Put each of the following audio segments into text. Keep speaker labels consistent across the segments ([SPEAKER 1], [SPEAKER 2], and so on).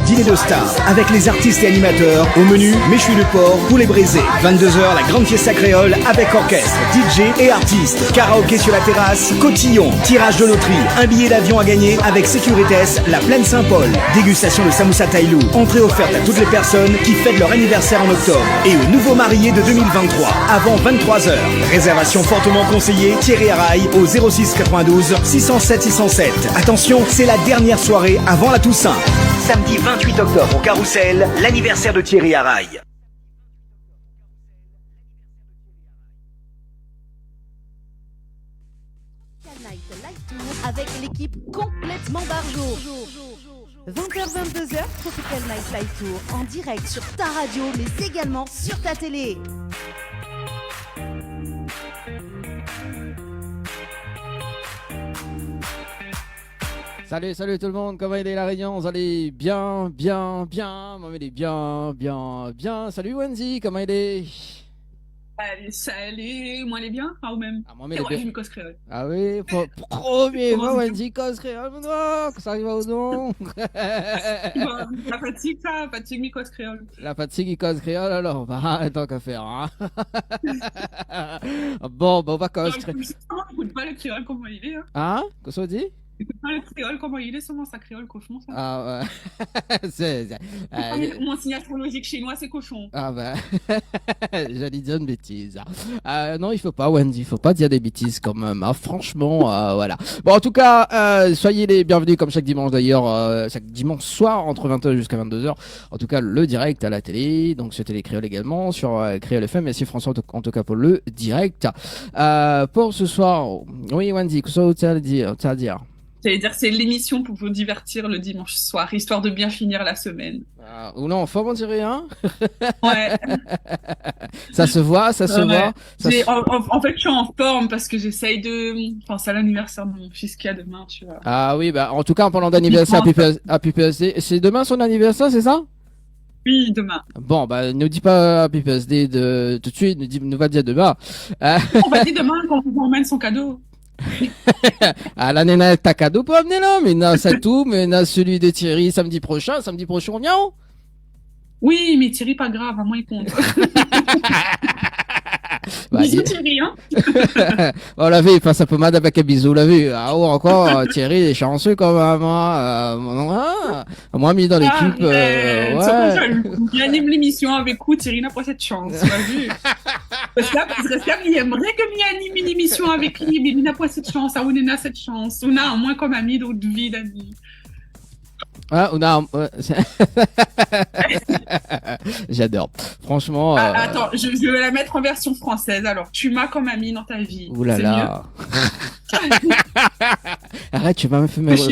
[SPEAKER 1] dîner de stars avec les artistes et animateurs. Au menu, méchoui de porc, poulet braisé. 22h, la grande fiesta créole avec orchestre, DJ et artistes. Karaoké sur la terrasse, cotillon, tirage de loterie, un billet d'avion à gagner avec Sécuritas, la Plaine Saint-Paul. Dégustation de samoussa tailou. Entrée offerte à toutes les personnes qui fêtent leur anniversaire en octobre. Et aux nouveaux mariés de 2023, avant 23h. Réservation fortement conseillée, Thierry Araille au 06 92 607 607. Attention, c'est la dernière soirée avant la Toussaint. Samedi 28 octobre au Carrousel, l'anniversaire de Thierry Araille.
[SPEAKER 2] Avec l'équipe complètement barjo. 20h-22h, Tropical Night Live Tour en direct sur ta radio mais également sur ta télé.
[SPEAKER 3] Salut tout le monde, comment il est la Réunion? Vous allez bien? Moi il est bien. Salut Wendy, comment il est?
[SPEAKER 4] Salut, moi elle est bien? Ah, ou même?
[SPEAKER 3] Ah, moi, je
[SPEAKER 4] me cause créole.
[SPEAKER 3] Ah oui, premier fois Wendy cause créole, que ça arrive au nom.
[SPEAKER 4] La fatigue, ça, fatigue mi cause créole.
[SPEAKER 3] La fatigue il cause créole, alors, bah, tant qu'à faire, hein. Bon, on va cause créole.
[SPEAKER 4] Écoute pas le créole comment il est, hein.
[SPEAKER 3] Hein? Qu'est-ce qu'on dit?
[SPEAKER 4] Écoute pas le créole comment il est, seulement ça créole cochon, ça.
[SPEAKER 3] Ah ouais.
[SPEAKER 4] Mon signe astrologique chinois, c'est cochon.
[SPEAKER 3] Ah bah, j'allais dire une bêtise. Non, il faut pas, Wendy, il faut pas dire des bêtises quand même. Hein. Franchement, voilà. Bon, en tout cas, soyez les bienvenus comme chaque dimanche d'ailleurs, chaque dimanche soir entre 20h jusqu'à 22h. En tout cas, le direct à la télé, donc sur Télé Créole également, sur Créole FM. Merci François en tout cas pour le direct. Pour ce soir, oui Wendy, qu'est-ce que tu as à dire?
[SPEAKER 4] J'allais dire, c'est l'émission pour vous divertir le dimanche soir, histoire de bien finir la semaine.
[SPEAKER 3] Ou non, faut m'en dire rien.
[SPEAKER 4] Ouais.
[SPEAKER 3] Ça se voit.
[SPEAKER 4] En fait, je suis en forme parce que j'essaye de penser à l'anniversaire de mon fils qui a demain, tu vois.
[SPEAKER 3] Ah oui, bah en tout cas, en parlant d'anniversaire à PPSD, c'est demain son anniversaire, c'est ça?
[SPEAKER 4] Oui, demain.
[SPEAKER 3] Bon, bah, ne dis pas à PPSD tout de suite, nous va dire demain.
[SPEAKER 4] On va dire demain quand on vous emmène son cadeau.
[SPEAKER 3] Ah, la nena, t'as cadeau pour amener là, mais non, c'est tout, mais non, celui de Thierry samedi prochain, on vient.
[SPEAKER 4] Oui, mais Thierry, pas grave, à moi il compte. Bisous Thierry, hein.
[SPEAKER 3] On l'a vu, il passe un peu mal avec un bisou, l'a vu. Ah, oh, encore, Thierry est chanceux quand même, moi, mis dans l'équipe, ouais.
[SPEAKER 4] Il anime l'émission avec vous, Thierry n'a pas cette chance, tu as vu. Parce qu'il aimerait que m'y anime une émission avec lui, mais il n'a pas cette chance, on n'a cette chance. On a au moins comme ami d'autres vies d'amis.
[SPEAKER 3] Ah, on a. J'adore. Franchement.
[SPEAKER 4] Attends, je vais la mettre en version française. Alors, tu m'as comme ami dans ta vie.
[SPEAKER 3] Ouh là là. Arrête, tu vas me faire.
[SPEAKER 4] Je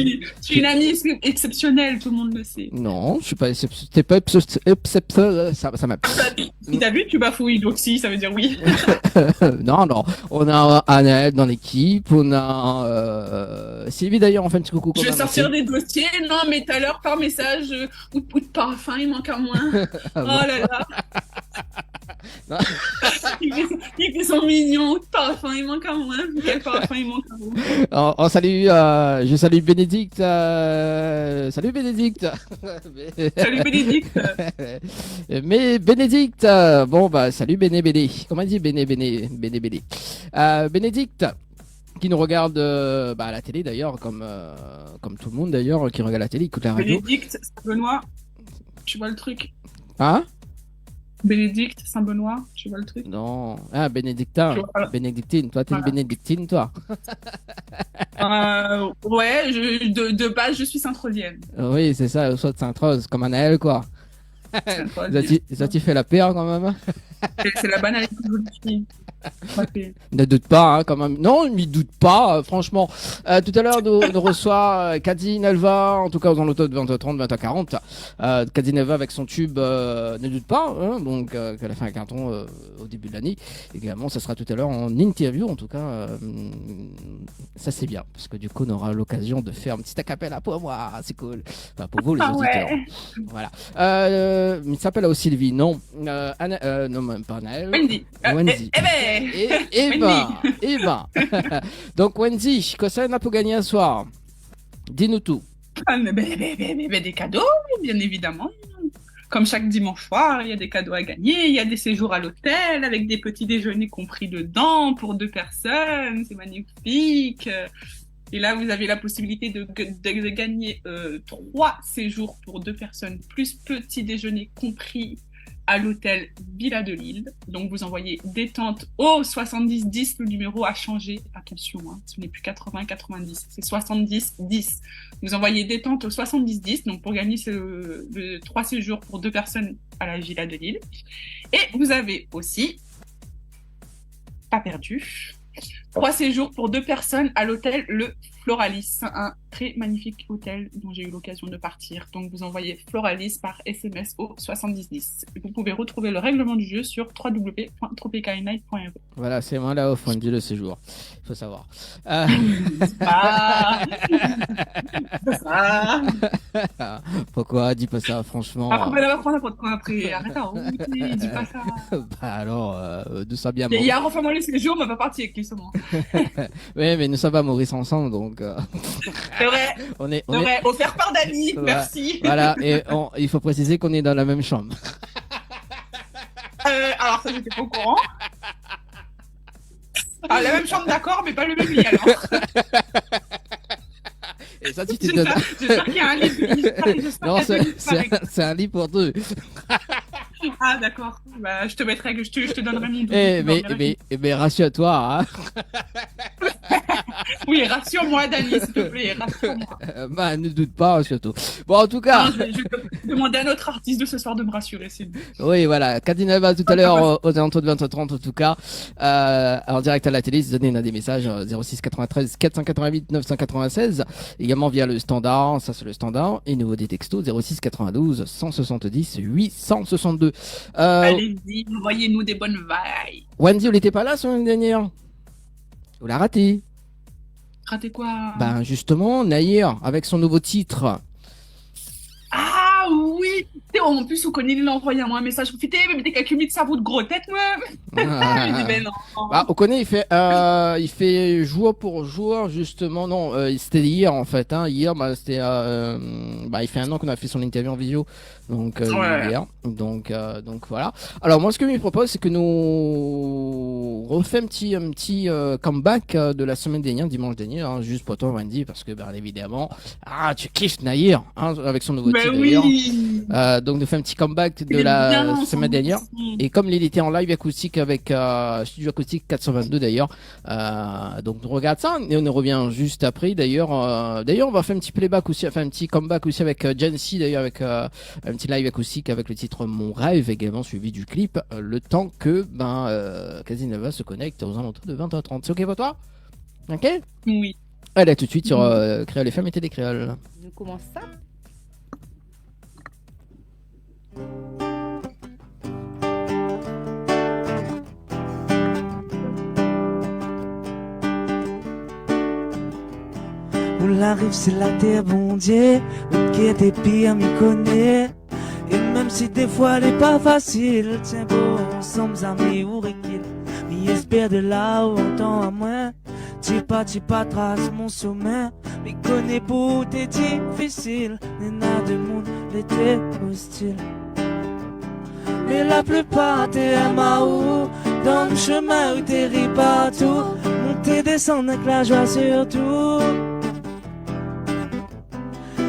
[SPEAKER 4] suis une amie exceptionnelle, tout le monde le sait.
[SPEAKER 3] Non, je suis pas exceptionnel. T'es pas exceptionnel. Ça m'a.
[SPEAKER 4] Si t'as vu, tu bafouilles, donc si, ça veut dire oui.
[SPEAKER 3] Non. On a Annelle dans l'équipe. On a Sylvie d'ailleurs, on fait un petit coucou.
[SPEAKER 4] Je vais sortir des dossiers. Non, mais tout à l'heure, par message, ou de parfum, il manque un moins. Oh là là. Ils sont mignons, de parfum, il manque un moins. Quel parfum, il manque un moins.
[SPEAKER 3] Je salue Bénédicte. Salut Bénédicte.
[SPEAKER 4] Salut Bénédicte.
[SPEAKER 3] Mais Bénédicte, bon bah salut Béné. Comment on dit Béné. Bénédicte. Qui nous regarde à la télé d'ailleurs, comme tout le monde d'ailleurs, qui regarde la télé, écoute la radio.
[SPEAKER 4] Bénédicte, Saint-Benoît, tu vois le truc?
[SPEAKER 3] Hein?
[SPEAKER 4] Bénédicte, Saint-Benoît, tu vois le truc?
[SPEAKER 3] Non, Bénédictin, Bénédictine, toi t'es une Bénédictine, toi.
[SPEAKER 4] Ouais, de base je suis Saint-Rosienne.
[SPEAKER 3] Oui, c'est ça, soit de Sainte-Rose, comme Anaël quoi. Ça t'y fait la paix quand même.
[SPEAKER 4] C'est la banalité de votre fille.
[SPEAKER 3] Ne doute pas, hein, quand même. Non, ne doute pas, franchement. Tout à l'heure, nous reçoit Kadi Nelva, en tout cas aux alentours de 20h30, 20h40. Kadi Nelva avec son tube Ne doute pas, hein, donc qu'elle a fait un carton au début de l'année. Également, ça sera tout à l'heure en interview, en tout cas. Ça c'est bien, parce que du coup, on aura l'occasion de faire un petit acapella pour moi. C'est cool. Enfin, pour vous, les auditeurs.
[SPEAKER 4] Ouais.
[SPEAKER 3] Voilà. Il s'appelle aussi Sylvie, non. Non, même pas Naël.
[SPEAKER 4] Wendy.
[SPEAKER 3] Ben. Donc Wendy, que ça n'a pas gagné un soir. Dis-nous tout.
[SPEAKER 4] Des cadeaux, bien évidemment. Comme chaque dimanche soir, il y a des cadeaux à gagner. Il y a des séjours à l'hôtel avec des petits déjeuners compris dedans pour 2 personnes. C'est magnifique. Et là, vous avez la possibilité de gagner 3 séjours pour 2 personnes, plus petit déjeuner compris à l'hôtel Villa de Lille. Donc, vous envoyez détente au 7010. Le numéro a changé. Attention, hein, ce n'est plus 80-90, c'est 70-10. Vous envoyez détente au 7010, donc pour gagner 3 séjours pour 2 personnes à la Villa de Lille. Et vous avez aussi, pas perdu, 3 séjours pour 2 personnes à l'hôtel Le Floralis, un très magnifique hôtel dont j'ai eu l'occasion de partir. Donc vous envoyez Floralis par SMS au 7010. Vous pouvez retrouver le règlement du jeu sur www.tropicalnight.fr.
[SPEAKER 3] Voilà, c'est moi là au point de vue le séjour. Il faut savoir. Pourquoi dis pas ça, franchement.
[SPEAKER 4] Après, on va prendre après. Arrête, dis pas ça.
[SPEAKER 3] Bah alors, nous sommes bien.
[SPEAKER 4] Il y a refait-moi les séjours, mais pas parti avec lui seulement.
[SPEAKER 3] Oui, mais nous sommes à Maurice ensemble, donc.
[SPEAKER 4] C'est vrai.
[SPEAKER 3] On est
[SPEAKER 4] offert par Dani, merci.
[SPEAKER 3] Voilà, et il faut préciser qu'on est dans la même chambre.
[SPEAKER 4] Alors ça, j'étais pas au courant. Ah, la même chambre, d'accord, mais pas le même lit alors.
[SPEAKER 3] Et ça, tu te donnes.
[SPEAKER 4] J'espère qu'il y a un lit.
[SPEAKER 3] Non, c'est un lit pour deux.
[SPEAKER 4] Ah d'accord. Bah, je te donnerai mon double.
[SPEAKER 3] Mais rassure-toi, hein.
[SPEAKER 4] Oui, rassure-moi, Dani, s'il te plaît, rassure-moi.
[SPEAKER 3] Bah, ne doute pas, surtout. Bon, en tout cas.
[SPEAKER 4] Non, je vais demander à notre artiste de ce soir de me rassurer, c'est bon.
[SPEAKER 3] Oui, voilà. Kadineva tout à l'heure, aux alentours de 20h30, en tout cas. En direct à la télé, donnez des messages, 06 93 488 996. Également via le standard, ça c'est le standard. Et nouveau des textos, 06 92 170 862.
[SPEAKER 4] Allez-y, envoyez-nous des bonnes vibes.
[SPEAKER 3] Wendy, vous n'était pas là la semaine dernière? Vous l'a raté.
[SPEAKER 4] Raté quoi?
[SPEAKER 3] Ben justement, Nahir, avec son nouveau titre.
[SPEAKER 4] Ah oui! En plus, vous connaissez, il a envoyé un message. Profitez, mais des quelques minutes, ça vaut de gros têtes, moi.
[SPEAKER 3] Ah.
[SPEAKER 4] Je dis, ben non.
[SPEAKER 3] Bah, Okone, il fait jour pour jour, justement. Non, c'était hier, en fait, hein. Hier, bah, c'était, il fait 1 an qu'on a fait son interview en visio. Donc, hier. Donc, voilà. Alors, moi, ce que je lui propose, c'est que nous refait un petit comeback de la semaine dernière, dimanche dernier, hein, juste pour toi, Wendy, parce que, bien évidemment, tu kiffes Nahir, hein, avec son nouveau titre, d'ailleurs. Donc, nous fait un petit comeback de la semaine dernière. Et comme il était en live acoustique avec Studio Acoustique 422 d'ailleurs, donc on regarde ça et on revient juste après. D'ailleurs, on va faire un petit playback aussi, enfin un petit comeback aussi avec Jency d'ailleurs, avec un petit live acoustique avec le titre Mon Rêve, également suivi du clip. Le temps que Kadineva se connecte aux alentours de 20h30. C'est ok pour toi? Ok?
[SPEAKER 4] Oui.
[SPEAKER 3] Allez, tout de suite sur Créole FM et Télé Créole.
[SPEAKER 2] Je commence ça.
[SPEAKER 5] Où la rive c'est la terre, bon Dieu, où qui était pire m'y connaît. Et même si des fois elle est pas facile, tiens bon, ensemble amis ou réquil. Mais espère de là où on tend à moins. Tu pas trace mon sommet. Mais connais pour t'es difficile. N'en a de monde, l'été hostile. Mais la plupart t'es où dans le chemin où t'es ri partout. Monter, descendre avec la joie surtout.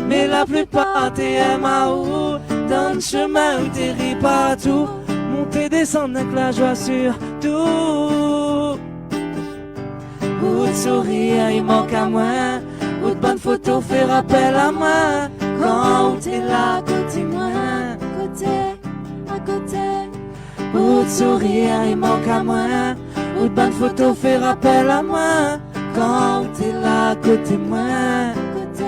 [SPEAKER 5] Mais la plupart t'es où dans le chemin où t'es ri partout. Monter, descendre avec la joie surtout. Où de sourire il manque à moi. Où de bonnes photos fait rappel à moi. Quand t'es là à côté moi. À côté. Où de sourire il manque à moi. Où de bonnes photos fait rappel à moi. Quand t'es là à côté moi. À côté.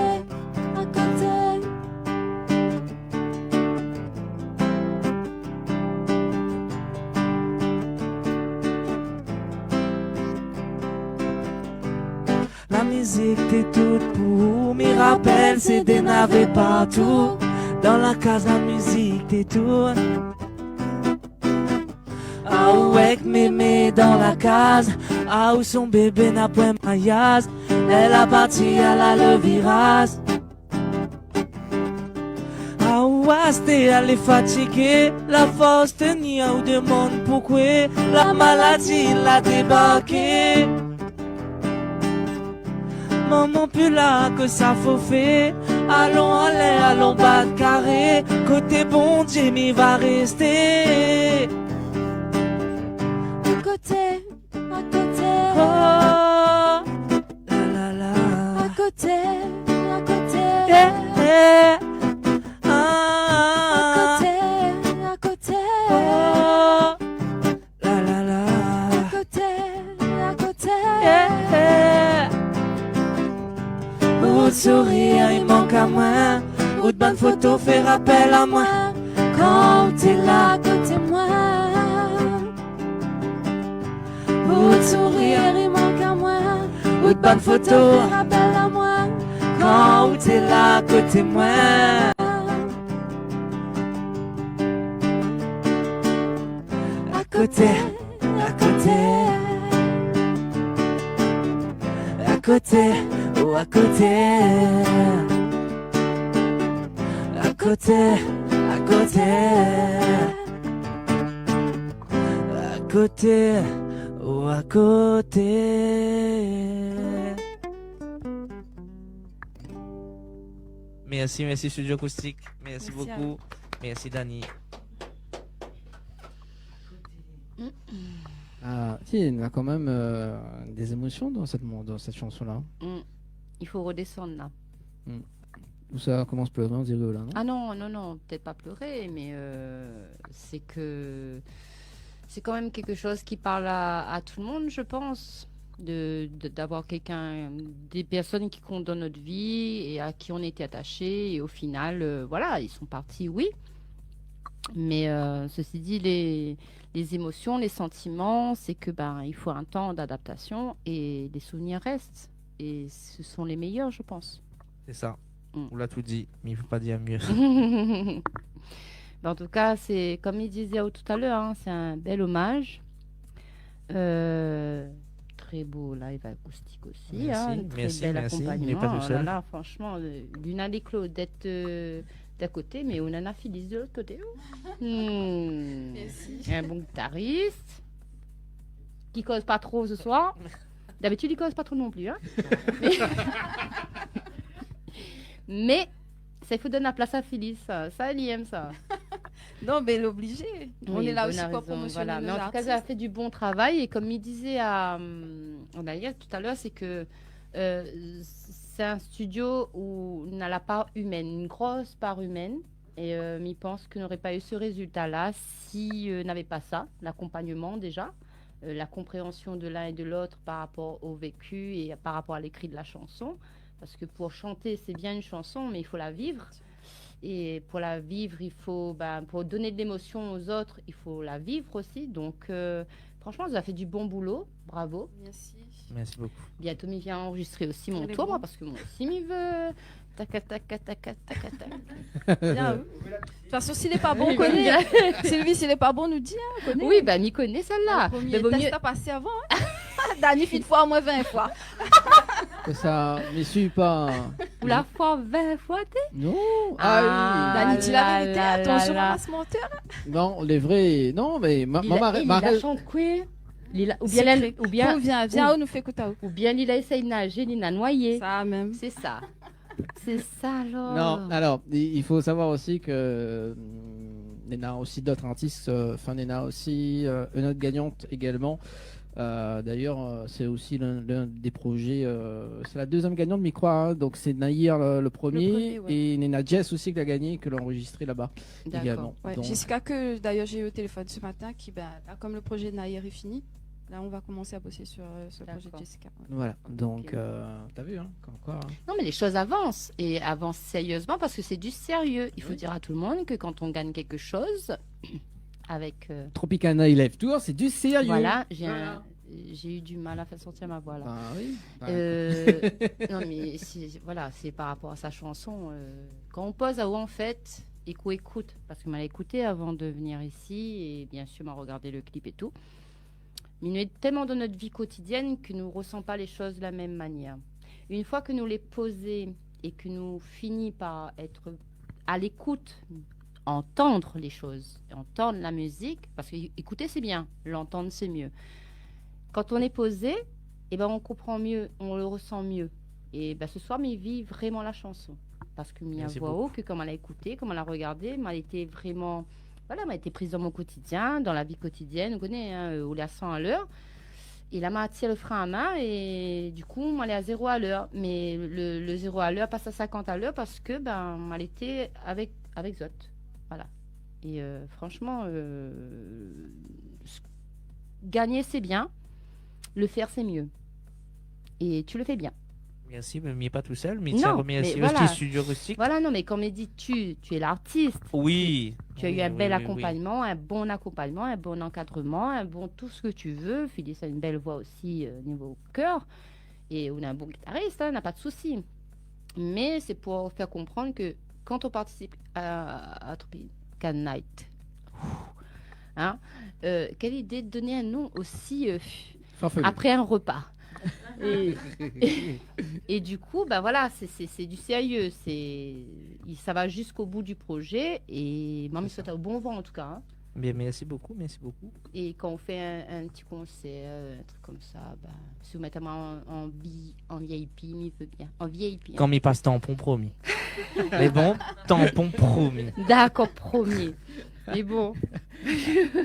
[SPEAKER 5] La musique t'es toute pour mes rappels, c'est des navets partout. Dans la case, la musique t'es toute. Ah ouais, mémé dans la case. Ah où son bébé n'a point maillage. Elle a parti à la le virage. t'es allé fatigué, la force tenir ou demande pourquoi la maladie l'a débarqué. Maman plus là que ça faut faire. Allons en l'air, allons bas de carré. Côté bon Dieu, m'y va rester.
[SPEAKER 2] À côté, à côté.
[SPEAKER 5] Oh, la la la.
[SPEAKER 2] À côté, à côté.
[SPEAKER 5] Yeah, yeah.
[SPEAKER 2] À côté, à côté.
[SPEAKER 5] Oh, la la la.
[SPEAKER 2] À côté, à côté.
[SPEAKER 5] Yeah. Ou de sourire, il manque à moi. Ou de bonnes photos fait rappel à moi.
[SPEAKER 2] Quand t'es là à côté de moi.
[SPEAKER 5] Ou de sourire,
[SPEAKER 2] il manque à moi.
[SPEAKER 5] ou de bonnes photos.
[SPEAKER 2] Rappelle à moi.
[SPEAKER 5] Quand t'es là à côté de moi. À côté, à côté. À côté, ou à côté. À côté, à côté. À côté, ou à côté. Merci Studio Acoustique. Merci beaucoup. Merci Dani.
[SPEAKER 3] Ah, si, il y a quand même des émotions dans cette chanson-là.
[SPEAKER 6] Il faut redescendre là.
[SPEAKER 3] Où ça commence à pleurer, on dirait là, non?
[SPEAKER 6] Ah non, non, non, peut-être pas pleurer, mais c'est que c'est quand même quelque chose qui parle à tout le monde, je pense. D'avoir quelqu'un, des personnes qui comptent dans notre vie et à qui on était attaché, et au final, voilà, ils sont partis, oui. Mais ceci dit, les émotions, les sentiments, c'est que il faut un temps d'adaptation et les souvenirs restent. Et ce sont les meilleurs, je pense.
[SPEAKER 5] C'est ça. On l'a tout dit, mais il ne faut pas dire mieux.
[SPEAKER 6] En tout cas, c'est comme il disait tout à l'heure, hein, c'est un bel hommage. Très beau live acoustique aussi.
[SPEAKER 5] Merci,
[SPEAKER 6] Très
[SPEAKER 5] merci,
[SPEAKER 6] bel
[SPEAKER 5] merci.
[SPEAKER 6] accompagnement.
[SPEAKER 5] Il n'est pas tout seul.
[SPEAKER 6] Là, franchement, Luna et Claude d'être d'un côté, mais on en a Phyllis de l'autre côté.
[SPEAKER 2] Merci.
[SPEAKER 6] Un bon guitariste qui cause pas trop ce soir. D'habitude, il cause pas trop non plus. Hein. Mais ça, il faut donner la place à Phyllis. Ça, elle y aime ça.
[SPEAKER 2] Non, mais l'obligé. On est là aussi pour
[SPEAKER 6] raison,
[SPEAKER 2] promotionner
[SPEAKER 6] voilà.
[SPEAKER 2] nos
[SPEAKER 6] Mais en tout cas,
[SPEAKER 2] artistes.
[SPEAKER 6] elle a fait du bon travail. Et comme il disait à Naïa tout à l'heure, c'est que c'est un studio où il n'a la part humaine, une grosse part humaine. Et il pense qu'il n'aurait pas eu ce résultat-là s'il n'avait pas ça, l'accompagnement déjà, la compréhension de l'un et de l'autre par rapport au vécu et par rapport à l'écrit de la chanson. Parce que pour chanter, c'est bien une chanson, mais il faut la vivre. Et pour la vivre, il faut, pour donner de l'émotion aux autres, il faut la vivre aussi. Donc, franchement, vous avez fait du bon boulot. Bravo.
[SPEAKER 2] Merci.
[SPEAKER 5] Merci beaucoup.
[SPEAKER 6] Bientôt, m'y vient enregistrer aussi mon
[SPEAKER 2] Elle est
[SPEAKER 6] tour,
[SPEAKER 2] bon.
[SPEAKER 6] moi, parce que moi aussi, m'y veut. Tac, tac, tac, tac, tac, tac.
[SPEAKER 2] Bien. De toute façon, s'il n'est pas bon, on connaît. Sylvie, s'il n'est pas bon, nous dit. Hein, on connaît.
[SPEAKER 6] Oui, m'y connaît celle-là.
[SPEAKER 2] Le premier
[SPEAKER 6] Mais vaut
[SPEAKER 2] test
[SPEAKER 6] mieux-
[SPEAKER 2] à passer avant. Hein. Dani, fait une fois, au moins 20 fois.
[SPEAKER 3] Que ça ne suit pas.
[SPEAKER 6] Ou la fois 20 fois, t'es.
[SPEAKER 3] Non.
[SPEAKER 6] Ah,
[SPEAKER 2] Dani, dis la
[SPEAKER 6] là,
[SPEAKER 2] vérité.
[SPEAKER 6] là,
[SPEAKER 2] Attention,
[SPEAKER 6] là,
[SPEAKER 2] on
[SPEAKER 6] là.
[SPEAKER 2] va se mentir.
[SPEAKER 3] oui. Non, les vrais. Non, mais
[SPEAKER 6] Lila chante quoi Lila, ou bien,
[SPEAKER 2] Secret.
[SPEAKER 6] ou bien,
[SPEAKER 2] Viens, nous fait écouter.
[SPEAKER 6] ou bien Lila essaye de nager, Lina noyé.
[SPEAKER 2] Ça même.
[SPEAKER 6] C'est ça. C'est ça, alors.
[SPEAKER 3] Non, alors, il faut savoir aussi que Nena a aussi d'autres artistes. Enfin, Nena a aussi une autre gagnante également. D'ailleurs, c'est aussi l'un des projets. C'est la deuxième gagnante, mais quoi hein, donc, c'est Nahir le premier.
[SPEAKER 2] premier, ouais.
[SPEAKER 3] Et Nena Jess aussi qui l'a gagné, que l'a enregistré là-bas
[SPEAKER 6] D'accord.
[SPEAKER 3] également.
[SPEAKER 2] Ouais,
[SPEAKER 3] Donc,
[SPEAKER 2] Jessica, que d'ailleurs j'ai eu au téléphone ce matin, qui, là, comme le projet de Naïr est fini, là on va commencer à bosser sur ce projet de
[SPEAKER 6] D'accord.
[SPEAKER 2] Jessica. Ouais.
[SPEAKER 3] voilà. Donc,
[SPEAKER 6] Ok.
[SPEAKER 3] t'as vu, hein, comme quoi. Hein.
[SPEAKER 6] Non, mais les choses avancent. Et avancent sérieusement parce que c'est du sérieux. Il faut dire à tout le monde que quand on gagne quelque chose, avec.
[SPEAKER 3] Tropicana Live Tour, c'est du sérieux.
[SPEAKER 6] Voilà,
[SPEAKER 3] Voilà.
[SPEAKER 6] j'ai eu du mal à faire sortir ma voix là.
[SPEAKER 3] Ah oui.
[SPEAKER 6] Non, mais voilà, c'est par rapport à sa chanson. Quand on pose à où en fait, et qu'on écoute, parce que m'a écouté avant de venir ici, et bien sûr m'a regardé le clip et tout. Mais nous est tellement dans notre vie quotidienne que nous ne ressentons pas les choses de la même manière. Une fois que nous les posons et que nous finissons par être à l'écoute entendre les choses, entendre la musique, parce que écouter c'est bien, l'entendre c'est mieux. Quand on est posé, eh ben on comprend mieux, on le ressent mieux. Et ben ce soir, mais vit vraiment la chanson, parce que Mia
[SPEAKER 5] Merci
[SPEAKER 6] voix
[SPEAKER 5] beaucoup.
[SPEAKER 6] haut, que comme elle a écouté, comme elle a regardé, mais elle était vraiment, voilà, m'a été prise dans mon quotidien, dans la vie quotidienne, on connaît, hein, où il est à 100 à l'heure. Et là, m'a tiré le frein à main et du coup, moi, elle est à 0 à l'heure. Mais le 0 à l'heure passe à 50 à l'heure parce que ben, elle était avec Zot. Voilà. Et franchement, gagner, c'est bien. Le faire, c'est mieux. Et tu le fais bien.
[SPEAKER 5] Merci, mais m'y pas tout seul, mais
[SPEAKER 6] Non,
[SPEAKER 5] ça remercie
[SPEAKER 6] mais voilà.
[SPEAKER 5] aussi Studio Acoustique.
[SPEAKER 6] Voilà, non, mais comme il dit, tu es l'artiste.
[SPEAKER 5] Oui.
[SPEAKER 6] Tu as eu
[SPEAKER 5] Oui,
[SPEAKER 6] un
[SPEAKER 5] oui,
[SPEAKER 6] bel
[SPEAKER 5] oui, oui.
[SPEAKER 6] accompagnement, un bon encadrement, un bon tout ce que tu veux. Phyllis a une belle voix aussi niveau cœur. Et on a un bon guitariste, hein, n'a pas de souci. Mais c'est pour faire comprendre que quand on participe à Tropical Night, hein, quelle idée de donner un nom aussi
[SPEAKER 3] Farfelu.
[SPEAKER 6] après un repas. Et du coup, bah voilà, c'est du sérieux. Ça va jusqu'au bout du projet. Et moi, je souhaite un bon vent en tout cas. Hein.
[SPEAKER 5] Bien, merci beaucoup, merci beaucoup.
[SPEAKER 6] Et quand on fait un petit concert, un truc comme ça, bah, si vous mettez en VIP, il veut bien. En VIP.
[SPEAKER 5] Quand m'y passe tampon promis. Mais bon, tampon promis.
[SPEAKER 6] D'accord, premier. Mais bon.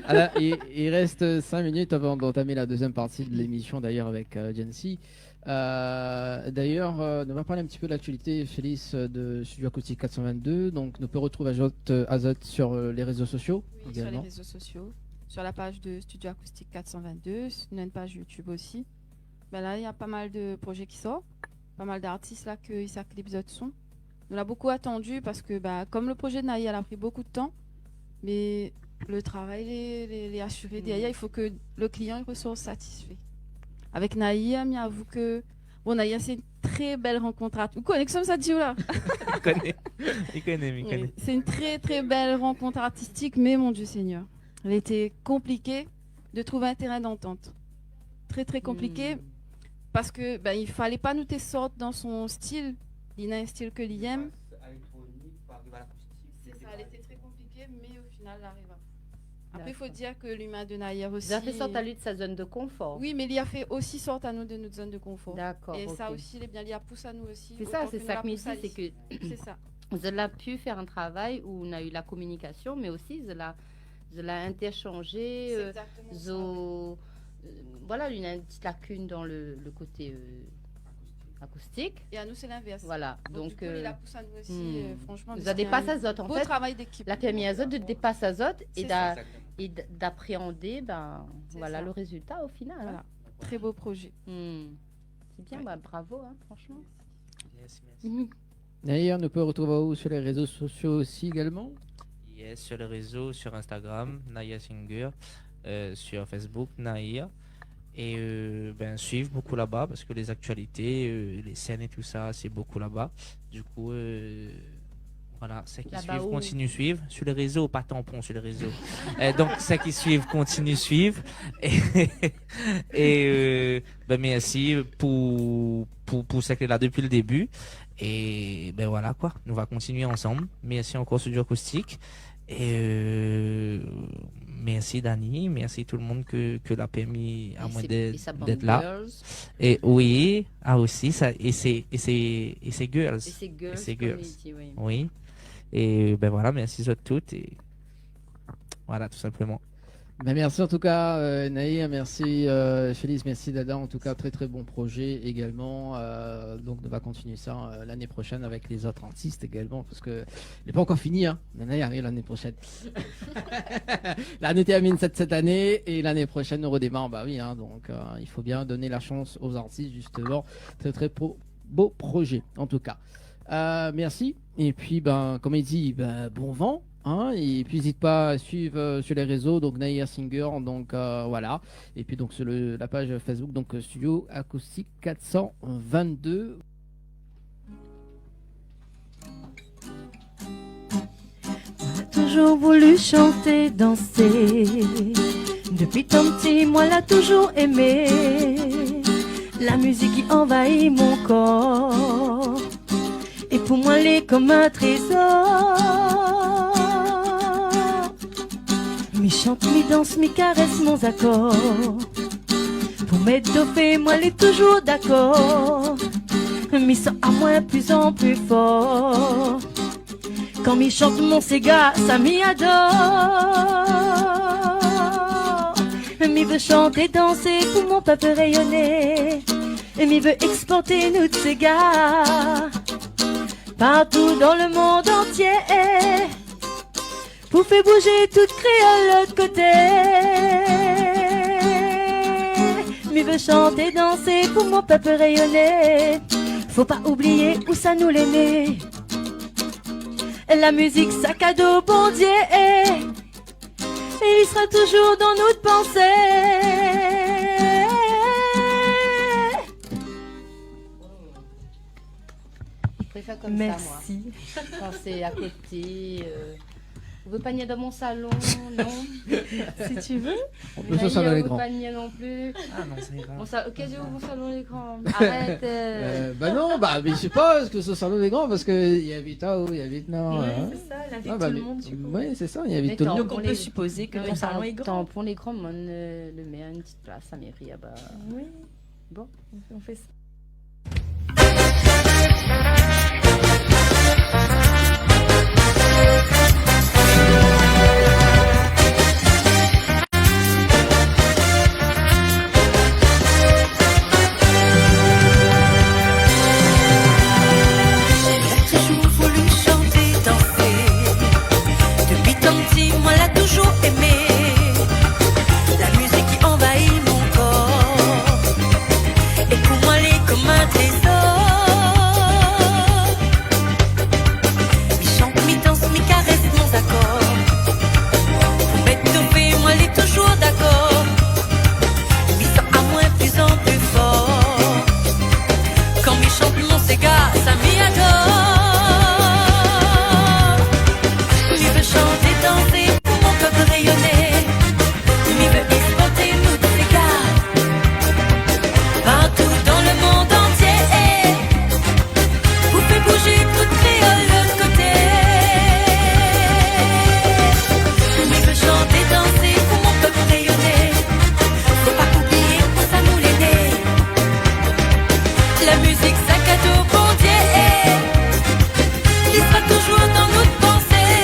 [SPEAKER 3] Alors, il reste 5 minutes avant d'entamer la deuxième partie de l'émission, d'ailleurs, avec Jency. D'ailleurs, on va parler un petit peu de l'actualité, Félix, de Studio Acoustique 422. Donc, nous peut retrouver Azot sur les réseaux sociaux.
[SPEAKER 7] Oui, sur les
[SPEAKER 3] également.
[SPEAKER 7] réseaux sociaux, sur la page de Studio Acoustique 422, on a une page YouTube aussi. Ben là, il y a pas mal de projets qui sortent, pas mal d'artistes là qui savent que l'épisode sont. On a beaucoup attendu parce que bah, comme le projet de Naï, elle a pris beaucoup de temps, mais le travail est assuré derrière. Il faut que le client il ressorte satisfait. Avec Naïa, mais avoue que bon, Naïa, c'est une très belle rencontre. Vous connaissez comme ça, Dieu là.
[SPEAKER 5] Il connaît.
[SPEAKER 7] Oui, c'est une très très belle rencontre artistique, mais mon Dieu Seigneur, elle était compliquée de trouver un terrain d'entente. Très très compliqué parce que ben, il fallait pas nous sorte dans son style. Il a un style que l'il aime. C'est ça, elle était très compliquée, mais au final, elle arrive. Après, il faut dire que l'humain de Naïa aussi.
[SPEAKER 6] Il a fait sortir lui de sa zone de confort.
[SPEAKER 7] Oui, mais il a fait aussi sortir à nous de notre zone de confort.
[SPEAKER 6] D'accord.
[SPEAKER 7] Et ça
[SPEAKER 6] ok.
[SPEAKER 7] aussi, il est bien, il a poussé à nous aussi.
[SPEAKER 6] C'est
[SPEAKER 7] autant
[SPEAKER 6] ça,
[SPEAKER 7] que
[SPEAKER 6] c'est
[SPEAKER 7] nous
[SPEAKER 6] ça
[SPEAKER 7] la
[SPEAKER 6] que me
[SPEAKER 7] pousse à
[SPEAKER 6] dit, c'est
[SPEAKER 7] lui.
[SPEAKER 6] que
[SPEAKER 7] C'est ça.
[SPEAKER 6] vous avez pu faire un travail où on a eu la communication, mais aussi vous avez interchangé.
[SPEAKER 7] C'est exactement ça.
[SPEAKER 6] Voilà, il y a une petite lacune dans le côté acoustique.
[SPEAKER 7] Et à nous, c'est l'inverse.
[SPEAKER 6] Voilà.
[SPEAKER 7] Donc, du coup, il a poussé à nous aussi, franchement.
[SPEAKER 6] Vous avez dépassé Azot. En
[SPEAKER 7] beau
[SPEAKER 6] fait,
[SPEAKER 7] travail d'équipe.
[SPEAKER 6] la famille Azot de dépasse Azot
[SPEAKER 7] C'est ça.
[SPEAKER 6] et d'appréhender
[SPEAKER 7] C'est
[SPEAKER 6] voilà,
[SPEAKER 7] ça.
[SPEAKER 6] le résultat au final.
[SPEAKER 7] Voilà.
[SPEAKER 6] Hein.
[SPEAKER 7] Très beau projet.
[SPEAKER 6] C'est bien, bah, bravo, hein, franchement.
[SPEAKER 5] Yes.
[SPEAKER 3] D'ailleurs, nous peut retrouver où sur les réseaux sociaux aussi également.
[SPEAKER 5] Yes, sur les réseaux, sur Instagram, Naya Singer, sur Facebook, Naya. Et ben, suivre beaucoup là-bas parce que les actualités, les scènes et tout ça, c'est beaucoup là-bas. Du coup, voilà, ceux qui
[SPEAKER 6] Là-bas
[SPEAKER 5] suivent,
[SPEAKER 6] où
[SPEAKER 5] continuent à suivre. Sur les réseaux, pas tampon sur les réseaux. Donc, ceux qui suivent, continuent à suivre. Et ben, merci pour ceux qui est là depuis le début. Et ben voilà quoi, nous va continuer ensemble. Merci encore Studio Acoustique. Et merci Dani, merci tout le monde que l'a permis à moi d'être là. Et oui, aussi ça et c'est girls.
[SPEAKER 6] Et c'est girls. Oui.
[SPEAKER 5] Oui. Et ben voilà, merci à toutes et voilà tout simplement.
[SPEAKER 3] Ben merci en tout cas Naïr, merci Félix, merci Dada, en tout cas très très bon projet également, donc on va continuer ça l'année prochaine avec les autres artistes également parce que il n'est pas encore fini, hein. Naïr arrive l'année prochaine. L'année termine cette année et l'année prochaine on redémarre, bah oui, hein, donc il faut bien donner la chance aux artistes justement, très très beau projet en tout cas. Merci et puis ben comme il dit, ben, bon vent. Hein, et puis n'hésite pas à suivre sur les réseaux donc Naïa Singer donc voilà et puis donc sur la page Facebook donc Studio Acoustique 422.
[SPEAKER 2] On a toujours voulu chanter, danser. Depuis tant petit, moi l'a toujours aimé. La musique qui envahit mon corps. Et pour moi, elle est comme un trésor. chante, mi danse, mi caresse mon accord. Pour m'étoffer, moi elle est toujours d'accord. Mi sent à moi plus en plus fort. Quand mi chante mon Sega, ça m'y adore. Mi veut chanter, danser pour mon peuple rayonner. Et mi veut exporter nous de Sega partout dans le monde entier. Pour faire bouger toute créole de l'autre côté. Mi veut chanter, danser pour mon peuple rayonner. Faut pas oublier où ça nous l'aimait. La musique, sac à dos, bon Dieu. Et il sera toujours dans notre pensée.
[SPEAKER 6] Je préfère comme
[SPEAKER 2] Merci.
[SPEAKER 6] ça, moi. Quand c'est à côté. Vous veut pas venir dans mon salon, non?
[SPEAKER 2] Si tu veux.
[SPEAKER 3] On peut se salon
[SPEAKER 6] Vous
[SPEAKER 3] l'écran.
[SPEAKER 6] veut pas venir non plus.
[SPEAKER 5] Ah non, ça ira.
[SPEAKER 6] Qu'est-ce que mon salon l'écran? Arrête.
[SPEAKER 3] Bah non, bah mais je sais pas, est-ce que ce salon est grand parce que il y a vite haut, il y a vite nord.
[SPEAKER 2] Oui,
[SPEAKER 3] hein.
[SPEAKER 2] c'est ça, elle invite
[SPEAKER 3] Ah, bah,
[SPEAKER 2] tout le
[SPEAKER 3] mais-
[SPEAKER 2] monde. tu peux.
[SPEAKER 3] ouais, c'est ça, il y a vite
[SPEAKER 6] Mais
[SPEAKER 3] tout le
[SPEAKER 6] tant-
[SPEAKER 3] monde.
[SPEAKER 2] Donc on peut supposer que ton salon est grand.
[SPEAKER 6] Pour l'écran, moi, le met à une petite place, ça mairie. Ah bah.
[SPEAKER 2] Oui.
[SPEAKER 6] Bon.
[SPEAKER 2] On fait ça.
[SPEAKER 8] Toujours voulu chanter, danser. Depuis tant petit, moi l'a toujours aimé. La musique qui envahit mon corps. Et pour moi, elle est comme un trésor. Mi chante, mi danse, mi caresse mon accord. Pour m'étouffer, moi, elle est toujours d'accord. Mi sent à moi plus en plus fort. Quand mi chante mon Sega, ça m'y adore. Mi veut chanter, danser pour mon peuple rayonner. Mi veut exporter nous de Sega partout dans le monde entier. Vous fait bouger toute créole de l'autre côté. Mi veut chanter, danser pour mon peuple rayonner. Faut pas oublier où ça nous l'est né. La musique, sac à dos, bon Dieu, il sera toujours dans notre pensée.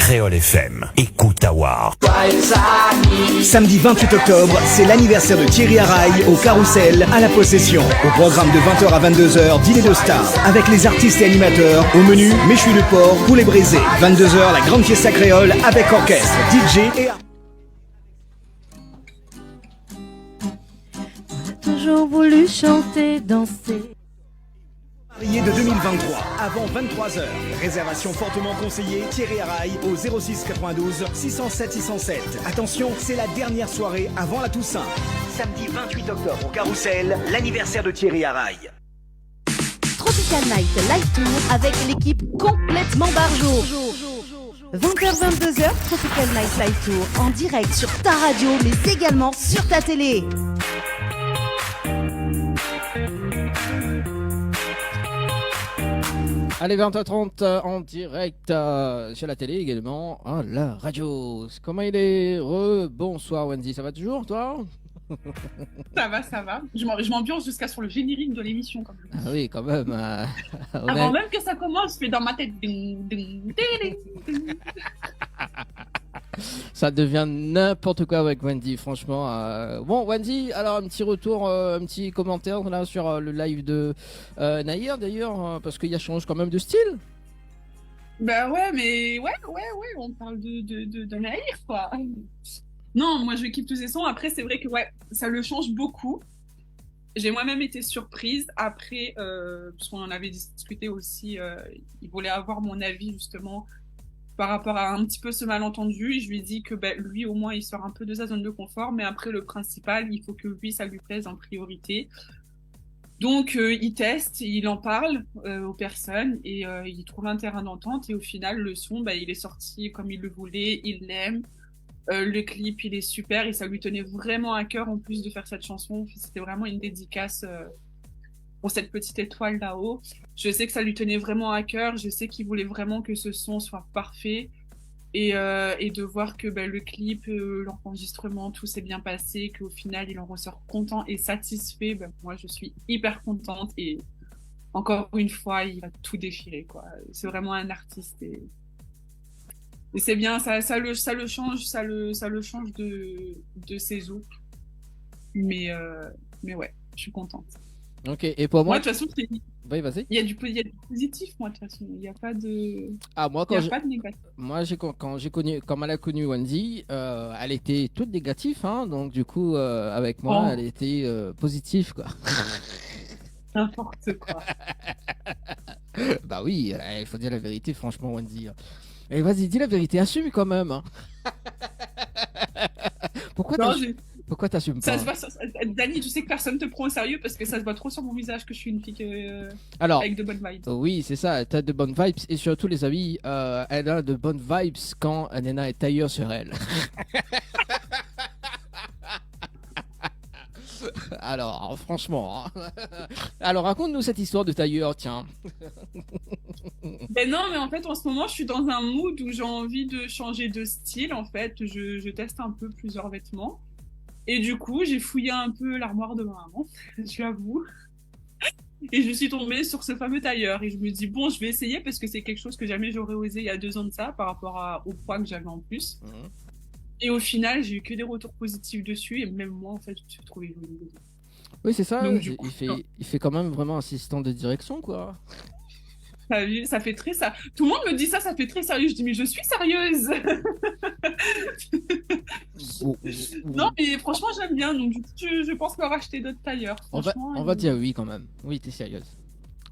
[SPEAKER 9] Créole FM. Écoute Awar.
[SPEAKER 1] Samedi 28 octobre, c'est l'anniversaire de Thierry Araille au Carrousel à la Possession. Au programme de 20h à 22h, dîner de stars avec les artistes et animateurs. Au menu, méchoui de porc, poulet braisé. 22h, la grande fiesta créole avec orchestre, DJ et
[SPEAKER 2] Toujours voulu chanter, danser.
[SPEAKER 1] Marié de 2023, avant 23h. Réservation fortement conseillée, Thierry Araille au 06 92 607 607. Attention, c'est la dernière soirée avant la Toussaint. Samedi 28 octobre au Carrousel, l'anniversaire de Thierry Araille.
[SPEAKER 10] Tropical Night Live Tour avec l'équipe complètement barjo. 20h-22h, Tropical Night Live Tour en direct sur ta radio mais également sur ta télé.
[SPEAKER 3] Allez, 20h30 en direct sur la télé également à la radio. Comment il est? Bonsoir Wendy, ça va toujours toi?
[SPEAKER 4] Ça va. Je m'ambiance jusqu'à sur le générique de l'émission quand même.
[SPEAKER 3] Ah oui, quand même.
[SPEAKER 4] Avant même que ça commence, je fais dans ma tête. Ding, ding, ding, ding.
[SPEAKER 3] Ça devient n'importe quoi avec Wendy, franchement. Bon, Wendy, alors un petit retour, un petit commentaire là sur le live de Nahir d'ailleurs, parce qu'il y a change quand même de style.
[SPEAKER 4] Bah ouais, mais ouais, on parle de Nahir quoi. Non, moi je kiffe tous ces sons. Après, c'est vrai que ouais, ça le change beaucoup. J'ai moi-même été surprise après, puisqu'on en avait discuté aussi, il voulait avoir mon avis justement par rapport à un petit peu ce malentendu. Et je lui ai dit que lui au moins il sort un peu de sa zone de confort, mais après le principal, il faut que lui ça lui plaise en priorité. Donc il teste, il en parle aux personnes et il trouve un terrain d'entente et au final le son il est sorti comme il le voulait, il l'aime. Le clip, il est super et ça lui tenait vraiment à cœur en plus de faire cette chanson. C'était vraiment une dédicace pour cette petite étoile là-haut. Je sais que ça lui tenait vraiment à cœur. Je sais qu'il voulait vraiment que ce son soit parfait et de voir que le clip, l'enregistrement, tout s'est bien passé, qu'au final, il en ressort content et satisfait. Moi, je suis hyper contente et encore une fois, il va tout déchirer, quoi. C'est vraiment un artiste et c'est bien, ça le change, ça le change de ses os. Mais ouais, je suis contente.
[SPEAKER 3] Ok, et pour moi,
[SPEAKER 4] de toute façon,
[SPEAKER 3] oui, vas-y.
[SPEAKER 4] Il y a du positif, moi, de toute façon. Il n'y a pas de.
[SPEAKER 3] Ah, moi,
[SPEAKER 4] pas de négatif.
[SPEAKER 3] Moi, quand elle a connu Wendy, elle était toute négative, hein, donc du coup, avec moi, elle était positive, quoi.
[SPEAKER 4] N'importe quoi.
[SPEAKER 3] Bah oui, il faut dire la vérité, franchement, Wendy. Et vas-y, dis la vérité, assume quand même. Hein. Pourquoi t'assumes pas?
[SPEAKER 4] Dani, tu sais que personne te prend au sérieux parce que ça se voit trop sur mon visage que je suis une fille avec de bonnes vibes.
[SPEAKER 3] Oui, c'est ça, t'as de bonnes vibes et surtout les amis, elle a de bonnes vibes quand Nena est tailleur sur elle. Alors, franchement. Hein. Alors, raconte-nous cette histoire de tailleur, tiens.
[SPEAKER 4] Non, mais en fait, en ce moment, je suis dans un mood où j'ai envie de changer de style. En fait, je teste un peu plusieurs vêtements. Et du coup, j'ai fouillé un peu l'armoire de ma maman, je l'avoue. Et je suis tombée sur ce fameux tailleur. Et je me dis, bon, je vais essayer parce que c'est quelque chose que jamais j'aurais osé il y a 2 ans de ça par rapport au poids que j'avais en plus. Et au final, j'ai eu que des retours positifs dessus. Et même moi, en fait, je me suis trouvée jolie.
[SPEAKER 3] Oui, c'est ça.
[SPEAKER 4] Donc,
[SPEAKER 3] il fait quand même vraiment assistant de direction, quoi.
[SPEAKER 4] Ça fait très ça. Tout le monde me dit ça fait très sérieux. Je dis, mais je suis sérieuse. Non, mais franchement, j'aime bien. Donc, du coup, je pense leur acheter d'autres tailleurs.
[SPEAKER 3] On va dire oui quand même. Oui, t'es sérieuse.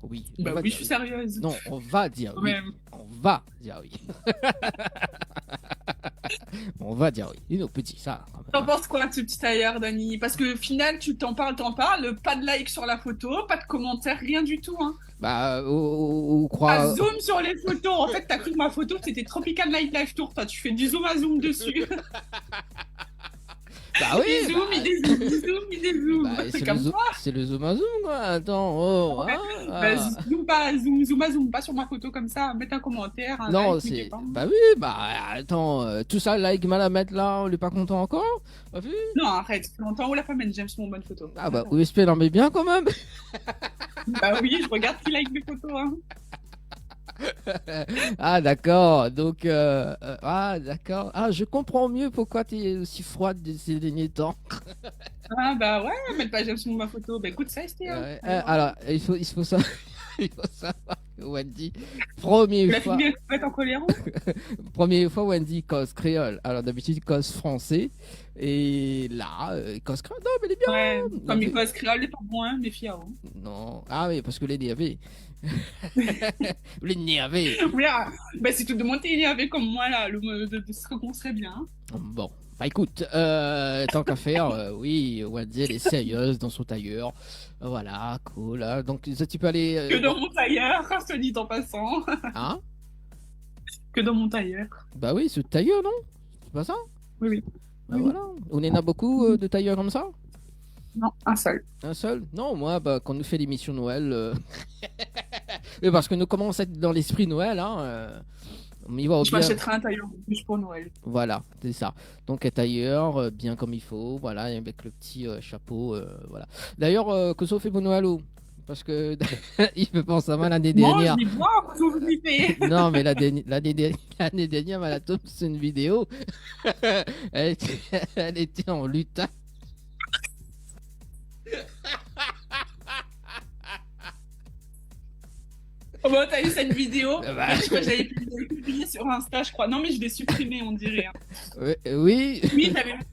[SPEAKER 3] Oui.
[SPEAKER 4] Bah oui, je suis sérieuse.
[SPEAKER 3] Non, on va dire oui.
[SPEAKER 4] Même.
[SPEAKER 3] On va dire oui. On va dire oui. Dis nos petits, ça.
[SPEAKER 4] T'en penses quoi de ce petit tailleur, Dani? Parce que au final, tu t'en parles, pas de like sur la photo, pas de commentaires, rien du tout, hein.
[SPEAKER 3] Bah, ou crois.
[SPEAKER 4] Zoom sur les photos. En fait, t'as cru que ma photo c'était Tropical Night Live Tour. Toi, tu fais du zoom à zoom dessus.
[SPEAKER 3] Bah oui.
[SPEAKER 4] Il dézoome. Bah, c'est comme ça.
[SPEAKER 3] C'est le zoom à zoom, quoi. Attends,
[SPEAKER 4] zoom à zoom, pas sur ma photo comme ça. Mets un commentaire.
[SPEAKER 3] Non,
[SPEAKER 4] like,
[SPEAKER 3] c'est. Bah oui, attends, tout ça, like mal à mettre là, on est pas content encore. Pas vu?
[SPEAKER 4] Non, arrête. Ça fait longtemps où la femme j'aime sur mon bonne photo.
[SPEAKER 3] Ah bah, USP en met bien quand même.
[SPEAKER 4] Bah oui, je regarde qui like mes photos, hein.
[SPEAKER 3] Ah d'accord, donc ah d'accord, ah je comprends mieux pourquoi tu es aussi froide ces derniers temps.
[SPEAKER 4] Ah bah ouais, mettre pas j'aime sur ma photo. Bah écoute, ça, c'était.
[SPEAKER 3] Ouais, alors il faut savoir, il faut savoir que Wendy, première
[SPEAKER 4] La
[SPEAKER 3] fois,
[SPEAKER 4] fille elle peut être en colère.
[SPEAKER 3] première fois Wendy cause créole. Alors d'habitude il cause français et là il cause créole. Non mais il est bien.
[SPEAKER 4] Ouais,
[SPEAKER 3] Non,
[SPEAKER 4] comme
[SPEAKER 3] mais-
[SPEAKER 4] il cause créole, les pas bon, hein, méfiez vous.
[SPEAKER 3] non, ah oui parce que les nerveux, les nerveux.
[SPEAKER 4] Oui, ah, bah si tout le monde était énervé comme moi là, de ce qu'on serait bien. Hein.
[SPEAKER 3] Bon, bah écoute, tant qu'à faire, oui, Wendy elle est sérieuse dans son tailleur. Voilà, cool. Hein. Donc tu peux aller.
[SPEAKER 4] Que dans mon tailleur, soit dit en passant.
[SPEAKER 3] Hein?
[SPEAKER 4] Que dans mon tailleur.
[SPEAKER 3] Bah oui, ce tailleur, non? C'est pas ça?
[SPEAKER 4] Oui, oui.
[SPEAKER 3] Bah
[SPEAKER 4] Oui.
[SPEAKER 3] voilà. On en a beaucoup de tailleurs comme ça?
[SPEAKER 4] Non, un seul.
[SPEAKER 3] Un seul? Non, moi, bah, quand on nous fait l'émission Noël. Mais parce que nous commençons à être dans l'esprit Noël, hein. On y va au
[SPEAKER 4] Je
[SPEAKER 3] bien.
[SPEAKER 4] m'achèterai un tailleur juste pour Noël.
[SPEAKER 3] Voilà, c'est ça. Donc un tailleur, bien comme il faut, voilà, avec le petit chapeau, voilà. D'ailleurs, que ça fait pour Noël ou? Parce que il me pense à moi l'année dernière.
[SPEAKER 4] Mange, dis bois, vous vous flippez.
[SPEAKER 3] Non, mais l'année dernière, elle a tombé sur une vidéo. Elle était en lutin.
[SPEAKER 4] Oh bah t'as eu cette vidéo.
[SPEAKER 3] Bah.
[SPEAKER 4] Je crois que j'avais publié sur Insta, je crois. Non mais je l'ai supprimé, on dirait. Hein.
[SPEAKER 3] Oui.
[SPEAKER 4] Oui, j'avais mon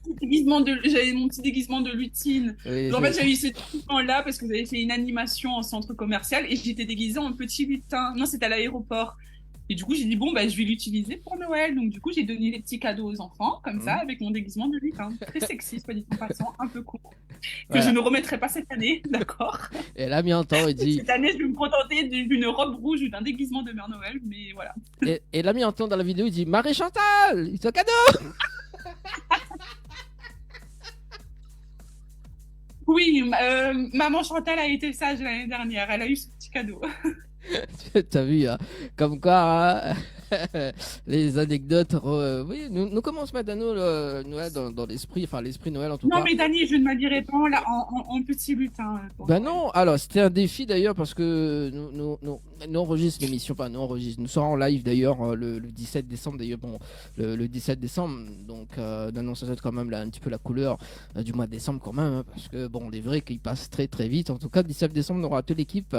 [SPEAKER 4] petit déguisement de lutine.
[SPEAKER 3] Oui,
[SPEAKER 4] En fait, j'avais eu ce déguisement-là parce que vous avez fait une animation en centre commercial et j'étais déguisée en petit lutin. Non, c'était à l'aéroport. Et du coup, j'ai dit, bon, bah, je vais l'utiliser pour Noël. Donc, du coup, j'ai donné les petits cadeaux aux enfants, comme ça, avec mon déguisement de lutin. Très sexy, soit dit en passant, un peu court. Que
[SPEAKER 3] Voilà.
[SPEAKER 4] je ne remettrai pas cette année, d'accord?
[SPEAKER 3] Elle a mis un temps, il dit.
[SPEAKER 4] Cette année, je vais me contenter d'une robe rouge ou d'un déguisement de Mère Noël, mais voilà.
[SPEAKER 3] Et elle a mis un temps dans la vidéo, il dit Marie Chantal, c'est un cadeau.
[SPEAKER 4] Oui, maman Chantal a été sage l'année dernière. Elle a eu ce petit cadeau.
[SPEAKER 3] T'as vu, hein, comme quoi, hein, les anecdotes. Oui, nous commençons maintenant le Noël dans l'esprit, enfin l'esprit Noël en tout
[SPEAKER 4] Non,
[SPEAKER 3] cas.
[SPEAKER 4] mais Dani, je ne m'habillerai pas là, en petit lutin. Pour
[SPEAKER 3] Ben
[SPEAKER 4] Noël.
[SPEAKER 3] non, alors c'était un défi d'ailleurs parce que nous enregistrons l'émission, pas nous enregistrons, nous serons en live d'ailleurs le 17 décembre d'ailleurs, bon, le 17 décembre, donc non, ça va être quand même là, un petit peu la couleur du mois de décembre quand même, hein, parce que bon, il est vrai qu'il passe très très vite, en tout cas le 17 décembre on aura toute l'équipe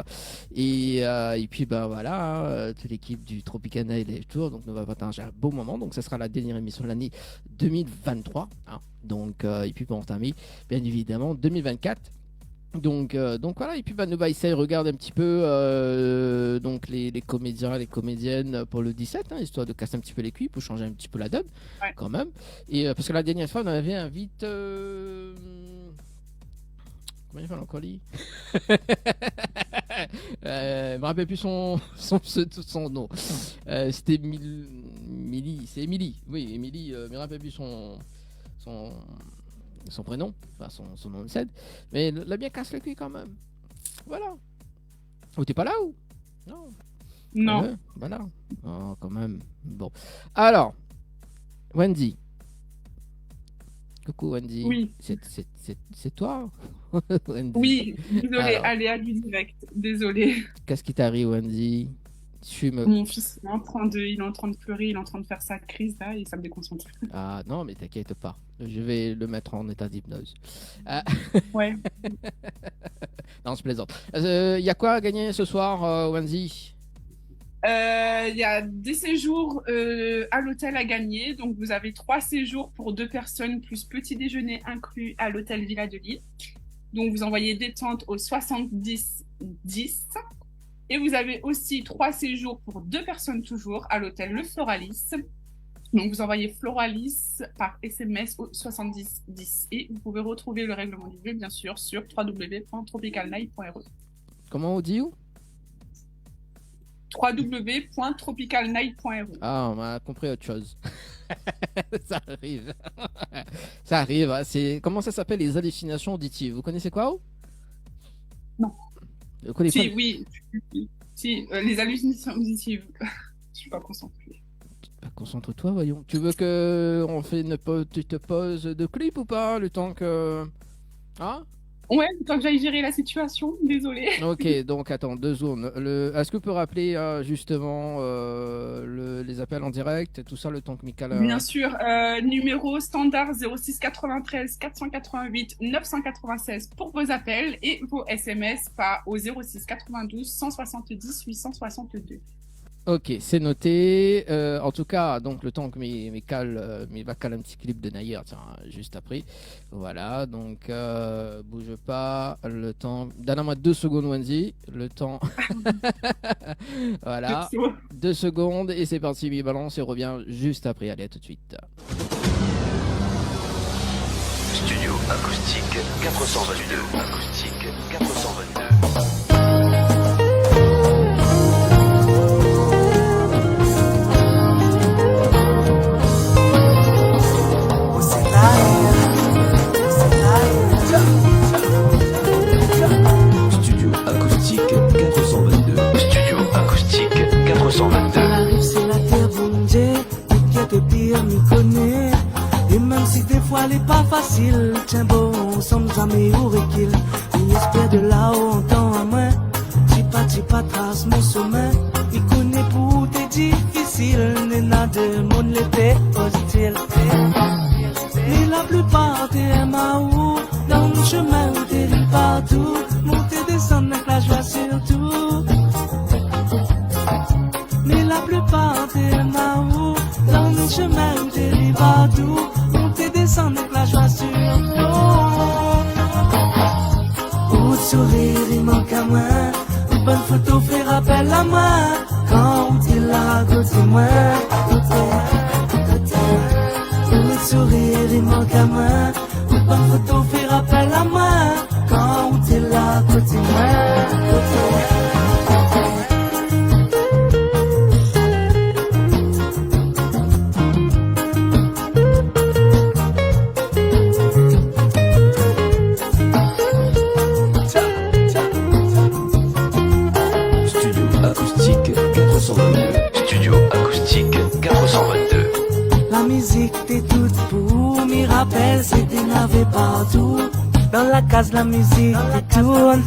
[SPEAKER 3] et puis ben voilà, toute l'équipe du Tropicana et les Tours, donc nous va partager un beau moment, donc ça sera la dernière émission de l'année 2023, hein, donc et puis bon, on termine bien évidemment 2024. Donc voilà, et puis bah, nous va essayer de regarder un petit peu donc les comédiens et les comédiennes pour le 17, hein, histoire de casser un petit peu les cuits pour changer un petit peu la donne,
[SPEAKER 4] Ouais.
[SPEAKER 3] quand même. Et parce que la dernière fois, on avait invité. Comment il s'appelle encore lui? Je me rappelle plus son nom. C'était Milly, c'est Émilie. Oui, Émilie, je me rappelle plus son prénom, enfin son nom de scène, mais elle a bien casse le cul quand même. Voilà. Oh, t'es pas là ou? Non.
[SPEAKER 4] Non.
[SPEAKER 3] Ouais, voilà. Oh, quand même. Bon. Alors, Wendy. Coucou Wendy.
[SPEAKER 4] Oui.
[SPEAKER 3] C'est toi? Wendy.
[SPEAKER 4] Oui, désolé,
[SPEAKER 3] Alors.
[SPEAKER 4] aléa du direct. Désolé.
[SPEAKER 3] Qu'est-ce qui t'arrive, Wendy? Tu me...
[SPEAKER 4] Mon fils il est en train de pleurer, il est en train de faire sa crise là et ça me déconcentre.
[SPEAKER 3] Ah non, mais t'inquiète pas. Je vais le mettre en état d'hypnose.
[SPEAKER 4] Ouais.
[SPEAKER 3] Non, je plaisante. Il y a quoi à gagner ce soir, Wendy?
[SPEAKER 4] Il y a des séjours à l'hôtel à gagner. Donc, vous avez 3 séjours pour 2 personnes plus petit déjeuner inclus à l'hôtel Villa de Lille. Donc, vous envoyez détente au 70 10. Et vous avez aussi 3 séjours pour 2 personnes toujours à l'hôtel Le Floralis. Donc, vous envoyez Floralis par SMS au 70 10. Et vous pouvez retrouver le règlement du jeu, bien sûr, sur www.tropicalnight.re.
[SPEAKER 3] Comment on dit où?
[SPEAKER 4] www.tropicalnight.re.
[SPEAKER 3] Ah, on a compris autre chose. Ça arrive. Ça arrive. Hein. Comment ça s'appelle, les hallucinations auditives? Vous connaissez quoi ou?
[SPEAKER 4] Non.
[SPEAKER 3] Vous connaissez
[SPEAKER 4] Si,
[SPEAKER 3] pas...
[SPEAKER 4] oui. Si, les hallucinations auditives. Je suis pas concentrée.
[SPEAKER 3] Bah, concentre-toi, voyons. Tu veux que tu te poses de clip ou pas, le temps que... Hein?
[SPEAKER 4] Ouais, le temps que j'aille gérer la situation, désolée.
[SPEAKER 3] Ok, donc attends, 2 zones. Est-ce que vous pouvez rappeler justement les appels en direct et tout ça, le temps que Mickaël...
[SPEAKER 4] Bien sûr, numéro standard 06 93 488 996 pour vos appels et vos SMS au 06 92 170 862.
[SPEAKER 3] Ok, c'est noté. En tout cas, donc le temps que Mickaël va caler un petit clip de Naïr, tiens, juste après. Voilà, donc bouge pas. Le temps. Donne-moi 2 secondes, Wendy. Le temps. Voilà. 2 secondes et c'est parti, mi balance et revient juste après. Allez, à tout de suite.
[SPEAKER 11] Studio acoustique 422. Acoustique 422.
[SPEAKER 5] Studio acoustique 422.
[SPEAKER 11] Studio acoustique 422.
[SPEAKER 5] La rive c'est la terre bondée, qui est de pire m'y connaît. Et même si des fois elle est pas facile, tiens bon, ensemble jamais ou requille. Une espèce de là-haut en temps à main, pas trace mon sommet. Il connaît pour t'es difficile, n'est n'a de monde l'épée positive. Et la plupart des MAO, dans le chemin où t'es partout, monter, descendre avec la joie surtout. Mais la plupart des MAO, dans le chemin où t'es partout, monter, descendre avec la joie surtout. Où de sourire, il manque à moi, une bonne photo fait rappel à moi, quand t'es là, côté moi, côté. Le sourire il manque à moi, une bonne photo fait rappel à moi, quand t'es là côté moi,
[SPEAKER 11] Studio acoustique 422. Studio acoustique 422.
[SPEAKER 5] La musique t'es toute pour m'y rappelle, c'était navé partout. Dans la case la musique tourne.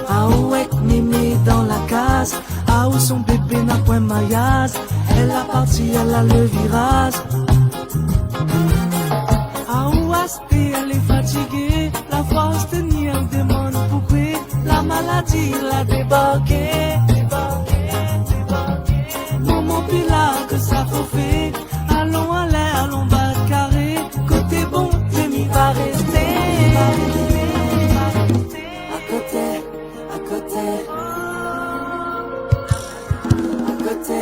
[SPEAKER 5] Ah ouais, Mimi dans la case. Ah où son bébé n'a point maillage. Elle a parti, elle a le virage. Ah où Asté, elle est fatiguée. La force tenir, elle demande pourquoi. La maladie l'a débarqué. Maman puis là que ça faut faire. Allons à l'air, allons bas de carré. Côté bon, j'ai mis va rester. À côté, à côté. À côté,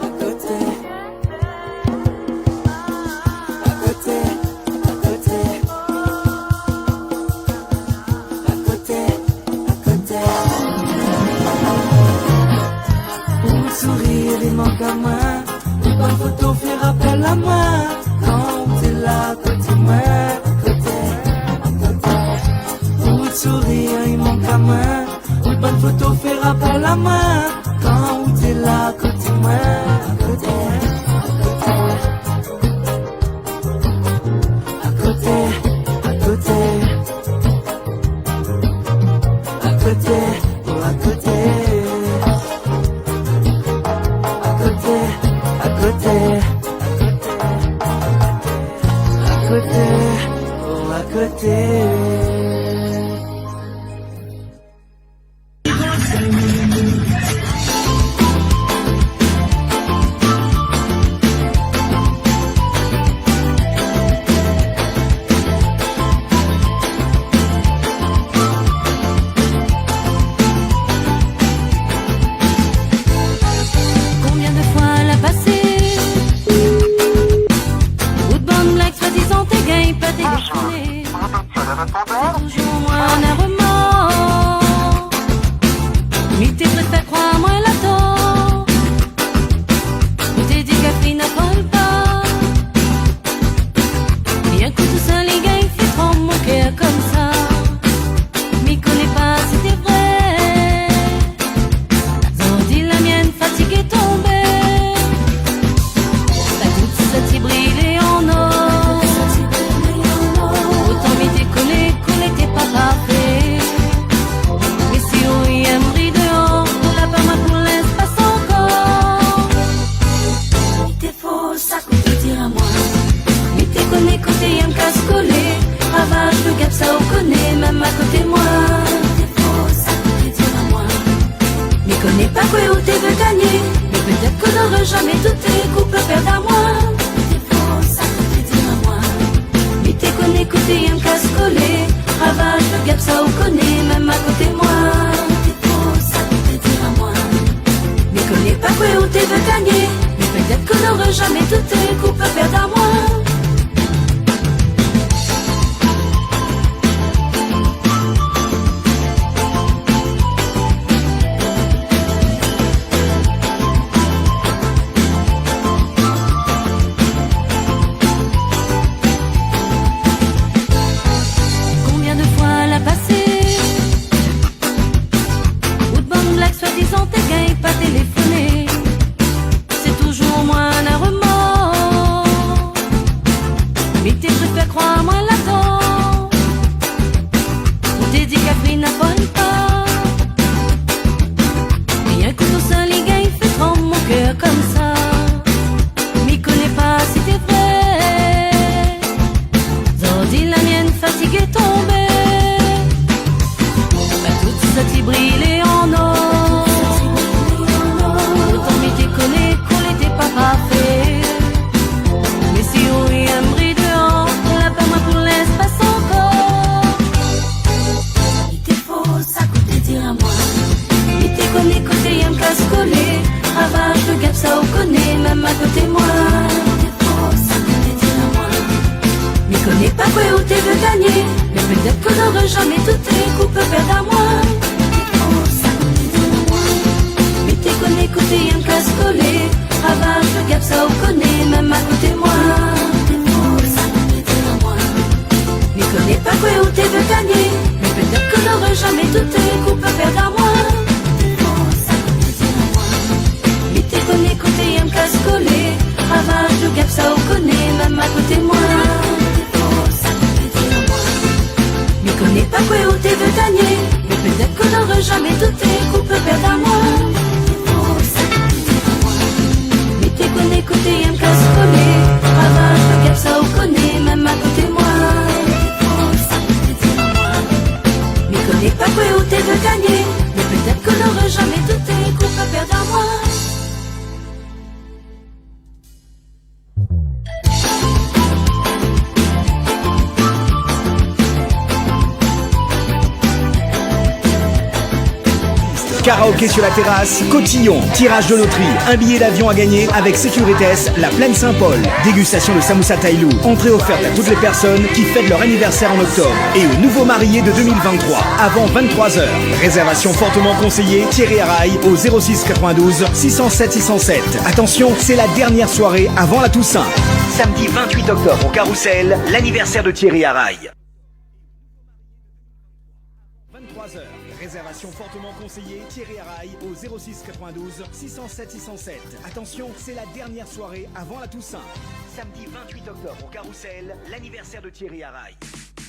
[SPEAKER 5] à côté. À côté, à côté. À côté, à côté. Pour le sourire, il manque à moi. Une bonne photo fait rappel à moi. Quand t'es là, côté moi, côté. Pour le sourire, il manque à moi. Une bonne photo fait rappel à moi. Quand t'es là, côté moi, côté. À côté, à côté. À côté, oh à côté. À côté, à côté. À côté, oh à côté.
[SPEAKER 2] Combien de fois elle a passé ou de bonnes blagues soi-disant t'es gay, pas t'es déconné.
[SPEAKER 8] n'aurais jamais douté qu'on peut perdre à moi. T'es faux, ça peut te dire à moi. Mais t'es connu, côté un casse-collé. Ravage, le gap, ça on connaît, même à côté de moi. T'es faux, ça peut te dire à moi. Mais connais pas quoi où t'es veux gagner. Mais peut-être qu'on n'aurait jamais douté qu'on peut perdre à moi.
[SPEAKER 1] Karaoké sur la terrasse, cotillon, tirage de loterie, un billet d'avion à gagner avec Sécuritas, la Plaine Saint-Paul. Dégustation de samoussa tailou. Entrée offerte à toutes les personnes qui fêtent leur anniversaire en octobre. Et aux nouveaux mariés de 2023, avant 23h. Réservation fortement conseillée, Thierry Haraï au 06 92 607 607. Attention, c'est la dernière soirée avant la Toussaint. Samedi 28 octobre au Carrousel, l'anniversaire de Thierry Haraï. 23h. Réservation fortement conseillée, Thierry Haraï au 06 92 607 607. Attention, c'est la dernière soirée avant la Toussaint. Samedi 28 octobre au Carrousel, l'anniversaire de Thierry Haraï.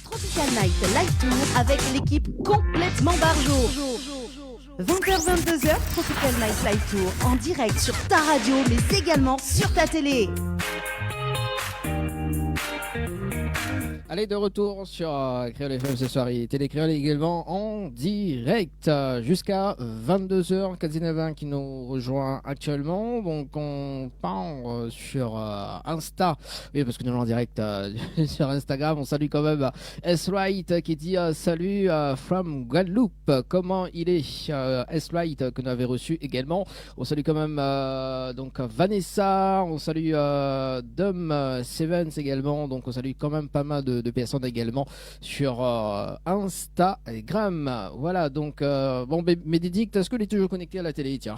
[SPEAKER 10] Tropical Night Live Tour avec l'équipe complètement barjo. 20h-22h, Tropical Night Live Tour en direct sur ta radio mais également sur ta télé.
[SPEAKER 3] Allez, de retour sur Créole FM ce soir et Télé Créole également en direct jusqu'à 22h. Kadzineva qui nous rejoint actuellement. Donc, on part sur Insta. Oui, parce que nous sommes en direct sur Instagram. On salue quand même S-Right qui dit salut from Guadeloupe. Comment il est S-Right que nous avons reçu également. On salue quand même donc Vanessa. On salue Dom Sevens également. Donc, on salue quand même pas mal de personnes également sur Instagram. Voilà, donc bon, Bénédicte, est-ce que tu es toujours connecté à la télé? Tiens.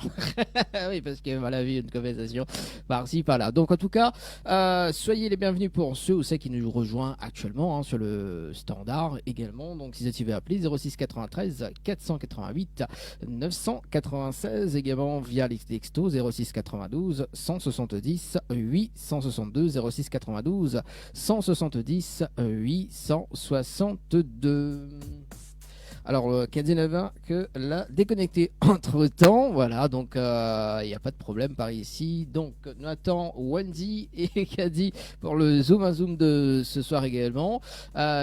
[SPEAKER 3] Oui, parce que voilà, vu une conversation par-ci, par-là. Donc en tout cas, soyez les bienvenus pour ceux ou celles qui nous rejoignent actuellement sur le standard également. Donc si vous avez appelé 06 93 488 996 également via les textos 06 92 170 862 06 92 170 862. Alors, Kadzineva que l'a déconnecté entre temps, voilà, donc il n'y a pas de problème par ici. Donc, Nathan, Wendy et Kadi pour le Zoom à Zoom de ce soir également.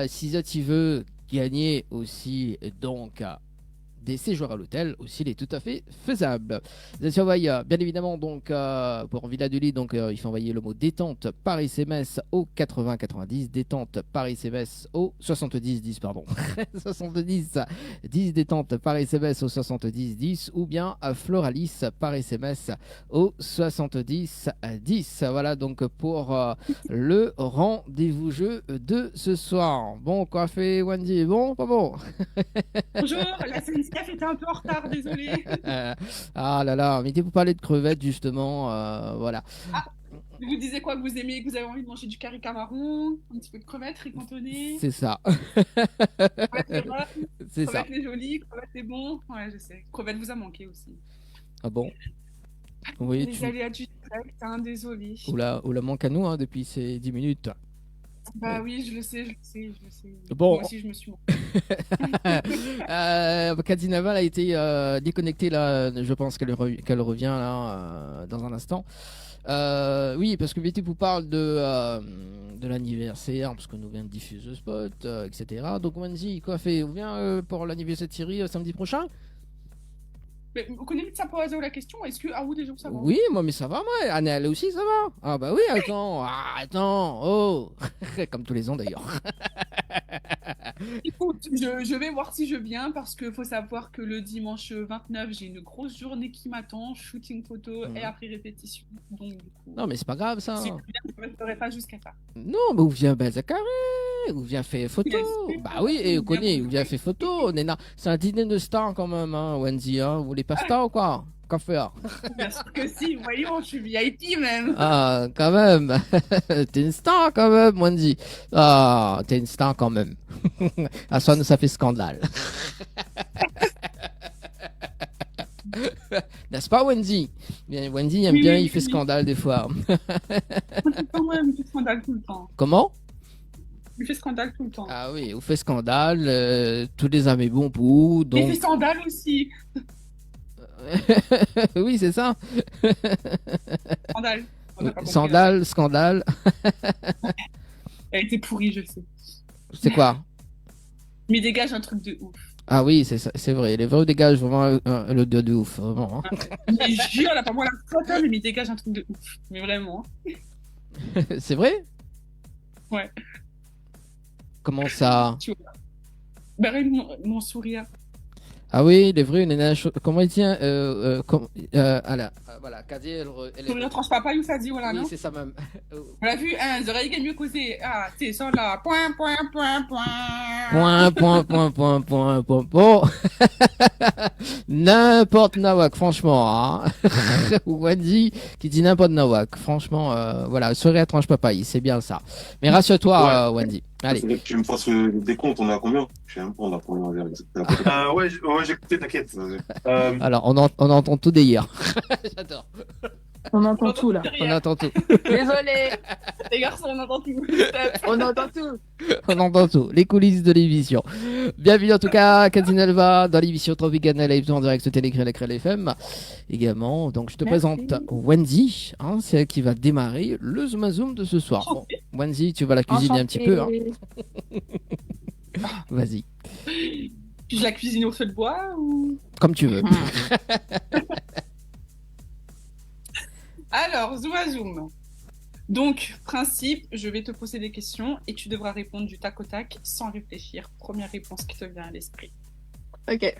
[SPEAKER 3] Si tu veux gagner aussi, donc, des séjours à l'hôtel aussi, il est tout à fait faisable. Vous envoyez, bien évidemment, donc pour Villa du Lit, donc il faut envoyer le mot détente par SMS au 80 90, détente par SMS au 70 10, pardon. 70 10 détente par SMS au 70 10 ou bien à Floralis par SMS au 70 10. Voilà donc pour le rendez-vous jeu de ce soir. Bon, quoi fait Wendy? Bon, pas bon?
[SPEAKER 4] Bonjour, la SNCF était un peu en retard, désolé.
[SPEAKER 3] Ah là là, mais vous parlez de crevettes justement, voilà.
[SPEAKER 4] Ah, vous disiez quoi que vous aimez, que vous avez envie de manger du curry camaron, un petit peu de crevettes, riz cantonné.
[SPEAKER 3] C'est ça. C'est ça.
[SPEAKER 4] Crevettes les jolies, crevettes les bons. Ouais, je sais. Crevettes vous a manqué aussi.
[SPEAKER 3] Ah bon? Oui,
[SPEAKER 4] Les aléas du direct, hein, désolé.
[SPEAKER 3] Ou la manque à nous hein, depuis ces 10 minutes.
[SPEAKER 4] Bah oui, je le sais.
[SPEAKER 3] Bon.
[SPEAKER 4] Moi aussi, je me suis
[SPEAKER 3] Kadinava a été déconnectée là. Je pense qu'elle revient là dans un instant. Oui, parce que VT vous parle de l'anniversaire, parce que nous vient de diffuser le spot, etc. Donc Wendy, quoi fait? On vient pour l'anniversaire de Thierry samedi prochain?
[SPEAKER 4] Mais vous connaissez ça pour la question? Est-ce que vous déjà ça va?
[SPEAKER 3] Oui, moi mais ça va, moi. Anne, elle aussi ça va. Ah bah oui, attends, oh, comme tous les ans d'ailleurs.
[SPEAKER 4] Écoute, je vais voir si je viens parce qu'il faut savoir que le dimanche 29, j'ai une grosse journée qui m'attend, shooting photo et après répétition. Donc, du coup,
[SPEAKER 3] non, mais c'est pas grave ça.
[SPEAKER 4] si je viens, je ne resterai pas jusqu'à ça.
[SPEAKER 3] Non, mais où vient Zacharie? Où vient faire photo? Bah oui, et vous connaissez, où vient faire photo? C'est un dîner de star quand même, hein, Wendy. Hein. Vous voulez pas star ou quoi? Qu'à faire?
[SPEAKER 4] Bien sûr que si, voyons, je suis VIP même.
[SPEAKER 3] Ah, quand même. T'es une star quand même, Wendy. Ah, t'es une star quand même. À soi, ça fait scandale. N'est-ce pas, Wendy? Bien, Wendy aime bien, il fait scandale des fois.
[SPEAKER 4] Il fait scandale tout le temps.
[SPEAKER 3] Comment?
[SPEAKER 4] Il fait scandale tout le temps.
[SPEAKER 3] Ah oui, il fait scandale, tous les amis bons pour. Donc...
[SPEAKER 4] Il fait scandale aussi.
[SPEAKER 3] Oui, c'est ça.
[SPEAKER 4] Scandale.
[SPEAKER 3] Scandale.
[SPEAKER 4] Elle était pourrie, je sais.
[SPEAKER 3] C'est quoi?
[SPEAKER 4] Mais dégage un truc de ouf.
[SPEAKER 3] Ah oui, c'est vrai. Les vrais dégagent vraiment le de ouf, vraiment. Hein.
[SPEAKER 4] Mais jure, là, pas moi la photo, mais il dégage un truc de ouf. Mais vraiment.
[SPEAKER 3] C'est vrai?
[SPEAKER 4] Ouais.
[SPEAKER 3] Comment ça?
[SPEAKER 4] Bah, mon sourire.
[SPEAKER 3] Ah oui, les vrais, comment il tient voilà, Kadi, elle
[SPEAKER 4] sourire tranche papa, il ça dit, voilà,
[SPEAKER 3] oui,
[SPEAKER 4] non?
[SPEAKER 3] c'est ça même.
[SPEAKER 4] On l'a vu, hein, les oreilles gagnent mieux causer. Ah, c'est ça là. Point.
[SPEAKER 3] Bon. N'importe Nawak, franchement. Hein. Ou Wendy qui dit n'importe Nawak. Franchement, voilà, sourire tranche papaye, c'est bien ça. Mais rassure-toi, Wendy. Allez.
[SPEAKER 12] Que tu me fasses le décompte, on est à combien? Je sais même pas, on a combien exactement. Ouais, j'ai écouté, t'inquiète.
[SPEAKER 3] Alors, on entend tout d'hier. J'adore.
[SPEAKER 7] On entend tout là.
[SPEAKER 3] On entend tout.
[SPEAKER 7] Désolé.
[SPEAKER 4] Les garçons, on entend tout.
[SPEAKER 7] On entend tout.
[SPEAKER 3] On entend tout. Les coulisses de l'émission. Bienvenue en tout cas, Katinelva, dans l'émission Tropicana Live en direct sur Télécré FM. Également, donc je te présente Wendy, hein, c'est elle qui va démarrer le Zoom Zoom de ce soir. Bon, Wendy, tu vas la cuisiner un petit peu. Hein. Vas-y.
[SPEAKER 4] Je la cuisine au feu de bois ou...
[SPEAKER 3] Comme tu veux.
[SPEAKER 4] Alors, zoom. Donc, principe, je vais te poser des questions et tu devras répondre du tac au tac sans réfléchir. Première réponse qui te vient à l'esprit.
[SPEAKER 7] Ok.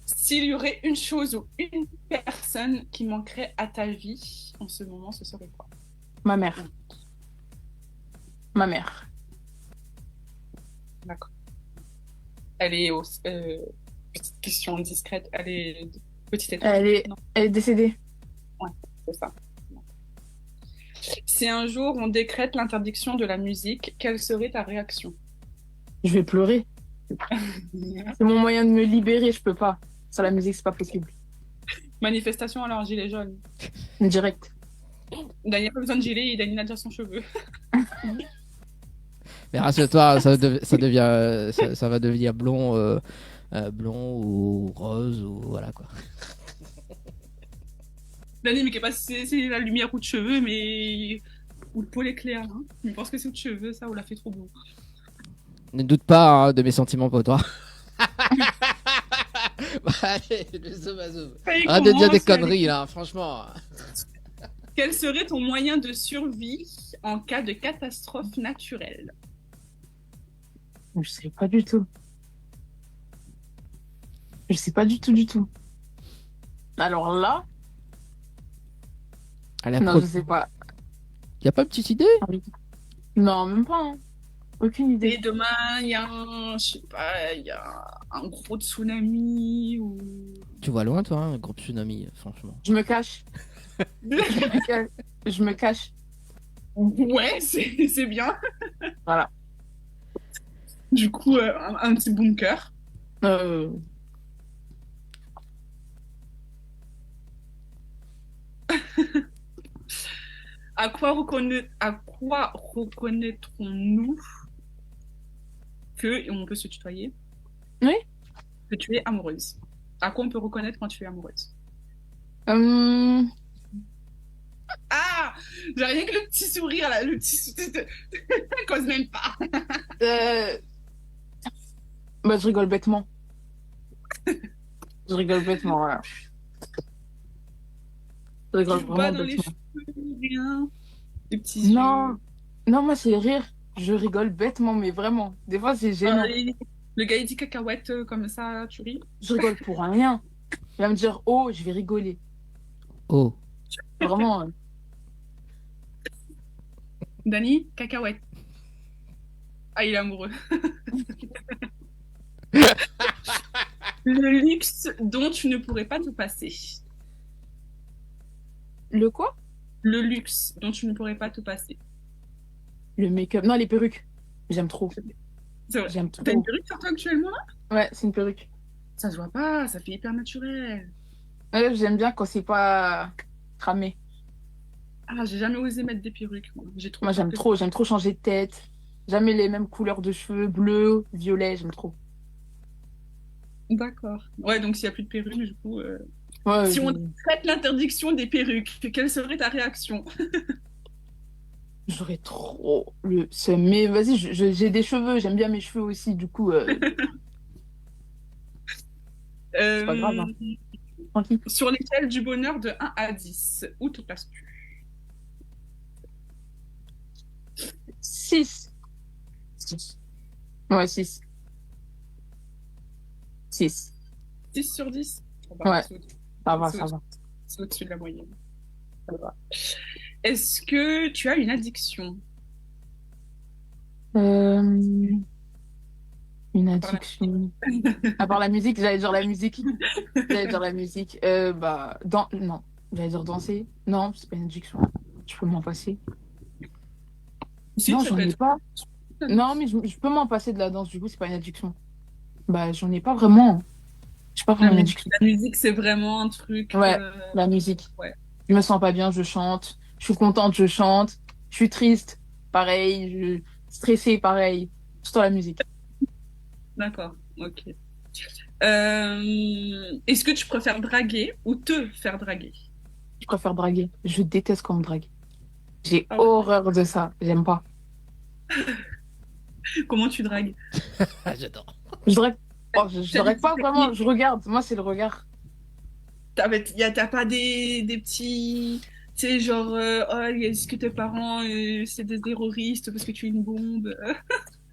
[SPEAKER 4] S'il y aurait une chose ou une personne qui manquerait à ta vie en ce moment, ce serait quoi?
[SPEAKER 7] Ma mère. Ma mère.
[SPEAKER 4] D'accord. Elle est petite question discrète. Elle est petite étoile.
[SPEAKER 7] Elle est décédée.
[SPEAKER 4] Ouais, c'est ça. Si un jour on décrète l'interdiction de la musique, quelle serait ta réaction?
[SPEAKER 7] Je vais pleurer. C'est mon moyen de me libérer, je peux pas. Sans la musique, c'est pas possible.
[SPEAKER 4] Manifestation alors, gilet jaune.
[SPEAKER 7] Direct.
[SPEAKER 4] Daniel n'a pas besoin de gilet, Daniel a déjà son cheveu.
[SPEAKER 3] Mais rassure-toi, ça va devenir blond, blond ou rose ou voilà quoi.
[SPEAKER 4] Daniel, mais qui est pas c'est la lumière ou de cheveux, mais ou le poil est clair. Hein. Je pense que c'est de cheveux, ça, ou l'a fait trop blond.
[SPEAKER 3] Ne doute pas hein, de mes sentiments pour toi. Allez, le zoom à zoom.
[SPEAKER 4] Allez,
[SPEAKER 3] Arrête de dire des
[SPEAKER 4] commence,
[SPEAKER 3] conneries là, franchement.
[SPEAKER 4] Quel serait ton moyen de survie en cas de catastrophe naturelle?
[SPEAKER 13] Je sais pas du tout. Je sais pas du tout. Alors là,
[SPEAKER 3] Allez,
[SPEAKER 13] non, je sais pas.
[SPEAKER 3] Y a pas une petite idée?
[SPEAKER 13] Non, même pas. Hein. Aucune idée.
[SPEAKER 4] Et demain, il y a un, je sais pas, il y a un gros tsunami ou...
[SPEAKER 3] Tu vois loin, toi, hein, un gros tsunami, franchement.
[SPEAKER 13] Je me cache. Je me cache.
[SPEAKER 4] Ouais, c'est bien.
[SPEAKER 13] Voilà.
[SPEAKER 4] Du coup, un petit bunker. À quoi reconnaîtrons-nous que, et on peut se tutoyer,
[SPEAKER 13] oui,
[SPEAKER 4] que tu es amoureuse? À quoi on peut reconnaître quand tu es amoureuse? Ah, j'ai rien que le petit sourire là, le petit cause même pas.
[SPEAKER 13] Bah, je rigole bêtement. Je rigole bêtement, voilà. Je rigole
[SPEAKER 4] Tu
[SPEAKER 13] vraiment
[SPEAKER 4] pas dans les
[SPEAKER 13] bêtement.
[SPEAKER 4] cheveux, rien. Des petits
[SPEAKER 13] Non,
[SPEAKER 4] yeux.
[SPEAKER 13] non, moi c'est rire. Je rigole bêtement, mais vraiment. Des fois c'est gênant.
[SPEAKER 4] Le gars il dit cacahuète comme ça, tu ris?
[SPEAKER 13] Je rigole pour rien. Il va me dire oh, je vais rigoler.
[SPEAKER 3] Oh.
[SPEAKER 13] Vraiment.
[SPEAKER 4] Dani, cacahuète. Ah, il est amoureux. Le luxe dont tu ne pourrais pas te passer.
[SPEAKER 13] Le quoi?
[SPEAKER 4] Le luxe dont tu ne pourrais pas te passer.
[SPEAKER 13] Le make-up. Non, les perruques. J'aime trop.
[SPEAKER 4] C'est vrai.
[SPEAKER 13] J'aime trop.
[SPEAKER 4] T'as une perruque sur toi actuellement là?
[SPEAKER 13] Ouais, c'est une perruque.
[SPEAKER 4] Ça se voit pas, ça fait hyper naturel.
[SPEAKER 13] Ouais, j'aime bien quand c'est pas cramé.
[SPEAKER 4] Ah, j'ai jamais osé mettre des perruques. J'ai trop
[SPEAKER 13] Moi,
[SPEAKER 4] peur
[SPEAKER 13] j'aime trop changer de tête. Jamais les mêmes couleurs de cheveux, bleu, violet, j'aime trop.
[SPEAKER 4] D'accord. Ouais, donc s'il n'y a plus de perruques, du coup.
[SPEAKER 13] Ouais,
[SPEAKER 4] si on traite l'interdiction des perruques, quelle serait ta réaction?
[SPEAKER 13] J'aurais trop le seum. Mais vas-y, j'ai des cheveux, j'aime bien mes cheveux aussi, du coup. C'est pas grave. Hein. Tranquille.
[SPEAKER 4] Sur l'échelle du bonheur de 1 à 10, où te places-tu?
[SPEAKER 13] 6. Ouais, 6. 6.
[SPEAKER 4] 6 sur 10?
[SPEAKER 13] Ouais, ça va.
[SPEAKER 4] C'est au-dessus de la moyenne. Ça va. Est-ce que tu as une addiction?
[SPEAKER 13] Une addiction. À part la musique, j'allais dire la musique. Non. J'allais dire danser. Non, c'est pas une addiction. Je peux m'en passer.
[SPEAKER 4] Si,
[SPEAKER 13] non,
[SPEAKER 4] ça
[SPEAKER 13] j'en
[SPEAKER 4] peut
[SPEAKER 13] ai
[SPEAKER 4] être-
[SPEAKER 13] pas. Non, mais je peux m'en passer de la danse, du coup, c'est pas une addiction. Bah, j'en ai pas vraiment. Je sais pas vraiment une addiction.
[SPEAKER 4] La musique, c'est vraiment un truc.
[SPEAKER 13] Ouais, la musique.
[SPEAKER 4] Ouais.
[SPEAKER 13] Je me sens pas bien, je chante. Je suis contente, je chante. Je suis triste, pareil. Stressée, pareil. Surtout la musique.
[SPEAKER 4] D'accord, ok. Est-ce que tu préfères draguer ou te faire draguer?
[SPEAKER 13] Je préfère draguer. Je déteste qu'on me drague. J'ai
[SPEAKER 4] Ah ouais.
[SPEAKER 13] horreur de ça. J'aime pas.
[SPEAKER 4] Comment tu dragues?
[SPEAKER 3] J'adore.
[SPEAKER 13] Je drague. Oh, je drague pas vraiment. Je regarde. Moi, c'est le regard.
[SPEAKER 4] T'as pas des petits... Tu sais, genre, oh, est-ce que tes parents, c'est des terroristes parce que tu es une bombe?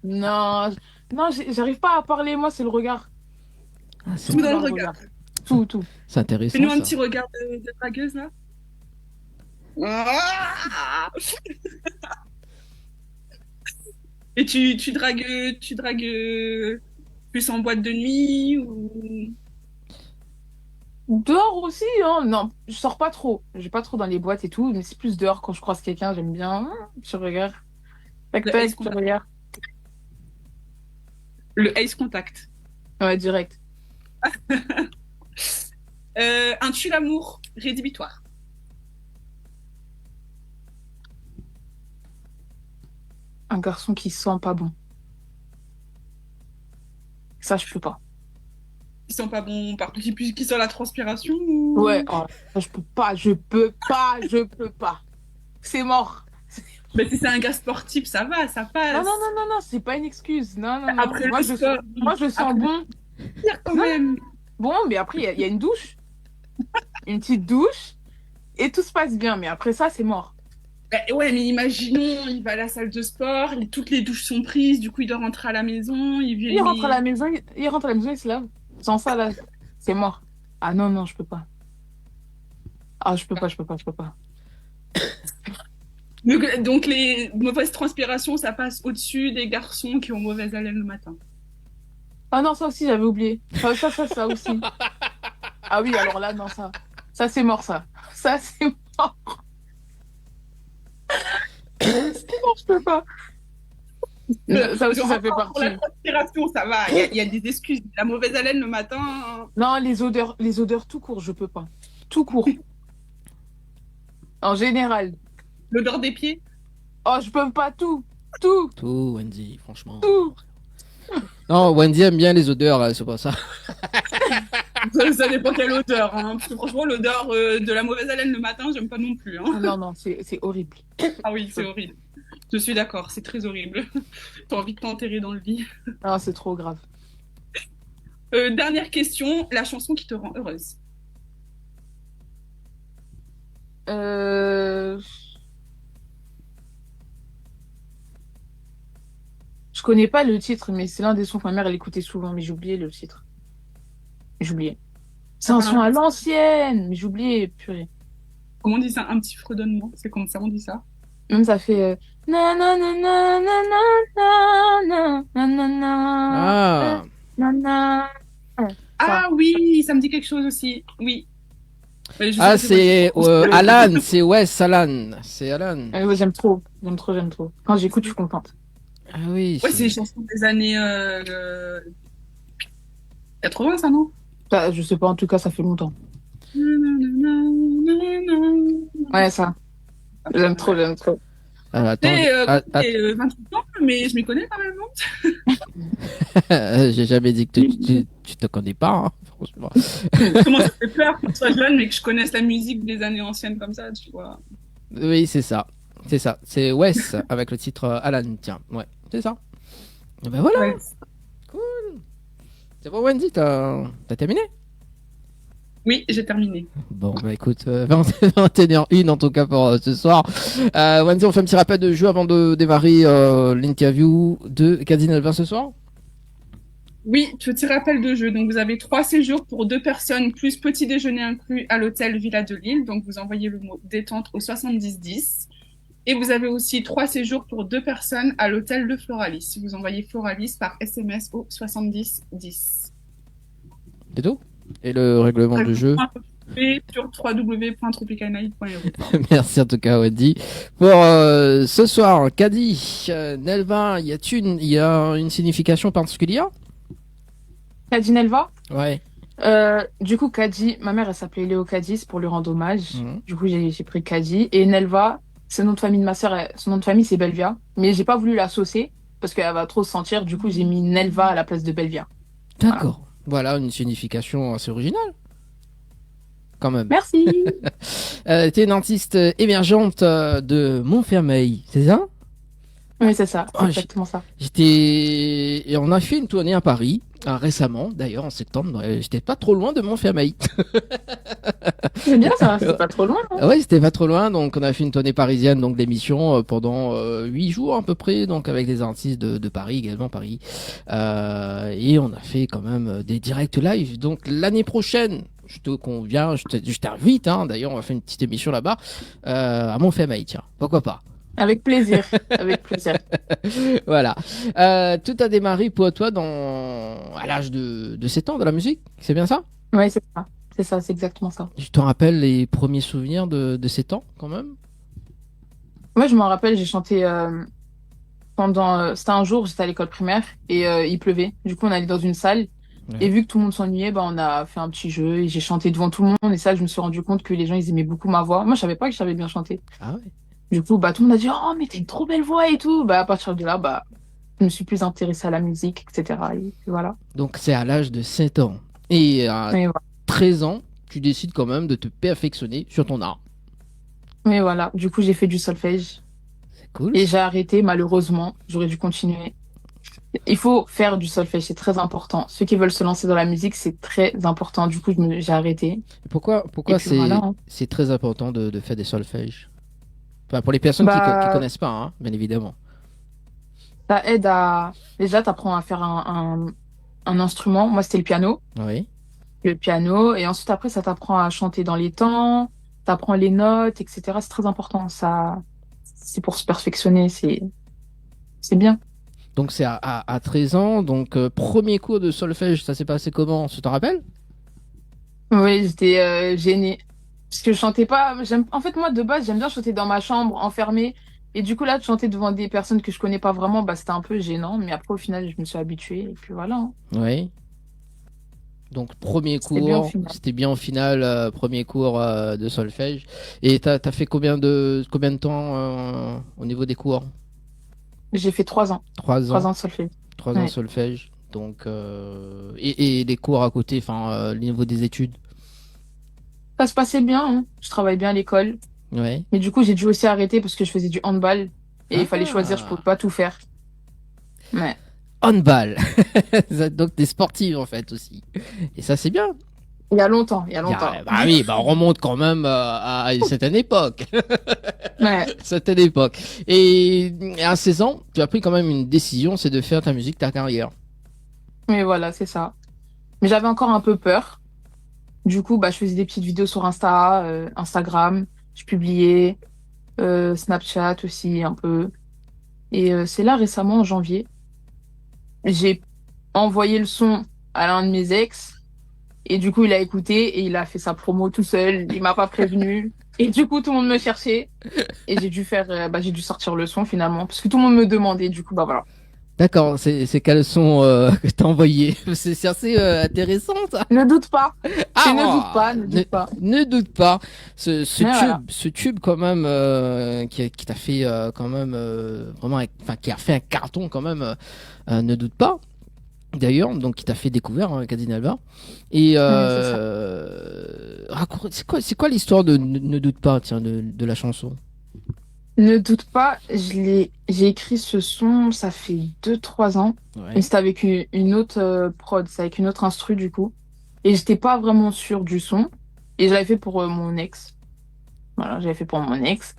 [SPEAKER 13] Non, non, j'arrive pas à parler. Moi, c'est le regard.
[SPEAKER 4] Tout dans le regard.
[SPEAKER 13] Tout.
[SPEAKER 3] C'est intéressant.
[SPEAKER 4] Fais-nous un
[SPEAKER 3] ça.
[SPEAKER 4] petit regard de dragueuse, là. Ah Et tu dragues plus en boîte de nuit ou...
[SPEAKER 13] Dehors aussi, hein. Non, je sors pas trop. Je vais pas trop dans les boîtes et tout, mais c'est plus dehors quand je croise quelqu'un, j'aime bien. Je regarde. Tac,
[SPEAKER 4] Le
[SPEAKER 13] tac,
[SPEAKER 4] ace
[SPEAKER 13] je
[SPEAKER 4] contact.
[SPEAKER 13] regarde.
[SPEAKER 4] Le ace contact.
[SPEAKER 13] Ouais, direct.
[SPEAKER 4] Un tue l'amour rédhibitoire.
[SPEAKER 13] Un garçon qui sent pas bon. Ça, je peux pas.
[SPEAKER 4] Qui sont pas bons partout, qui sont la transpiration ou...
[SPEAKER 13] Ouais, oh, ça, je peux pas. C'est mort.
[SPEAKER 4] Mais si c'est un gars sportif, ça va, ça passe.
[SPEAKER 13] Non, c'est pas une excuse. Non.
[SPEAKER 4] Après
[SPEAKER 13] moi,
[SPEAKER 4] le sport,
[SPEAKER 13] moi, je sens
[SPEAKER 4] après-
[SPEAKER 13] bon.
[SPEAKER 4] Pire quand même.
[SPEAKER 13] Bon, mais après, il y a une douche. Une petite douche. Et tout se passe bien. Mais après ça, c'est mort.
[SPEAKER 4] Ouais, mais imaginons, il va à la salle de sport, toutes les douches sont prises, du coup, il doit rentrer à la maison.
[SPEAKER 13] Il rentre à la maison, il se lave. Sans ça, là, c'est mort. Ah non, non, je peux pas. Ah, je peux pas.
[SPEAKER 4] Donc, les mauvaises transpirations, ça passe au-dessus des garçons qui ont mauvaise haleine le matin.
[SPEAKER 13] Ah non, ça aussi, j'avais oublié. Ça aussi. Ah oui, alors là, non, ça c'est mort, ça. Ça, c'est mort. C'est mort, je peux pas. Ça aussi, ça fait
[SPEAKER 4] Pour
[SPEAKER 13] partie.
[SPEAKER 4] la transpiration, ça va. Il y a des excuses. La mauvaise haleine le matin.
[SPEAKER 13] Non, les odeurs tout court, je peux pas. Tout court. En général.
[SPEAKER 4] L'odeur des pieds.
[SPEAKER 13] Oh, je peux pas tout,
[SPEAKER 3] Wendy, franchement.
[SPEAKER 13] tout.
[SPEAKER 3] Non, Wendy aime bien les odeurs, là, c'est pas ça.
[SPEAKER 4] Ça dépend quelle odeur. Hein. Parce que franchement, l'odeur de la mauvaise haleine le matin, j'aime pas non plus. Hein.
[SPEAKER 13] Non, c'est horrible.
[SPEAKER 4] Ah oui, c'est horrible. Je suis d'accord, c'est très horrible. T'as envie de t'enterrer dans le lit.
[SPEAKER 13] Ah, c'est trop grave.
[SPEAKER 4] Dernière question, la chanson qui te rend heureuse.
[SPEAKER 13] Je connais pas le titre, mais c'est l'un des sons que ma mère elle écoutait souvent, mais j'ai oublié le titre. J'ai oublié. C'est un son à l'ancienne, mais j'ai oublié, purée.
[SPEAKER 4] Comment on dit ça? Un petit fredonnement. C'est comme ça on dit ça?
[SPEAKER 13] Même ça fait na na na na na na na na na na na.
[SPEAKER 4] Ah oui, ça me dit quelque chose aussi. Oui.
[SPEAKER 3] Ah, c'est Alan, c'est Wes Alan. C'est Alan.
[SPEAKER 13] Ouais, j'aime trop. Quand j'écoute, je suis contente.
[SPEAKER 3] Ah oui.
[SPEAKER 4] Ouais, c'est les chansons des années 80, ça, non?
[SPEAKER 13] Bah, je sais pas, en tout cas, ça fait longtemps. Ouais, ça. J'aime trop.
[SPEAKER 3] Attends,
[SPEAKER 4] j'ai 28 ans, mais je m'y connais quand même, non?
[SPEAKER 3] j'ai jamais dit que tu te connais pas, hein, franchement.
[SPEAKER 4] Comment ça fait peur que je sois jeune, mais que je connaisse la musique des années anciennes comme ça, tu vois?
[SPEAKER 3] Oui, c'est ça. C'est ça. C'est Wes avec le titre Alan, tiens. Ouais, c'est ça. Et ben voilà.
[SPEAKER 4] Ouais.
[SPEAKER 3] Cool. C'est bon, Wendy, t'as terminé?
[SPEAKER 4] Oui, j'ai terminé.
[SPEAKER 3] Bon, bah écoute, 21h01 en tout cas pour ce soir. Wendy, on fait un petit rappel de jeu avant de démarrer l'interview de Cadine Elvin ce soir?
[SPEAKER 4] Oui, petit rappel de jeu. Donc, vous avez 3 séjours pour 2 personnes, plus petit déjeuner inclus à l'hôtel Villa de Lille. Donc, vous envoyez le mot détente au 7010. Et vous avez aussi 3 séjours pour 2 personnes à l'hôtel Le Floralis. Vous envoyez Floralis par SMS au 7010.
[SPEAKER 3] C'est tout? Et le règlement du jeu?
[SPEAKER 4] Sur www.tropicalnight.ru.
[SPEAKER 3] Merci en tout cas, Wendy. Pour ce soir, Caddy, Nelva, y a une signification particulière?
[SPEAKER 13] Caddy Nelva?
[SPEAKER 3] Ouais.
[SPEAKER 13] Du coup, Caddy, ma mère, elle s'appelait Léo Caddy, c'est pour lui rendre hommage. Du coup, j'ai pris Caddy. Et Nelva, c'est le nom de famille de ma sœur. Son nom de famille, c'est Belvia. Mais j'ai pas voulu la saucer parce qu'elle va trop se sentir. Du coup, j'ai mis Nelva à la place de Belvia.
[SPEAKER 3] D'accord. Voilà, une signification assez originale. Quand même.
[SPEAKER 13] Merci.
[SPEAKER 3] T'es une artiste émergente de Montfermeil, c'est ça?
[SPEAKER 13] Oui, c'est ça. C'est exactement ça.
[SPEAKER 3] Et on a fait une tournée à Paris, récemment, d'ailleurs, en septembre. J'étais pas trop loin de Montfermeil.
[SPEAKER 13] C'est bien ça, c'était pas trop loin. Hein.
[SPEAKER 3] Ouais, c'était pas trop loin. Donc, on a fait une tournée parisienne, donc d'émission pendant 8 jours à peu près, donc avec des artistes de Paris, également Paris. Et on a fait quand même des directs live. Donc, l'année prochaine, je te conviens, je t'invite, hein. D'ailleurs, on va faire une petite émission là-bas, à Montfermeil, tiens. Pourquoi pas?
[SPEAKER 13] Avec plaisir, avec plaisir.
[SPEAKER 3] Voilà. Tout a démarré pour toi à l'âge de 7 ans de la musique, c'est bien ça?
[SPEAKER 13] Oui, c'est ça. C'est ça, c'est exactement ça.
[SPEAKER 3] Tu te rappelles les premiers souvenirs de 7 ans quand même?
[SPEAKER 13] Moi, je m'en rappelle, j'ai chanté c'était un jour, j'étais à l'école primaire et il pleuvait. Du coup, on allait dans une salle. Ouais. Et vu que tout le monde s'ennuyait, on a fait un petit jeu et j'ai chanté devant tout le monde. Et ça, je me suis rendu compte que les gens, ils aimaient beaucoup ma voix. Moi, je savais pas que je savais bien chanter.
[SPEAKER 3] Ah ouais.
[SPEAKER 13] Du coup, tout le monde a dit « Oh, mais t'as une trop belle voix et tout !» À partir de là, je me suis plus intéressée à la musique, etc. Et voilà.
[SPEAKER 3] Donc, c'est à l'âge de 7 ans. Et à 13 ans, tu décides quand même de te perfectionner sur ton art.
[SPEAKER 13] Mais voilà. Du coup, j'ai fait du solfège.
[SPEAKER 3] C'est cool.
[SPEAKER 13] Et j'ai arrêté, malheureusement. J'aurais dû continuer. Il faut faire du solfège, c'est très important. Ceux qui veulent se lancer dans la musique, c'est très important. Du coup, j'ai arrêté.
[SPEAKER 3] Pourquoi
[SPEAKER 13] Et puis voilà, hein.
[SPEAKER 3] c'est très important de faire des solfèges? Enfin, pour les personnes qui connaissent pas, hein, bien évidemment.
[SPEAKER 13] Ça aide à... Déjà, t'apprends à faire un instrument. Moi, c'était le piano.
[SPEAKER 3] Oui.
[SPEAKER 13] Le piano. Et ensuite, après, ça t'apprend à chanter dans les temps. T'apprends les notes, etc. C'est très important. Ça, c'est pour se perfectionner. C'est bien.
[SPEAKER 3] Donc c'est à 13 ans, donc premier cours de solfège, ça s'est passé comment? Tu t'en rappelles?
[SPEAKER 13] Oui, j'étais gênée. Parce que je chantais pas. En fait, moi, de base, j'aime bien chanter dans ma chambre, enfermée. Et du coup, là, de chanter devant des personnes que je connais pas vraiment, bah, c'était un peu gênant. Mais après, au final, je me suis habituée. Et puis voilà, hein.
[SPEAKER 3] Oui. Donc premier
[SPEAKER 13] C'était bien au
[SPEAKER 3] cours,
[SPEAKER 13] final.
[SPEAKER 3] c'était bien au final, premier cours de solfège. Et t'as fait combien de temps au niveau des cours?
[SPEAKER 13] J'ai fait 3 ans.
[SPEAKER 3] 3
[SPEAKER 13] 3
[SPEAKER 3] ans.
[SPEAKER 13] ans de solfège.
[SPEAKER 3] 3 ans
[SPEAKER 13] Ouais.
[SPEAKER 3] solfège. Donc et les cours à côté, enfin le niveau des études.
[SPEAKER 13] Ça se passait bien, hein. Je travaillais bien à l'école.
[SPEAKER 3] Ouais.
[SPEAKER 13] Mais du coup, j'ai dû aussi arrêter parce que je faisais du handball. Et il fallait choisir, je pouvais pas tout faire. Ouais.
[SPEAKER 3] Handball. Donc t'es sportive en fait aussi. Et ça c'est bien.
[SPEAKER 13] Il y a longtemps, il y a longtemps.
[SPEAKER 3] Bah oui, bah on remonte quand même à une certaine époque.
[SPEAKER 13] Ouais.
[SPEAKER 3] Certaine époque. Et à 16 ans, tu as pris quand même une décision, c'est de faire ta musique, ta carrière.
[SPEAKER 13] Mais voilà, c'est ça. Mais j'avais encore un peu peur. Du coup, bah, je faisais des petites vidéos sur Instagram. Je publiais, Snapchat aussi un peu. Et c'est là récemment, en janvier, j'ai envoyé le son à l'un de mes ex. Et du coup, il a écouté et il a fait sa promo tout seul. Il m'a pas prévenu. Et du coup, tout le monde me cherchait. Et j'ai dû sortir le son finalement. Parce que tout le monde me demandait. Du coup, bah voilà.
[SPEAKER 3] D'accord, c'est quel son que t'as envoyé? C'est assez intéressant ça.
[SPEAKER 13] Ne doute pas.
[SPEAKER 3] Ah,
[SPEAKER 13] Ne doute pas, ne doute pas.
[SPEAKER 3] Ne doute pas.
[SPEAKER 13] Mais voilà.
[SPEAKER 3] Ce tube quand même qui t'a fait quand même vraiment, enfin qui a fait un carton quand même. Ne doute pas. D'ailleurs, donc qui t'a fait découvrir Cadine Alba. Et c'est quoi l'histoire de ne doute pas, tiens, de la chanson?
[SPEAKER 13] Ne doute pas, j'ai écrit ce son, ça fait 2-3 ans.
[SPEAKER 3] Ouais.
[SPEAKER 13] Et c'était avec une autre prod, c'est avec une autre instru du coup. Et j'étais pas vraiment sûre du son. Et je l'avais fait pour mon ex. Voilà, j'avais fait pour mon ex.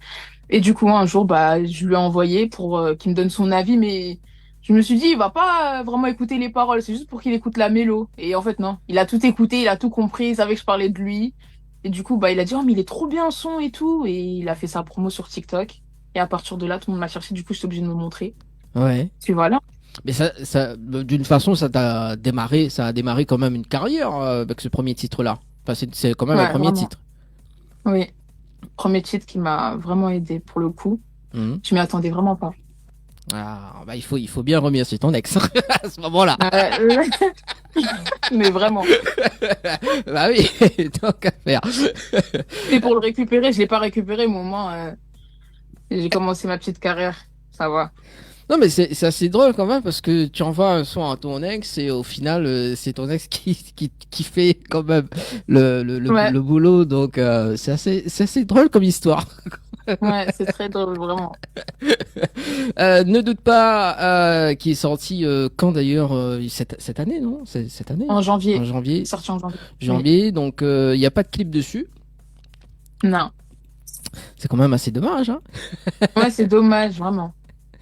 [SPEAKER 13] Et du coup, un jour, bah, je lui ai envoyé pour qu'il me donne son avis, mais je me suis dit, il va pas vraiment écouter les paroles, c'est juste pour qu'il écoute la mélo. Et en fait, non, il a tout écouté, il a tout compris, il savait que je parlais de lui. Et du coup, bah, il a dit, oh, mais il est trop bien le son et tout. Et il a fait sa promo sur TikTok. Et à partir de là, tout le monde m'a cherché, du coup, j'étais obligée de me montrer.
[SPEAKER 3] Ouais.
[SPEAKER 13] Puis voilà.
[SPEAKER 3] Mais d'une façon, ça a démarré quand même une carrière avec ce premier titre-là. Enfin, c'est quand même
[SPEAKER 13] Ouais,
[SPEAKER 3] un premier
[SPEAKER 13] vraiment.
[SPEAKER 3] titre.
[SPEAKER 13] Oui. Premier titre qui m'a vraiment aidé pour le coup.
[SPEAKER 3] Mhm.
[SPEAKER 13] Je m'y attendais vraiment pas.
[SPEAKER 3] Ah, bah il faut bien remercier ton ex à ce moment-là.
[SPEAKER 13] Mais vraiment.
[SPEAKER 3] Bah oui, tant qu'à faire.
[SPEAKER 13] Et pour le récupérer, je l'ai pas récupéré, mais au moins, j'ai commencé ma petite carrière. Ça va.
[SPEAKER 3] Non mais c'est assez drôle quand même parce que tu envoies un son à ton ex et au final c'est ton ex qui fait quand même
[SPEAKER 13] Ouais.
[SPEAKER 3] le boulot, donc c'est assez drôle comme histoire.
[SPEAKER 13] Ouais, c'est très drôle, vraiment.
[SPEAKER 3] Ne doute pas qui est sorti quand d'ailleurs cette année, non? C'est cette année?
[SPEAKER 13] En janvier.
[SPEAKER 3] En janvier.
[SPEAKER 13] Sorti en janvier.
[SPEAKER 3] Janvier, donc il n'y a pas de clip dessus.
[SPEAKER 13] Non.
[SPEAKER 3] C'est quand même assez dommage, hein?
[SPEAKER 13] Ouais, c'est dommage, vraiment.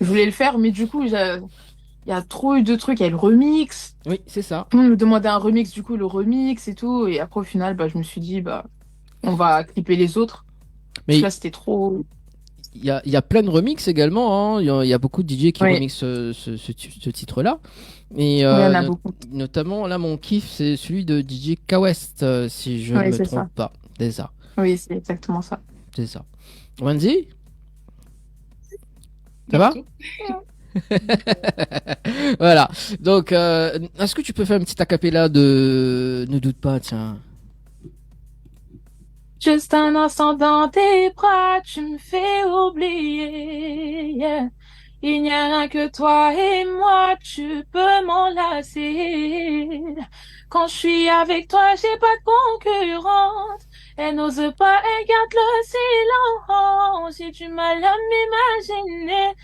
[SPEAKER 13] Je voulais le faire, mais du coup, il y a trop eu de trucs. Il y a le remix.
[SPEAKER 3] Oui, c'est ça.
[SPEAKER 13] Tout le monde me demandait un remix, du coup, le remix et tout. Et après, au final, bah, je me suis dit, bah, on va clipper les autres.
[SPEAKER 3] Mais
[SPEAKER 13] Parce que là, c'était trop.
[SPEAKER 3] il y a plein de remixes également, hein. Il y a beaucoup de DJ qui
[SPEAKER 13] Oui.
[SPEAKER 3] remixent ce titre-là. Et
[SPEAKER 13] Oui, il y en a beaucoup.
[SPEAKER 3] notamment, là, mon kiff, c'est celui de DJ K-West, si je ne
[SPEAKER 13] Oui,
[SPEAKER 3] me
[SPEAKER 13] c'est
[SPEAKER 3] trompe
[SPEAKER 13] ça.
[SPEAKER 3] pas. C'est ça.
[SPEAKER 13] Oui, c'est exactement ça.
[SPEAKER 3] C'est ça. Wendy? Ça va? Voilà. Donc, est-ce que tu peux faire une petite acapella de Ne doute pas, tiens.
[SPEAKER 13] Juste un instant dans tes bras, tu me fais oublier. Yeah. Il n'y a rien que toi et moi, tu peux m'enlacer. Quand je suis avec toi, j'ai pas de concurrente. Elle n'ose pas, elle garde le silence. J'ai du mal à m'imaginer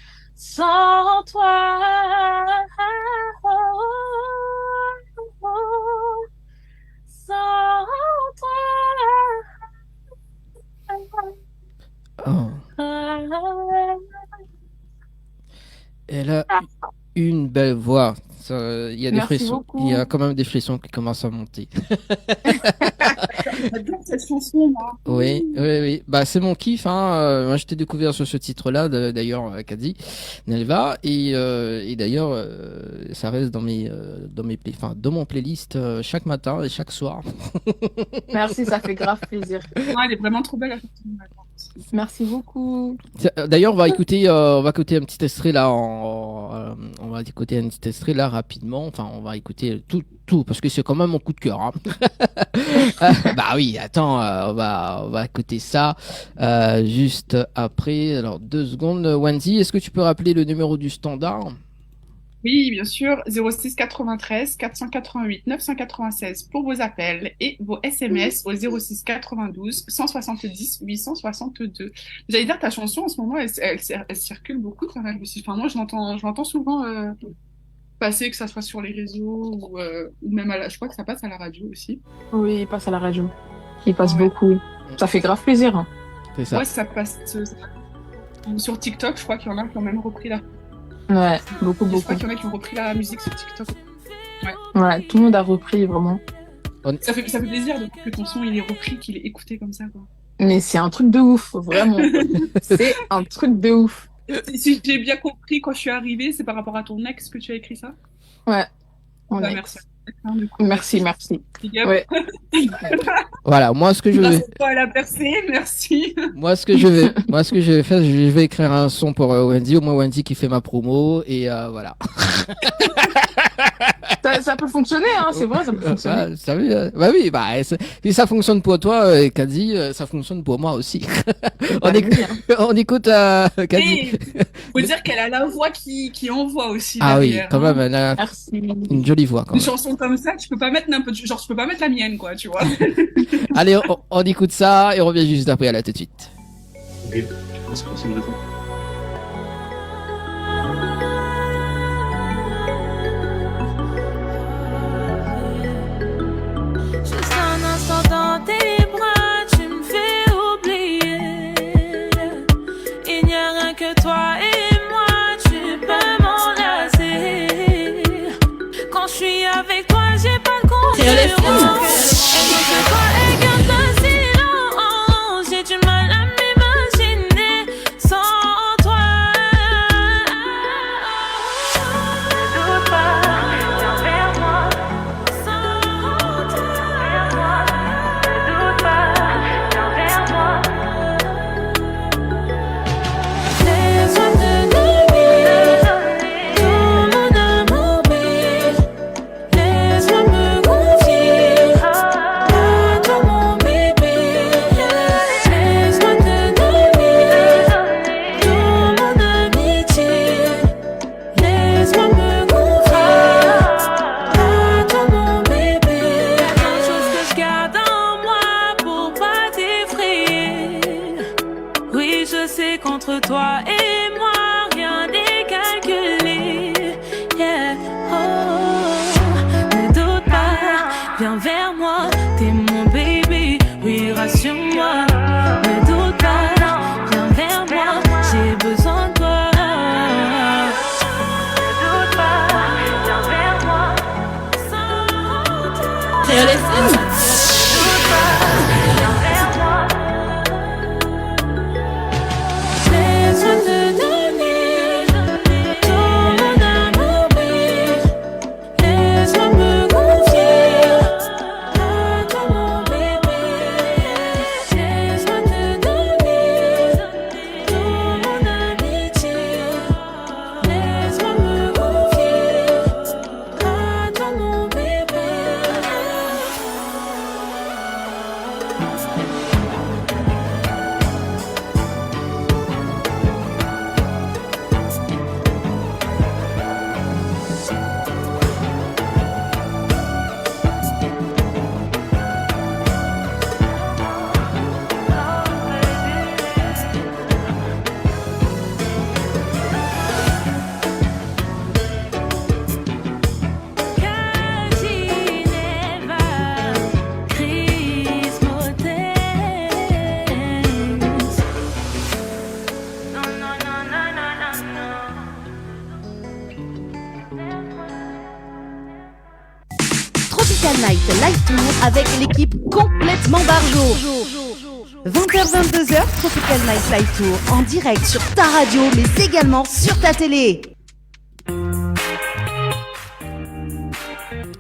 [SPEAKER 13] sans toi. Sans
[SPEAKER 3] Oh. Elle a une belle voix. Il y a des
[SPEAKER 13] Merci
[SPEAKER 3] frissons.
[SPEAKER 13] beaucoup.
[SPEAKER 3] Il y a quand même des frissons qui commencent à monter.
[SPEAKER 4] J'adore cette chanson, moi.
[SPEAKER 3] Oui, oui, oui. Bah, c'est mon kiff, hein. Moi, je t'ai découvert sur ce titre-là, d'ailleurs, Kadi, Nelva, et d'ailleurs, ça reste dans dans mon playlist chaque matin et chaque soir.
[SPEAKER 13] Merci, ça fait grave plaisir.
[SPEAKER 4] Ouais, elle est vraiment trop belle, la chanson.
[SPEAKER 13] Merci beaucoup.
[SPEAKER 3] D'ailleurs, on va écouter un petit extrait là. On va écouter un petit extrait là rapidement. Enfin, on va écouter tout parce que c'est quand même mon coup de cœur. Hein. Bah oui, attends, on va écouter ça juste après. Alors 2 secondes, Wendy, est-ce que tu peux rappeler le numéro du standard?
[SPEAKER 4] Oui, bien sûr, 06 93 488 996 pour vos appels et vos SMS au 06 92 170 862. J'allais dire, ta chanson en ce moment, elle circule beaucoup quand même. Enfin, moi, je l'entends souvent passer, que ça soit sur les réseaux ou même je crois que ça passe à la radio aussi.
[SPEAKER 13] Oui, il passe à la radio. Il passe beaucoup. Ça fait grave plaisir. Hein.
[SPEAKER 3] C'est ça.
[SPEAKER 4] Ouais, ça passe sur TikTok, je crois qu'il y en a qui ont même repris la...
[SPEAKER 13] Ouais, beaucoup.
[SPEAKER 4] Je crois qu'il y en a qui ont repris la musique sur TikTok.
[SPEAKER 13] Ouais, tout le monde a repris, vraiment.
[SPEAKER 4] Ça fait plaisir que ton son il est repris, qu'il est écouté comme ça, quoi.
[SPEAKER 13] Mais c'est un truc de ouf, vraiment. C'est un truc de ouf.
[SPEAKER 4] Si j'ai bien compris quand je suis arrivée, c'est par rapport à ton ex que tu as écrit ça?
[SPEAKER 13] Ouais.
[SPEAKER 4] Bah, merci.
[SPEAKER 13] Merci. Ouais.
[SPEAKER 3] Voilà, moi ce que je vais...
[SPEAKER 4] Elle a percé, merci.
[SPEAKER 3] Moi ce que je vais faire, je vais écrire un son pour Wendy, au moins Wendy qui fait ma promo et voilà.
[SPEAKER 13] Ça peut fonctionner, hein, c'est vrai, ça peut fonctionner.
[SPEAKER 3] Bah oui, si ça fonctionne pour toi, Kadi, ça fonctionne pour moi aussi. On écoute Kadi.
[SPEAKER 4] Faut dire qu'elle a la voix qui envoie aussi.
[SPEAKER 3] Ah
[SPEAKER 4] derrière,
[SPEAKER 3] oui, quand même, elle a une jolie voix quand
[SPEAKER 4] Une
[SPEAKER 3] même.
[SPEAKER 4] chanson comme ça, tu peux pas mettre je peux pas mettre la mienne, quoi, tu vois.
[SPEAKER 3] Allez, on écoute ça et on revient juste après, à là tout de suite.
[SPEAKER 12] Ok, je pense que c'est une raison.
[SPEAKER 14] Juste un instant dans tes bras, tu me fais oublier. Il n'y a rien que toi et moi, tu peux m'enlacer. Quand je suis avec toi, j'ai pas le contrôle. Et garde le silence, j'ai du mal à m'imaginer sans toi. Ne doute pas, viens vers moi. Sans toi, ne doute pas, viens vers moi. Laisse-moi te nommer tout mon amour, babe. Laisse-moi me confier à toi, mon bébé. Laisse-moi te nommer tout mon amitié. Laisse-moi me confier à toi, mon bébé. Plein de choses que je garde en moi pour pas t'effrayer. Oui, je sais qu'entre toi et moi, rien n'est calculé. Yeah. Oh, ne doute pas, viens vers moi, t'es mon bébé. Oui, rassure-moi, ne doute pas, viens vers moi, j'ai besoin de toi. Ne doute pas, viens vers moi. Sans toi, ne doute pas, viens vers moi. Laisse-moi te donner tout mon amour, babe. Laisse-moi me confier à toi, mon bébé. Laisse-moi te donner tout mon amitié. Laisse-moi me confier à toi, mon bébé.
[SPEAKER 10] Tropical Night Live Tour avec l'équipe complètement barjo. 20h-22h, Tropical Night Live Tour en direct sur ta radio mais également sur ta télé.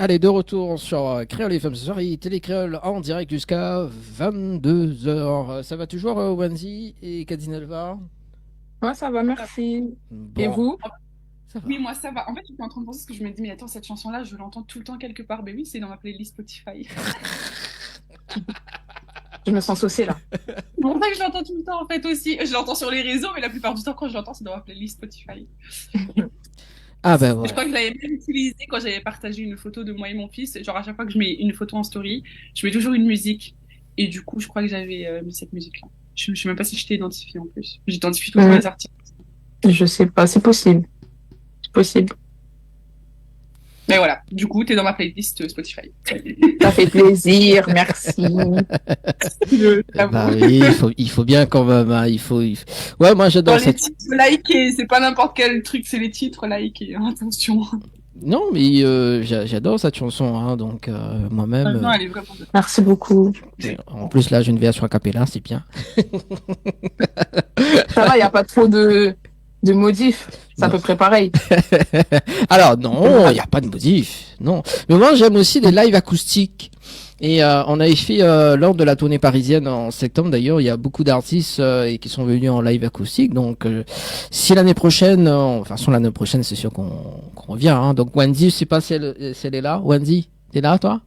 [SPEAKER 3] Allez, de retour sur Créole FM ce soir, et Télé Créole en direct jusqu'à 22h. Ça va toujours, Wendy et Kadinelva?
[SPEAKER 13] Ouais, ça va, merci. Et vous?
[SPEAKER 4] Oui, moi ça va. En fait, j'étais en train de penser parce que je me dis, mais attends, cette chanson-là, je l'entends tout le temps quelque part. Ben oui, c'est dans ma playlist Spotify.
[SPEAKER 13] Je me sens saucée là.
[SPEAKER 4] C'est pour ça que je l'entends tout le temps en fait aussi. Je l'entends sur les réseaux, mais la plupart du temps, quand je l'entends, c'est dans ma playlist Spotify.
[SPEAKER 3] Ah ben ouais.
[SPEAKER 4] Je crois que je l'avais même utilisé quand j'avais partagé une photo de moi et mon fils. Genre à chaque fois que je mets une photo en story, je mets toujours une musique. Et du coup, je crois que j'avais mis cette musique-là. Je sais même pas si je t'ai identifié en plus. J'identifie tous les artistes.
[SPEAKER 13] Je sais pas, c'est possible. C'est possible.
[SPEAKER 4] Mais voilà, du coup, t'es dans ma playlist Spotify.
[SPEAKER 13] Ça fait plaisir, merci.
[SPEAKER 3] Bah oui, il faut bien quand même. Hein, il faut... Ouais, moi j'adore
[SPEAKER 4] cette. Les titres likés, c'est pas n'importe quel truc, c'est les titres likés. Attention.
[SPEAKER 3] Non, mais j'adore cette chanson, hein, donc moi-même.
[SPEAKER 4] Non, elle est vraiment...
[SPEAKER 13] Merci beaucoup.
[SPEAKER 3] En plus, là, j'ai une version a cappella, c'est bien.
[SPEAKER 13] Ça va, il n'y a pas trop de modifs. C'est à peu près pareil.
[SPEAKER 3] Alors, non, il n'y a pas de modifs. Non. Mais moi, j'aime aussi les lives acoustiques. Et on avait fait lors de la tournée parisienne en septembre d'ailleurs, il y a beaucoup d'artistes qui sont venus en live acoustique. Donc si l'année prochaine, l'année prochaine c'est sûr qu'on revient. Hein. Donc Wendy, je sais pas si elle est là. Wendy, t'es là toi?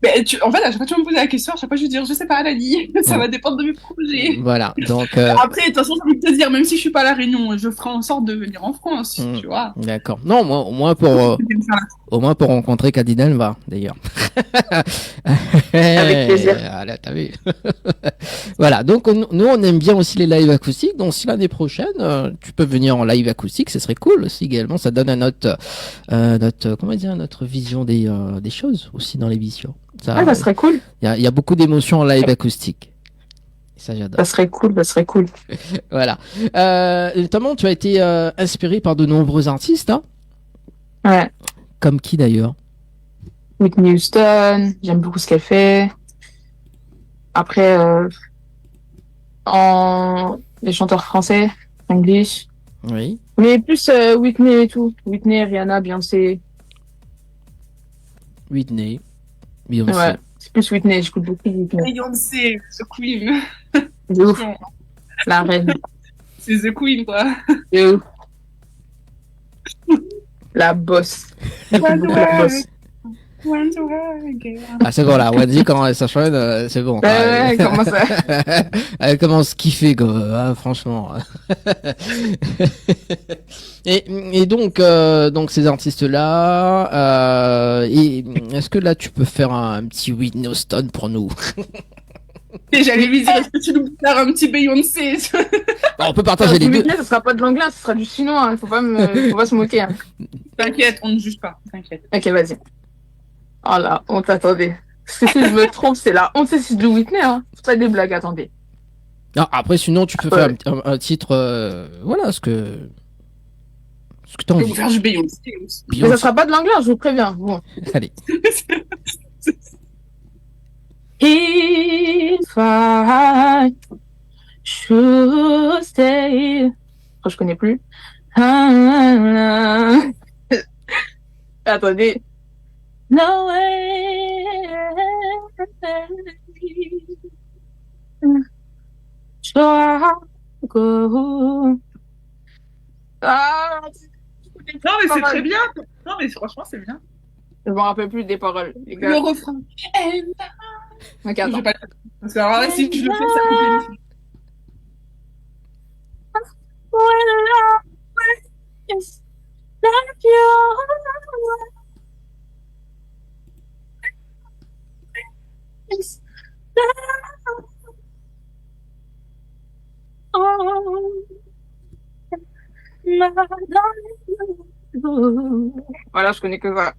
[SPEAKER 4] Mais en fait, à chaque fois que tu vas me poser la question, à chaque fois je vais dire, je sais pas, Lali, ça va dépendre de mes projets.
[SPEAKER 3] Voilà, donc...
[SPEAKER 4] Après, de toute façon, j'ai envie de te dire, même si je suis pas à La Réunion, je ferai en sorte de venir en France, tu vois.
[SPEAKER 3] D'accord. Non, moi, au moins pour rencontrer Kadinelva, d'ailleurs.
[SPEAKER 13] Avec plaisir.
[SPEAKER 3] Voilà, t'as vu. Voilà, donc nous, on aime bien aussi les lives acoustiques, donc si l'année prochaine, tu peux venir en live acoustique, ce serait cool aussi également, ça donne notre vision des choses aussi dans l'émission.
[SPEAKER 13] Ça serait cool.
[SPEAKER 3] Il y a beaucoup d'émotions en live acoustique. Ça, j'adore.
[SPEAKER 13] Ça serait cool.
[SPEAKER 3] Voilà. Notamment, tu as été inspiré par de nombreux artistes, hein?
[SPEAKER 13] Ouais.
[SPEAKER 3] Comme qui d'ailleurs?
[SPEAKER 13] Whitney Houston, j'aime beaucoup ce qu'elle fait. Après, les chanteurs français, English.
[SPEAKER 3] Oui.
[SPEAKER 13] Mais plus Whitney et tout. Whitney, Rihanna, Beyoncé.
[SPEAKER 3] Whitney. Beyoncé.
[SPEAKER 13] Ouais, c'est plus Whitney, j'écoute beaucoup Whitney.
[SPEAKER 4] Beyoncé, The Queen.
[SPEAKER 13] De ouf. La reine.
[SPEAKER 4] C'est The Queen, quoi.
[SPEAKER 13] De ouf. La boss. J'écoute beaucoup la boss.
[SPEAKER 3] Ah, c'est bon, là, Wendy, quand elle s'enchaîne, c'est bon.
[SPEAKER 13] Ouais, comment ça?
[SPEAKER 3] Elle commence à kiffer, quoi, hein, franchement. et donc ces artistes-là, est-ce que là, tu peux faire un petit Whitney Houston pour nous?
[SPEAKER 4] Et j'allais lui dire, est-ce que tu nous faire un petit Beyoncé?
[SPEAKER 3] Bon, on peut partager les deux.
[SPEAKER 13] Ce sera pas de l'anglais, ce sera du chinois, faut pas se moquer. Hein.
[SPEAKER 4] T'inquiète, on ne juge pas, t'inquiète.
[SPEAKER 13] Ok, vas-y. Oh là, honte, attendez. Parce que si je me trompe, c'est la honte, c'est du Whitney, hein. C'est pas des blagues, attendez.
[SPEAKER 3] Non, après, sinon, tu peux faire un titre, voilà, ce que t'as envie.
[SPEAKER 4] Je vais vous faire du Beyoncé aussi.
[SPEAKER 13] Mais ça sera pas de l'anglais, je vous préviens. Bon.
[SPEAKER 3] Allez.
[SPEAKER 13] If I should stay. Oh, je connais plus. Attendez. No way. So I go. Ah,
[SPEAKER 4] non, mais c'est très bien. Non, mais franchement, c'est bien.
[SPEAKER 13] Je me rappelle plus des paroles. Les gars.
[SPEAKER 4] Le refrain.
[SPEAKER 13] Ok, attends.
[SPEAKER 4] Parce que alors là, si tu le fais, ça coupe l'émission.
[SPEAKER 13] Voilà, je connais que ça.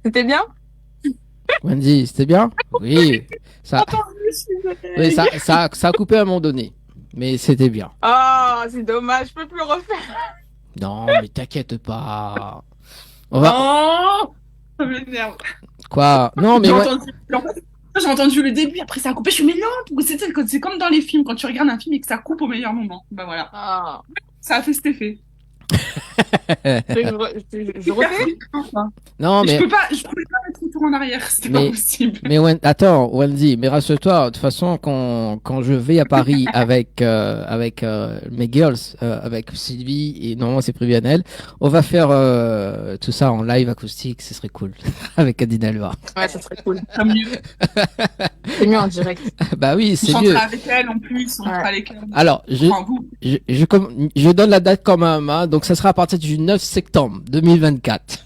[SPEAKER 13] C'était bien?
[SPEAKER 3] Wendy, c'était bien? Oui. Ça a coupé à un moment donné. Mais c'était bien.
[SPEAKER 13] Ah, c'est dommage, je peux plus le refaire.
[SPEAKER 3] Non, mais t'inquiète pas. On va...
[SPEAKER 13] Oh
[SPEAKER 4] Ça m'énerve.
[SPEAKER 3] Quoi? Non, mais
[SPEAKER 4] J'ai
[SPEAKER 3] ouais.
[SPEAKER 4] entendu... en fait, j'ai entendu le début, après ça a coupé. Je suis mais non, c'est comme dans les films, quand tu regardes un film et que ça coupe au meilleur moment. Bah voilà.
[SPEAKER 13] Ah.
[SPEAKER 4] Ça a fait cet effet.
[SPEAKER 13] Je refais.
[SPEAKER 3] Non, mais.
[SPEAKER 4] Je pouvais pas mettre retour en arrière, c'était pas possible.
[SPEAKER 3] Mais attends, Wendy, mais rassure-toi, de toute façon, quand je vais à Paris avec mes girls, avec Sylvie et normalement c'est prévu Annelle, on va faire tout ça en live acoustique, ce serait cool, avec Adina Elva.
[SPEAKER 13] Ouais, ça serait cool.
[SPEAKER 4] C'est mieux.
[SPEAKER 13] C'est mieux en direct.
[SPEAKER 3] Bah oui,
[SPEAKER 4] On
[SPEAKER 3] c'est
[SPEAKER 4] chantera
[SPEAKER 3] mieux.
[SPEAKER 4] avec elle en plus, on fera les chœurs.
[SPEAKER 3] Alors,
[SPEAKER 4] Enfin, vous.
[SPEAKER 3] je donne la date quand même, hein, donc ça sera à partir du 9 septembre 2024.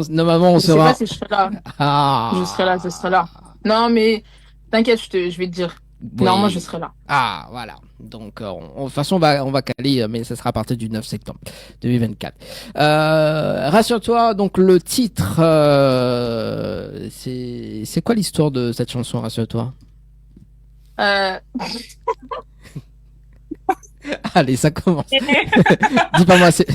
[SPEAKER 3] Normalement, on
[SPEAKER 13] Je sais
[SPEAKER 3] sera.
[SPEAKER 13] pas si je serai là.
[SPEAKER 3] Ah.
[SPEAKER 13] Je serai là. Non, mais t'inquiète, je vais te dire.
[SPEAKER 3] Oui.
[SPEAKER 13] Normalement, je serai là.
[SPEAKER 3] Ah, voilà. Donc, de toute façon, on va caler, mais ça sera à partir du 9 septembre 2024. Rassure-toi, donc le titre, c'est quoi l'histoire de cette chanson, rassure-toi? Allez, ça commence. Dis pas moi, c'est...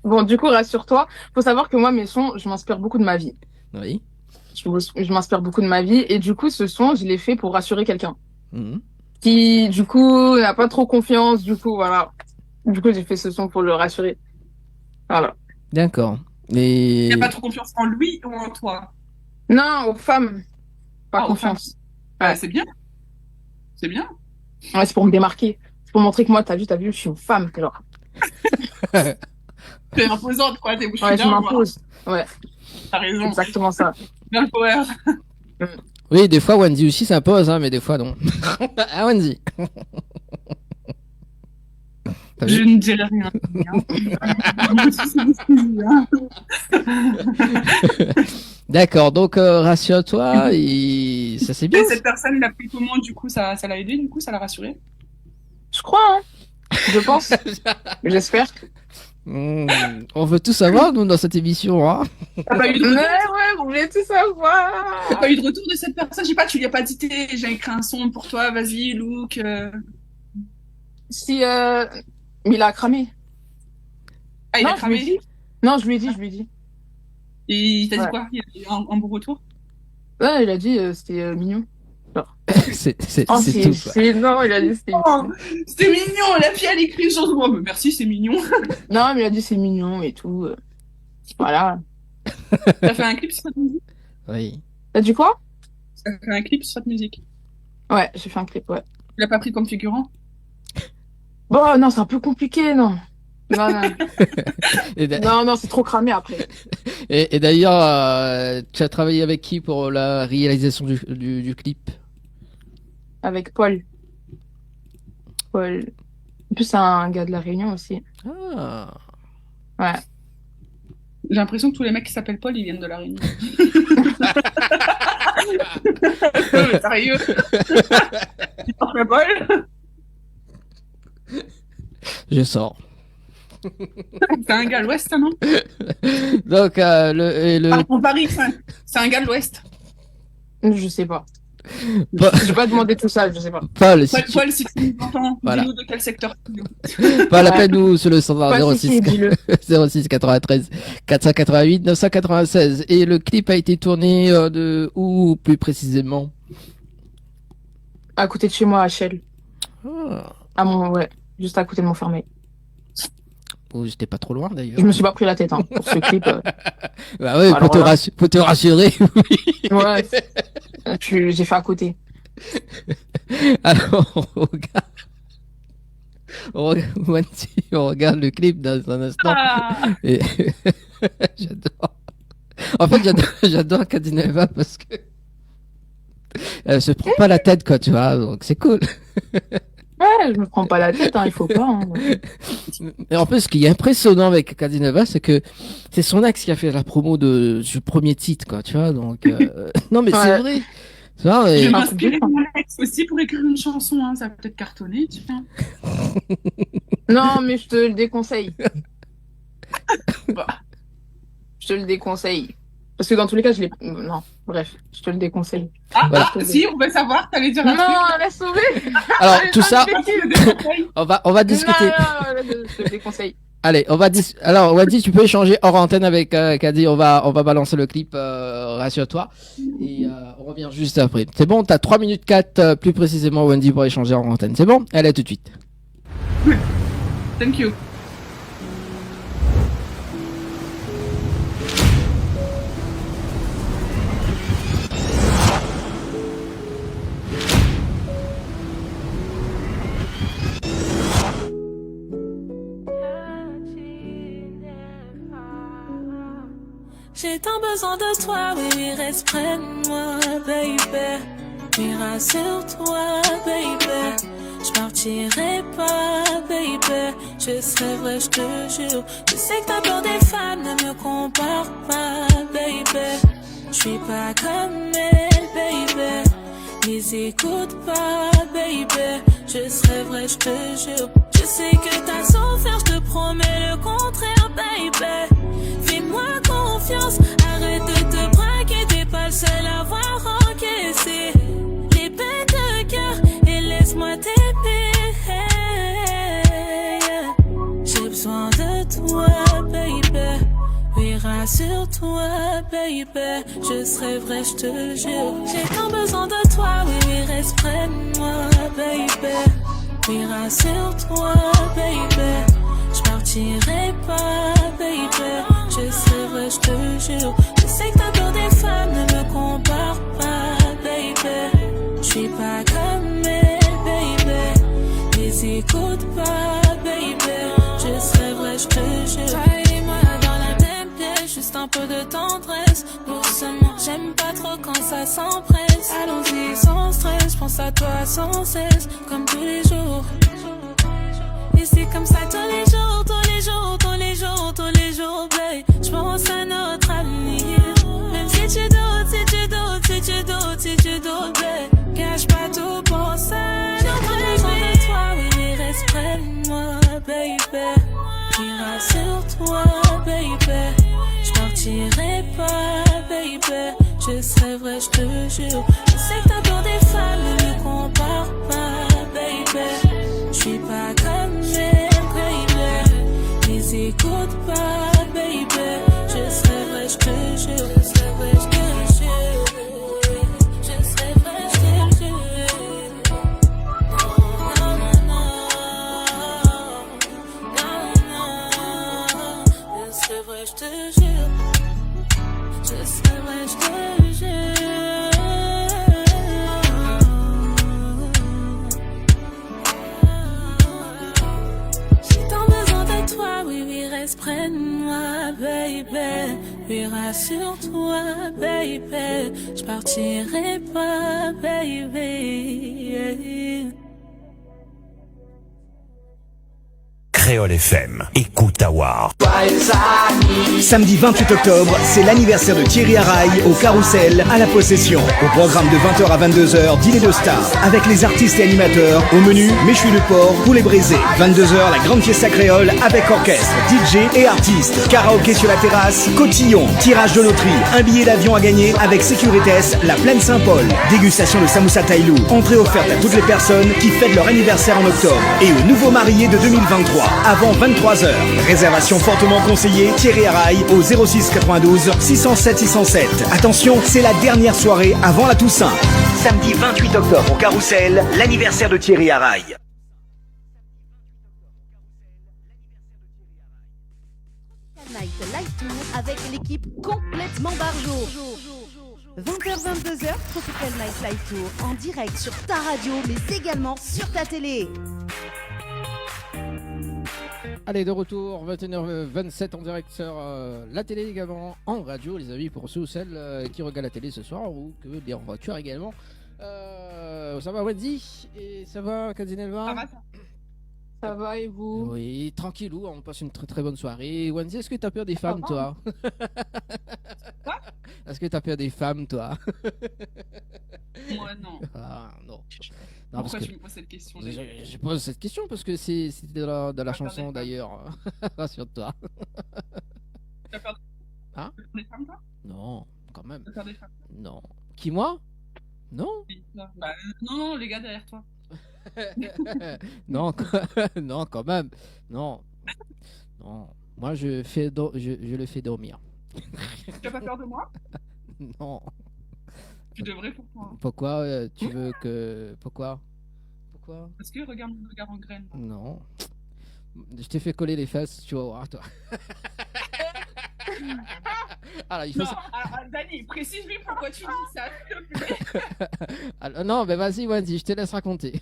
[SPEAKER 13] Bon, du coup, rassure-toi. Faut savoir que moi, mes sons, je m'inspire beaucoup de ma vie.
[SPEAKER 3] Oui.
[SPEAKER 13] Je m'inspire beaucoup de ma vie. Et du coup, ce son, je l'ai fait pour rassurer quelqu'un.
[SPEAKER 3] Mhm.
[SPEAKER 13] Qui, du coup, n'a pas trop confiance. Du coup, voilà. Du coup, j'ai fait ce son pour le rassurer. Voilà.
[SPEAKER 3] D'accord. Et...
[SPEAKER 4] Il a pas trop confiance en lui ou en toi?
[SPEAKER 13] Non, aux femmes. Pas
[SPEAKER 4] Aux
[SPEAKER 13] confiance.
[SPEAKER 4] femmes. Ouais, c'est bien. C'est bien.
[SPEAKER 13] Ouais, c'est pour me démarquer. C'est pour montrer que moi, t'as vu, je suis une femme, genre.
[SPEAKER 4] T'es imposante, quoi. T'es
[SPEAKER 13] Ouais, je m'impose. Ouais.
[SPEAKER 4] T'as raison.
[SPEAKER 13] Exactement ça.
[SPEAKER 4] Bien le power.
[SPEAKER 3] Oui, des fois, Wendy aussi s'impose, hein, mais des fois, non. Ah, Wendy.
[SPEAKER 4] Je ne dirai rien.
[SPEAKER 3] D'accord, donc rassure-toi, et ça c'est bien.
[SPEAKER 4] Et cette personne l'a pris comment, du coup, ça l'a aidé, du coup, ça l'a rassuré?
[SPEAKER 13] Je crois, hein. Je pense. J'espère.
[SPEAKER 3] On veut tout savoir, nous, dans cette émission, hein.
[SPEAKER 4] T'as pas eu de retour?
[SPEAKER 13] Ouais, vous voulez tout savoir.
[SPEAKER 4] T'as pas eu de retour de cette personne? Je sais pas, tu lui as pas dit, j'ai écrit un son pour toi, vas-y, look.
[SPEAKER 13] Si, mais il a cramé.
[SPEAKER 4] Ah, il
[SPEAKER 13] Non,
[SPEAKER 4] a cramé?
[SPEAKER 13] je lui ai dit. Non, je lui ai dit.
[SPEAKER 4] Et il t'a dit
[SPEAKER 13] Ouais.
[SPEAKER 4] quoi? Il a eu un bon retour?
[SPEAKER 13] Ouais, il a dit c'était mignon.
[SPEAKER 3] C'est
[SPEAKER 13] Oh,
[SPEAKER 3] tout, quoi.
[SPEAKER 13] Non, il a dit c'était
[SPEAKER 4] Oh, c'était mignon, la fille elle écrit une chanson. Oh, mais merci, c'est mignon.
[SPEAKER 13] Non, mais il a dit c'est mignon et tout. Voilà.
[SPEAKER 4] T'as fait un clip sur cette musique?
[SPEAKER 3] Oui.
[SPEAKER 13] T'as dit quoi?
[SPEAKER 4] T'as fait un clip sur cette musique?
[SPEAKER 13] Ouais, j'ai fait un clip, ouais.
[SPEAKER 4] Tu l'as pas pris comme figurant?
[SPEAKER 13] Bon, non, c'est un peu compliqué, non. Non, non.
[SPEAKER 3] Et
[SPEAKER 13] non, c'est trop cramé après.
[SPEAKER 3] Et d'ailleurs, tu as travaillé avec qui pour la réalisation du clip?
[SPEAKER 13] Avec Paul. Paul. En plus, c'est un gars de La Réunion aussi.
[SPEAKER 3] Ah.
[SPEAKER 13] Ouais.
[SPEAKER 4] J'ai l'impression que tous les mecs qui s'appellent Paul, ils viennent de La Réunion. Mais sérieux? Tu portes Paul?
[SPEAKER 3] Je sors.
[SPEAKER 4] C'est un gars de l'Ouest, ça, non?
[SPEAKER 3] Donc,
[SPEAKER 4] Pour Paris, c'est un gars de l'Ouest.
[SPEAKER 13] Je sais pas.
[SPEAKER 3] Paul-
[SPEAKER 13] J'ai pas demandé tout ça, je sais pas.
[SPEAKER 3] Paul, si tu...
[SPEAKER 4] Paul, si tu nous entends,
[SPEAKER 3] Voilà.
[SPEAKER 4] dis-nous de quel secteur tu
[SPEAKER 3] Paul, appelle-nous sur le standard
[SPEAKER 13] Pas de
[SPEAKER 3] 06
[SPEAKER 13] souci, dis-le.
[SPEAKER 3] 06 93 488 996. Et le clip a été tourné de où plus précisément?
[SPEAKER 13] À côté de chez moi, à Chelles.
[SPEAKER 3] Ah.
[SPEAKER 13] Ouais, juste à côté de Montfermeil.
[SPEAKER 3] Oh, j'étais pas trop loin d'ailleurs.
[SPEAKER 13] Je me suis pas pris la tête, hein, pour ce clip.
[SPEAKER 3] Bah ouais,
[SPEAKER 13] Alors
[SPEAKER 3] pour
[SPEAKER 13] là.
[SPEAKER 3] pour te rassurer. Oui.
[SPEAKER 13] Ouais. J'ai fait à côté.
[SPEAKER 3] Alors, on regarde le clip dans un instant.
[SPEAKER 4] Ah.
[SPEAKER 3] Et j'adore. En fait, j'adore Kadineva parce que elle se prend pas la tête, quoi, tu vois, donc c'est cool.
[SPEAKER 13] Ouais, je me prends pas la tête, hein, il faut pas. Hein.
[SPEAKER 3] Et en plus, ce qui est impressionnant avec Kadineva, c'est que c'est son ex qui a fait la promo du premier titre, quoi, tu vois, donc non mais c'est
[SPEAKER 13] Ouais.
[SPEAKER 3] vrai. Tu vois,
[SPEAKER 4] Je
[SPEAKER 3] et...
[SPEAKER 4] vais m'inspirer de mon ex aussi pour écrire une chanson, hein. Ça va peut-être cartonner, tu vois.
[SPEAKER 13] Non, mais je te le déconseille. Je te le déconseille. Parce que dans tous les cas, je l'ai. Non, bref, je te le déconseille.
[SPEAKER 4] Ah,
[SPEAKER 3] Voilà.
[SPEAKER 4] si, on veut savoir, t'allais dire un truc.
[SPEAKER 13] Non, laisse tomber.
[SPEAKER 3] Alors, tout
[SPEAKER 13] Non,
[SPEAKER 3] ça,
[SPEAKER 13] je te le déconseille.
[SPEAKER 3] on va discuter.
[SPEAKER 13] Non, je te le déconseille.
[SPEAKER 3] Allez, alors Wendy, tu peux échanger hors antenne avec Kadi. On va balancer le clip, rassure-toi. Et on revient juste après. C'est bon, t'as 3 minutes 4 plus précisément, Wendy, pour échanger hors antenne. C'est bon? Allez, tout de suite.
[SPEAKER 4] Thank you.
[SPEAKER 14] J'ai tant besoin de toi, oui, oui, reste près de moi, baby. Oui, rassure-toi, baby. Je partirai pas, baby. Je serai vrai, je te jure. Je sais que t'as peur des femmes, ne me compare pas, baby. Je suis pas comme elle, baby. Les écoute pas, baby. Je serai vrai, je te jure. Je sais que t'as souffert, je te promets le contraire, baby. Fais-moi confiance, arrête de te braquer, t'es pas le seul à avoir encaissé les peines de cœur et laisse-moi t'aimer. J'ai besoin de toi, baby. Oui, rassure-toi, baby. Je serai vrai, je te jure. J'ai tant besoin de toi, oui, oui, reste près de moi, baby. Oui, rassure-toi, baby. Je partirai pas, baby. Je serai vrai, je te jure. Je sais que t'as peur des femmes, ne me compare pas, baby. Je suis pas comme elle, baby. Les écoute pas, baby. Je serai vrai, je te jure. Toi et moi dans la même pièce, juste un peu de tendresse. Doucement, j'aime pas trop quand ça s'empresse. Allons-y sans stress, je pense à toi sans cesse, comme tous les jours. Et c'est comme ça tous les jours, tous les jours, tous les jours, tous les jours, babe. Je pense à notre avenir. Même si tu doutes, si tu doutes, si tu doutes, si tu doutes, babe. Cache pas tout pour ça. J'ai besoin de toi, oui, mais reste près de moi, baby. Puis rassure-toi, baby. Je partirai pas, baby. Je serai vrai, je te jure. Je sais que t'as peur des femmes, ne me compare pas, baby. Je suis pas comme elle, baby. Les écoute pas, baby. Je serai vrai, je te jure. Je serai vrai, je te jure. Je serai vrai, je te jure. Non, non, non. Non, non. Je serai vrai, je te jure. Je serai vrai, je te jure. Toi, oui, oui, reste près de moi, baby. Oui, rassure-toi, baby. Je partirai pas, baby.
[SPEAKER 9] Créole FM, écoute Awar.
[SPEAKER 1] Samedi 28 octobre, c'est l'anniversaire de Thierry Haraï au Carrousel à la Possession. Au programme de 20h à 22h, dîner de stars avec les artistes et animateurs. Au menu, méchoui de porc, poulet braisé. 22h, la grande fiesta créole avec orchestre, DJ et artistes. Karaoké sur la terrasse, cotillon, tirage de loterie, un billet d'avion à gagner avec Sécuritas, la Plaine Saint-Paul. Dégustation de samoussa taïlou. Entrée offerte à toutes les personnes qui fêtent leur anniversaire en octobre. Et aux nouveaux mariés de 2023. Avant 23h. Réservation fortement conseillée, Thierry Haraï au 06 92 607 607. Attention, c'est la dernière soirée avant la Toussaint. Samedi 28 octobre au Carrousel, l'anniversaire de Thierry Haraï.
[SPEAKER 10] Night Live Tour avec l'équipe complètement barjo. 20h-22h, Tropical Night Live Tour en direct sur ta radio mais également sur ta télé.
[SPEAKER 3] Allez, de retour, 21h27 en direct sur la télé également, en radio, les amis, pour ceux ou celles qui regardent la télé ce soir ou que bien en voiture également. Ça va, Wendy? Et ça va, Kadinelva?
[SPEAKER 13] Ça va, ça va, et vous?
[SPEAKER 3] Oui, tranquillou, on passe une très très bonne soirée. Wendy, est-ce que t'as peur des femmes, toi?
[SPEAKER 4] Quoi?
[SPEAKER 3] Est-ce que t'as peur des femmes, toi?
[SPEAKER 4] Moi, non.
[SPEAKER 3] Ah, non. Non,
[SPEAKER 4] Pourquoi
[SPEAKER 3] parce
[SPEAKER 4] tu me poses cette question?
[SPEAKER 3] Je pose cette question parce que c'est de la chanson d'ailleurs. Rassure-toi.
[SPEAKER 4] Tu as peur
[SPEAKER 3] Hein?
[SPEAKER 4] des femmes, toi?
[SPEAKER 3] Non, quand même.
[SPEAKER 4] Tu as peur des femmes?
[SPEAKER 3] Non. Qui, moi? Non.
[SPEAKER 4] Bah, non, les gars derrière toi.
[SPEAKER 3] Non, non, quand même. Non. Non. Moi, je le fais dormir.
[SPEAKER 4] Tu as pas peur de moi?
[SPEAKER 3] Non.
[SPEAKER 4] Tu devrais, pourquoi?
[SPEAKER 3] Pourquoi tu veux que... Pourquoi?
[SPEAKER 4] Parce que regarde mon regard en graine.
[SPEAKER 3] Non. Je t'ai fait coller les fesses, tu vas voir, toi. Alors, il faut...
[SPEAKER 4] Non, Dani, précise-lui pourquoi tu dis ça, s'il te plaît.
[SPEAKER 3] Alors, non, mais vas-y, Wendy, je te laisse raconter.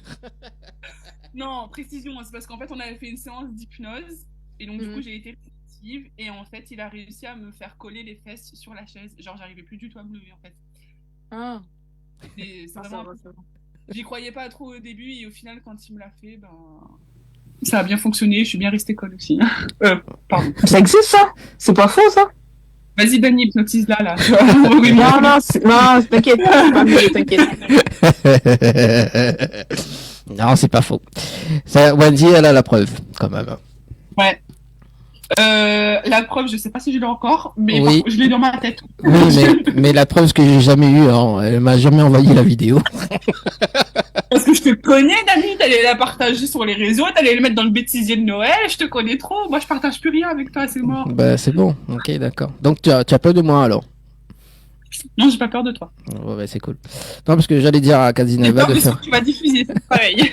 [SPEAKER 4] Non, précision, c'est parce qu'en fait, on avait fait une séance d'hypnose, et donc du coup, j'ai été réceptive, et en fait, il a réussi à me faire coller les fesses sur la chaise. Genre, j'arrivais plus du tout à me lever, en fait.
[SPEAKER 13] Ah.
[SPEAKER 4] Et c'est
[SPEAKER 13] Ça
[SPEAKER 4] vraiment...
[SPEAKER 13] va.
[SPEAKER 4] J'y croyais pas trop au début, et au final, quand il me l'a fait, ben... ça a bien fonctionné, je suis bien restée collée aussi. Pardon.
[SPEAKER 13] Ça existe, ça? C'est pas faux, ça?
[SPEAKER 4] Vas-y, Dani, hypnotise là.
[SPEAKER 13] Oui, non, t'inquiète.
[SPEAKER 3] Non, c'est pas faux. Ça, Wendy, elle a la preuve, quand même.
[SPEAKER 4] Ouais. La preuve, je sais pas si je l'ai encore, mais
[SPEAKER 3] Oui.
[SPEAKER 4] je l'ai dans ma tête.
[SPEAKER 3] Oui, mais la preuve, ce que j'ai jamais eu, hein, elle m'a jamais envoyé la vidéo.
[SPEAKER 4] Parce que je te connais, Dani, t'allais la partager sur les réseaux, t'allais le mettre dans le bêtisier de Noël, je te connais trop. Moi, je partage plus rien avec toi, c'est mort.
[SPEAKER 3] Bah, c'est bon, ok, d'accord. Donc, tu as peur de moi, alors?
[SPEAKER 4] Non, j'ai pas peur de toi.
[SPEAKER 3] Ouais, bah, c'est cool. Non, parce que j'allais dire à Kadineva de faire...
[SPEAKER 4] Tu vas diffuser, c'est pareil.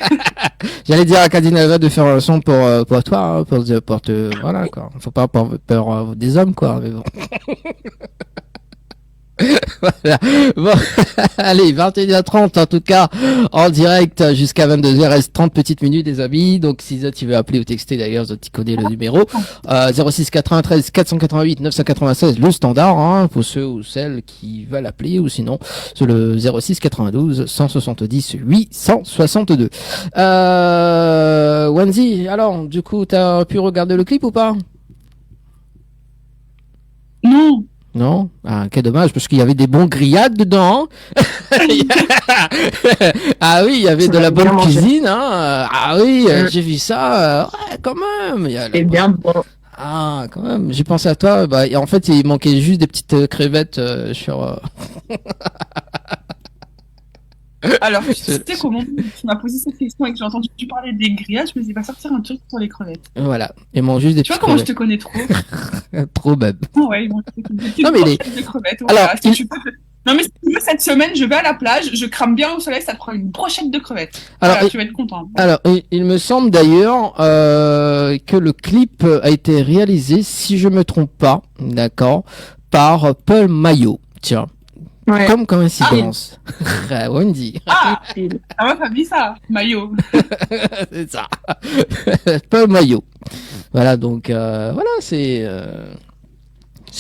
[SPEAKER 3] J'allais dire à Kadineva de faire un son pour toi, hein, pour te... Voilà, quoi. Faut pas avoir peur des hommes, quoi, mais bon. Voilà. Bon, allez, 21h30 en tout cas, en direct jusqu'à 22h, reste 30 petites minutes les amis, donc si tu veux appeler ou texter d'ailleurs, tu connais le numéro, 06 93 488 996, le standard, hein, pour ceux ou celles qui veulent appeler, ou sinon, c'est le 06 92 170 862. Wendy, alors, du coup, t'as pu regarder le clip ou pas?
[SPEAKER 4] Non.
[SPEAKER 3] Non? Ah, quel dommage, parce qu'il y avait des bons grillades dedans. Ah oui, il y avait de la bonne cuisine, hein. Ah oui, j'ai vu ça. Ouais, quand même.
[SPEAKER 13] C'est bien bon.
[SPEAKER 3] Ah, quand même. J'ai pensé à toi. Bah, et en fait, il manquait juste des petites crevettes sur...
[SPEAKER 4] Alors, tu sais comment tu m'as posé cette question et que j'ai entendu parler des grillages, je me suis dit, il va sortir un truc pour les crevettes.
[SPEAKER 3] Voilà. Ils mangent juste des
[SPEAKER 4] Tu vois
[SPEAKER 3] petites
[SPEAKER 4] comment je te
[SPEAKER 3] crevettes.
[SPEAKER 4] connais trop?
[SPEAKER 3] Trop même.
[SPEAKER 4] Ouais, ils mangent des petites
[SPEAKER 3] Non, mais
[SPEAKER 4] brochettes de crevettes. Voilà.
[SPEAKER 3] Alors,
[SPEAKER 4] Si tu peux- Non, mais si tu veux, cette semaine, je vais à la plage, je crame bien au soleil, ça te prend une brochette de crevettes.
[SPEAKER 3] Alors,
[SPEAKER 4] Voilà, tu vas être content.
[SPEAKER 3] Alors, il me semble d'ailleurs que le clip a été réalisé, si je me trompe pas, d'accord, par Paul Maillot. Tiens,
[SPEAKER 13] Ouais.
[SPEAKER 3] comme coïncidence. Ah, Wendy.
[SPEAKER 4] Ah, ça m'a pas mis ça, maillot.
[SPEAKER 3] C'est ça. Paul Maillot. Voilà, donc voilà, c'est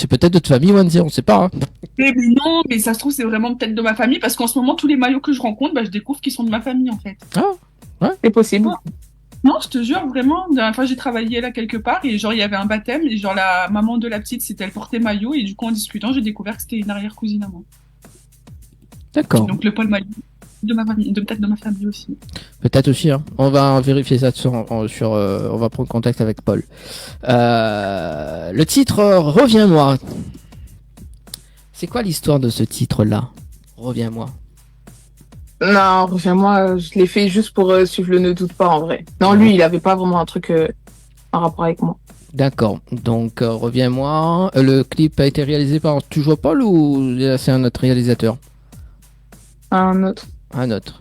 [SPEAKER 3] peut-être de ta famille, Wendy, on sait pas. Hein.
[SPEAKER 4] Mais non, mais ça se trouve, c'est vraiment peut-être de ma famille, parce qu'en ce moment, tous les maillots que je rencontre, bah, je découvre qu'ils sont de ma famille, en fait.
[SPEAKER 3] Ah, ouais.
[SPEAKER 13] C'est possible.
[SPEAKER 4] Non, je te jure, vraiment, la dernière fois, j'ai travaillé là quelque part, et genre, il y avait un baptême, et genre, la maman de la petite, c'était elle portait maillot, et du coup, en discutant, j'ai découvert que c'était une arrière-cousine à moi.
[SPEAKER 3] D'accord.
[SPEAKER 4] Donc, le Paul Maillot, de ma famille, peut-être de ma famille aussi.
[SPEAKER 3] Peut-être aussi. Hein. On va vérifier ça on va prendre contact avec Paul. Le titre Reviens-moi. C'est quoi l'histoire de ce titre-là? Reviens-moi.
[SPEAKER 13] Non, reviens-moi, je l'ai fait juste pour suivre le Ne doute pas en vrai. Non, lui, il avait pas vraiment un truc en rapport avec moi.
[SPEAKER 3] D'accord. Donc, Reviens-moi. Le clip a été réalisé par toujours Paul ou c'est un autre réalisateur?
[SPEAKER 13] Un autre.
[SPEAKER 3] Un autre.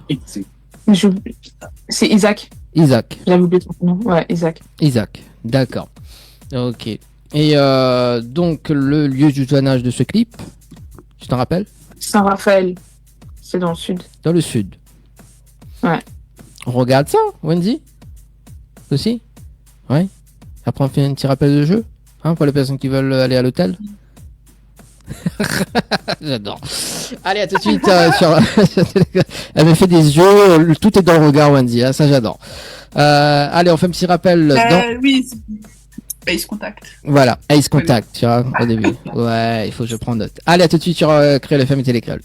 [SPEAKER 13] C'est Isaac.
[SPEAKER 3] Isaac.
[SPEAKER 13] J'avais oublié son nom. Ouais, Isaac.
[SPEAKER 3] Isaac. D'accord. Ok. Et donc, le lieu du tournage de ce clip, tu t'en rappelles?
[SPEAKER 13] Saint-Raphaël. C'est dans le sud.
[SPEAKER 3] Dans le sud.
[SPEAKER 13] Ouais.
[SPEAKER 3] On regarde ça, Wendy? Aussi? Ouais. Après, on fait un petit rappel de jeu, hein, pour les personnes qui veulent aller à l'hôtel. J'adore. Allez, à tout de suite. Elle me fait des yeux. Tout est dans le regard, Wendy. Hein, ça, j'adore. Allez, on fait un petit rappel.
[SPEAKER 4] Oui, Ace Contact.
[SPEAKER 3] Voilà, Ace Contact, tu vois, au début. Ouais, il faut que je prenne note. Allez, à tout de suite sur Créole FM et Télécréole.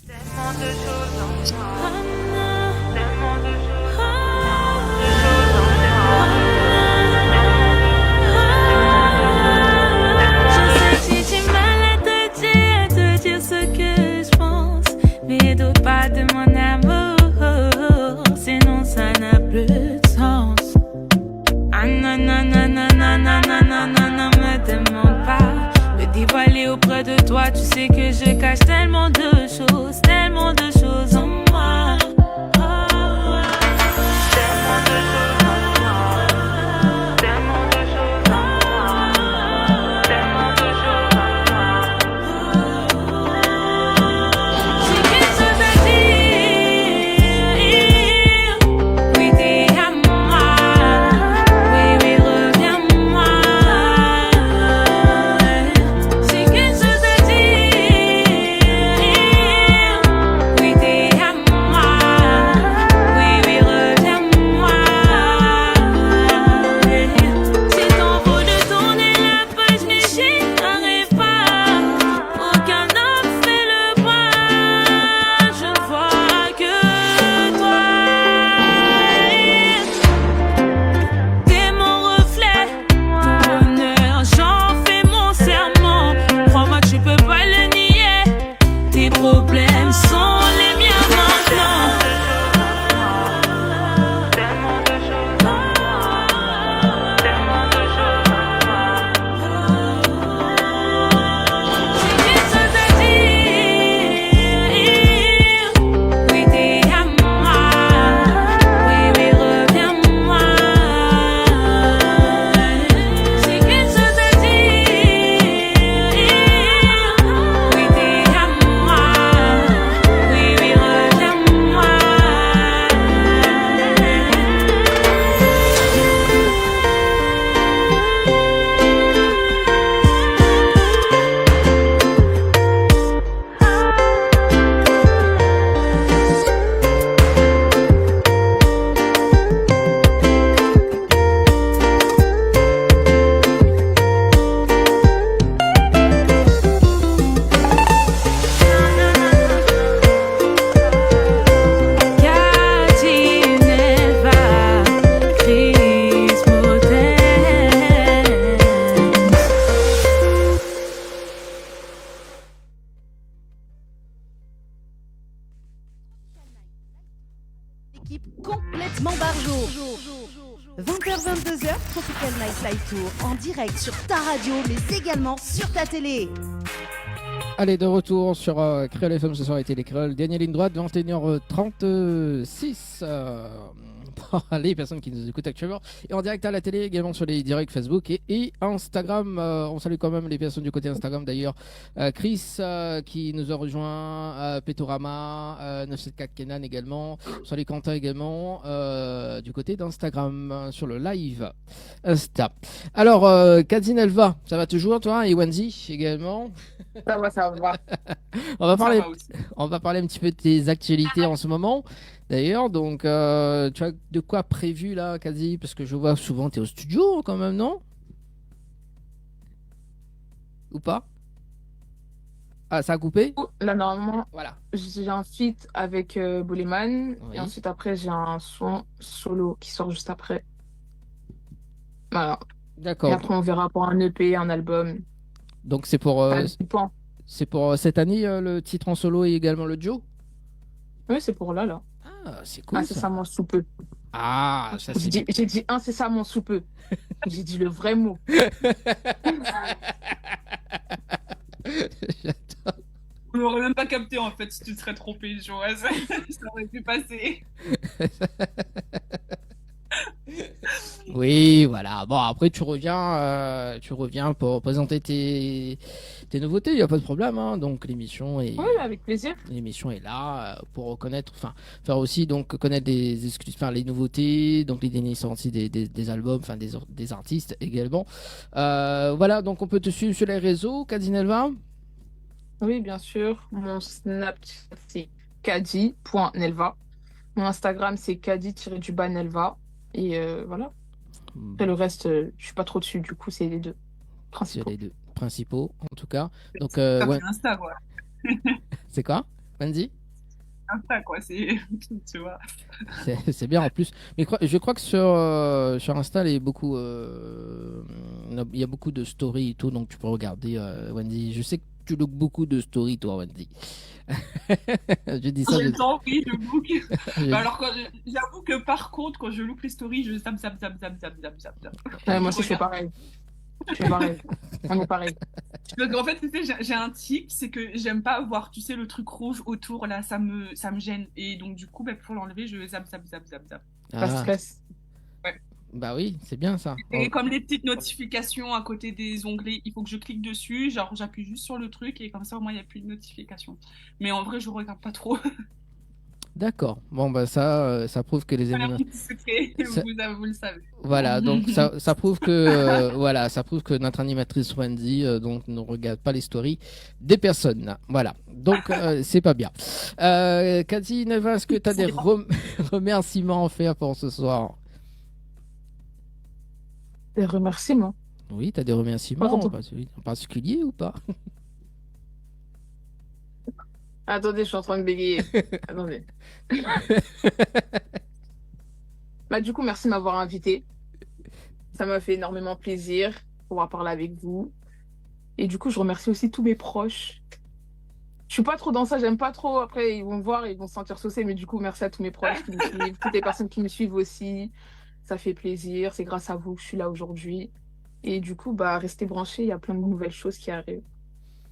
[SPEAKER 14] Pas de mon amour, sinon ça n'a plus de sens. Ah non, non, non, non, non, non, non, non, non, non, de toi, tu sais que je cache tellement de choses en moi.
[SPEAKER 10] Équipe complètement barjo. 20h-22h, Tropical Night Live Tour en direct sur ta radio, mais également sur ta télé.
[SPEAKER 3] Allez, de retour sur Créole FM ce soir, était les Créoles. Dernière ligne droite, 21h36. Pour les personnes qui nous écoutent actuellement. Et en direct à la télé, également sur les directs Facebook et Instagram. On salue quand même les personnes du côté Instagram d'ailleurs. Chris qui nous a rejoint, Petorama, 974 Kenan également. Sur les Quentin également. Du côté d'Instagram, sur le live Insta. Alors, Kadine Elva, ça va toujours toi? Et Wendy également?
[SPEAKER 13] Ça va.
[SPEAKER 3] On va parler un petit peu de tes actualités en ce moment. D'ailleurs, donc, tu as de quoi prévu là, Kazi? Parce que je vois souvent tu es au studio quand même, non? Ou pas? Ah, ça a coupé?
[SPEAKER 13] Là, normalement,
[SPEAKER 3] voilà.
[SPEAKER 13] J'ai un feat avec Boleman.
[SPEAKER 3] Oui.
[SPEAKER 13] Et ensuite, après, j'ai un son solo qui sort juste après. Voilà.
[SPEAKER 3] D'accord.
[SPEAKER 13] Et après, on verra pour un EP, un album.
[SPEAKER 3] Donc, c'est pour,
[SPEAKER 13] Ça dépend.
[SPEAKER 3] c'est pour cette année le titre en solo et également le duo?
[SPEAKER 13] Oui, c'est pour là.
[SPEAKER 3] Ah, c'est cool.
[SPEAKER 13] Incessamment sous peu.
[SPEAKER 3] Ah, ça c'est.
[SPEAKER 13] J'ai dit incessamment sous peu. J'ai dit le vrai mot.
[SPEAKER 4] On n'aurait même pas capté en fait si tu te serais trompé, Joël. Ça aurait pu passer.
[SPEAKER 3] Oui, voilà. Bon, après, tu reviens pour présenter tes nouveautés. Il n'y a pas de problème. Hein. Donc, l'émission est.
[SPEAKER 13] Oui, avec plaisir.
[SPEAKER 3] L'émission est là pour reconnaître, faire aussi donc connaître des exclus, les nouveautés, donc les dernières sorties des albums, des artistes également. Voilà, donc on peut te suivre sur les réseaux, Kadine Elva.
[SPEAKER 13] Oui, bien sûr. Mon Snapchat, c'est kadi.nelva. Mon Instagram, c'est kadi-nelva. Et voilà. Après, le reste, je suis pas trop dessus. Du coup, c'est les deux principaux.
[SPEAKER 3] C'est les deux principaux, en tout cas. Donc,
[SPEAKER 4] Ça
[SPEAKER 3] ouais.
[SPEAKER 4] fait Insta, quoi.
[SPEAKER 3] C'est quoi, Wendy?
[SPEAKER 4] Insta, quoi. Tu vois.
[SPEAKER 3] C'est bien en plus. Mais je crois que sur Insta, il y a beaucoup de stories et tout, donc tu peux regarder, Wendy. Je sais que tu looks beaucoup de stories, toi, Wendy. Je dis ça.
[SPEAKER 4] En même temps, oui, je look. Bah, alors, j'avoue que par contre, quand je look les stories, je zap.
[SPEAKER 13] Ouais, moi aussi, je fais pareil. Je suis pareil. On est pareil.
[SPEAKER 4] Parce qu'en fait, tu sais, j'ai un tic, c'est que j'aime pas avoir, tu sais, le truc rouge autour, là, ça me gêne. Et donc, du coup, pour l'enlever, je zap.
[SPEAKER 13] Ça stresse.
[SPEAKER 4] Ouais.
[SPEAKER 3] Bah oui, c'est bien ça.
[SPEAKER 4] Et comme les petites notifications à côté des onglets, il faut que je clique dessus, genre j'appuie juste sur le truc et comme ça, au moins, il n'y a plus de notifications. Mais en vrai, je regarde pas trop.
[SPEAKER 3] D'accord. Bon, bah ça prouve que les
[SPEAKER 4] Voilà,
[SPEAKER 3] éliminatoires.
[SPEAKER 4] petit secret, vous le savez.
[SPEAKER 3] Voilà, donc ça prouve que voilà, ça prouve que notre animatrice Wendy donc ne regarde pas les stories des personnes. Voilà, donc c'est pas bien. Cathy Neva, est-ce que tu as des remerciements à faire pour ce soir?
[SPEAKER 13] Des remerciements.
[SPEAKER 3] Oui, tu as des remerciements en particulier ou pas?
[SPEAKER 13] Attendez, je suis en train de bégayer. Attendez. Bah, du coup, merci de m'avoir invité. Ça m'a fait énormément plaisir de pouvoir parler avec vous. Et du coup, je remercie aussi tous mes proches. Je suis pas trop dans ça, j'aime pas trop. Après, ils vont me voir, ils vont se sentir saucés. Mais du coup, merci à tous mes proches qui me suivent, toutes les personnes qui me suivent aussi. Ça fait plaisir. C'est grâce à vous que je suis là aujourd'hui. Et du coup, bah, restez branchés. Il y a plein de nouvelles choses qui arrivent.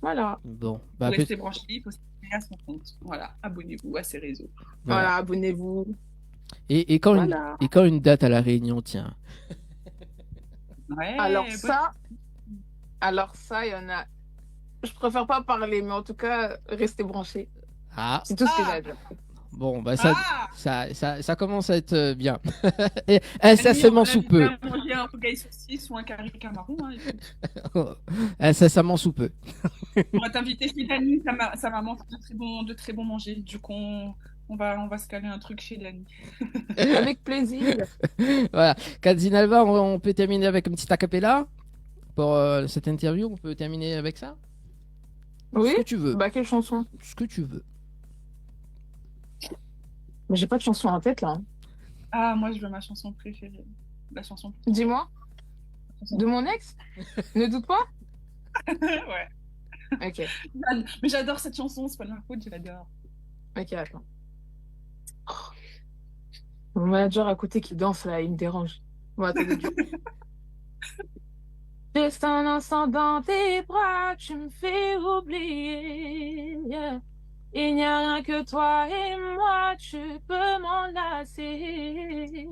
[SPEAKER 13] Voilà.
[SPEAKER 3] Bon,
[SPEAKER 4] bah, restez branchés, il faut s'abonner à son compte. Voilà, abonnez-vous à ses réseaux.
[SPEAKER 13] Voilà, abonnez-vous.
[SPEAKER 3] Et quand une date à La Réunion, tiens.
[SPEAKER 4] Ouais,
[SPEAKER 13] alors ça, il y en a. Je préfère pas parler, mais en tout cas, restez branchés.
[SPEAKER 3] Ah.
[SPEAKER 13] C'est tout ce que j'ai à dire.
[SPEAKER 3] Bon, bah ça commence à être bien. Incessamment sous peu.
[SPEAKER 4] On va manger un rocaille saucisse ou un carré camaron.
[SPEAKER 3] Incessamment sous peu.
[SPEAKER 4] On va t'inviter chez Dani, sa maman fait de très bons manger. Du coup, on va se caler un truc chez Dani.
[SPEAKER 13] Avec plaisir.
[SPEAKER 3] Voilà. Kadzinalva, on peut terminer avec un petit acapella pour cette interview. On peut terminer avec ça?
[SPEAKER 13] Oui.
[SPEAKER 3] Ce que tu veux.
[SPEAKER 13] Bah, quelle chanson?
[SPEAKER 3] Ce que tu veux.
[SPEAKER 13] Mais j'ai pas de chanson en tête là.
[SPEAKER 4] Ah, moi je veux ma chanson préférée. La chanson préférée.
[SPEAKER 13] Dis-moi. De mon ex? Ne doute pas?
[SPEAKER 4] Ouais.
[SPEAKER 13] Ok.
[SPEAKER 4] Mais j'adore cette chanson, c'est pas de ma faute, je l'adore.
[SPEAKER 13] Ok, attends. Mon manager à côté qui danse là, il me dérange. Bon, attendez. Juste un instant dans tes bras, tu me fais oublier. Yeah. Il n'y a rien que toi et moi, tu peux m'enlacer.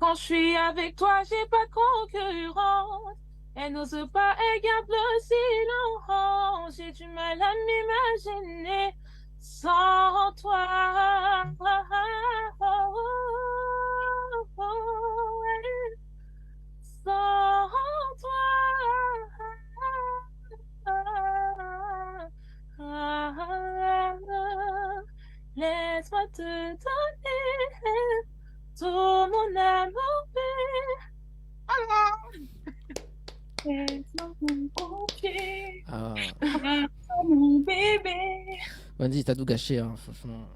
[SPEAKER 13] Quand je suis avec toi, j'ai pas de concurrence. Elle n'ose pas, elle garde le silence. J'ai du mal à m'imaginer sans toi. Sans toi. Laisse-moi te donner tout mon amour. Laisse-moi me confier à mon bébé.
[SPEAKER 3] Wendy, t'as tout gâché, hein, franchement.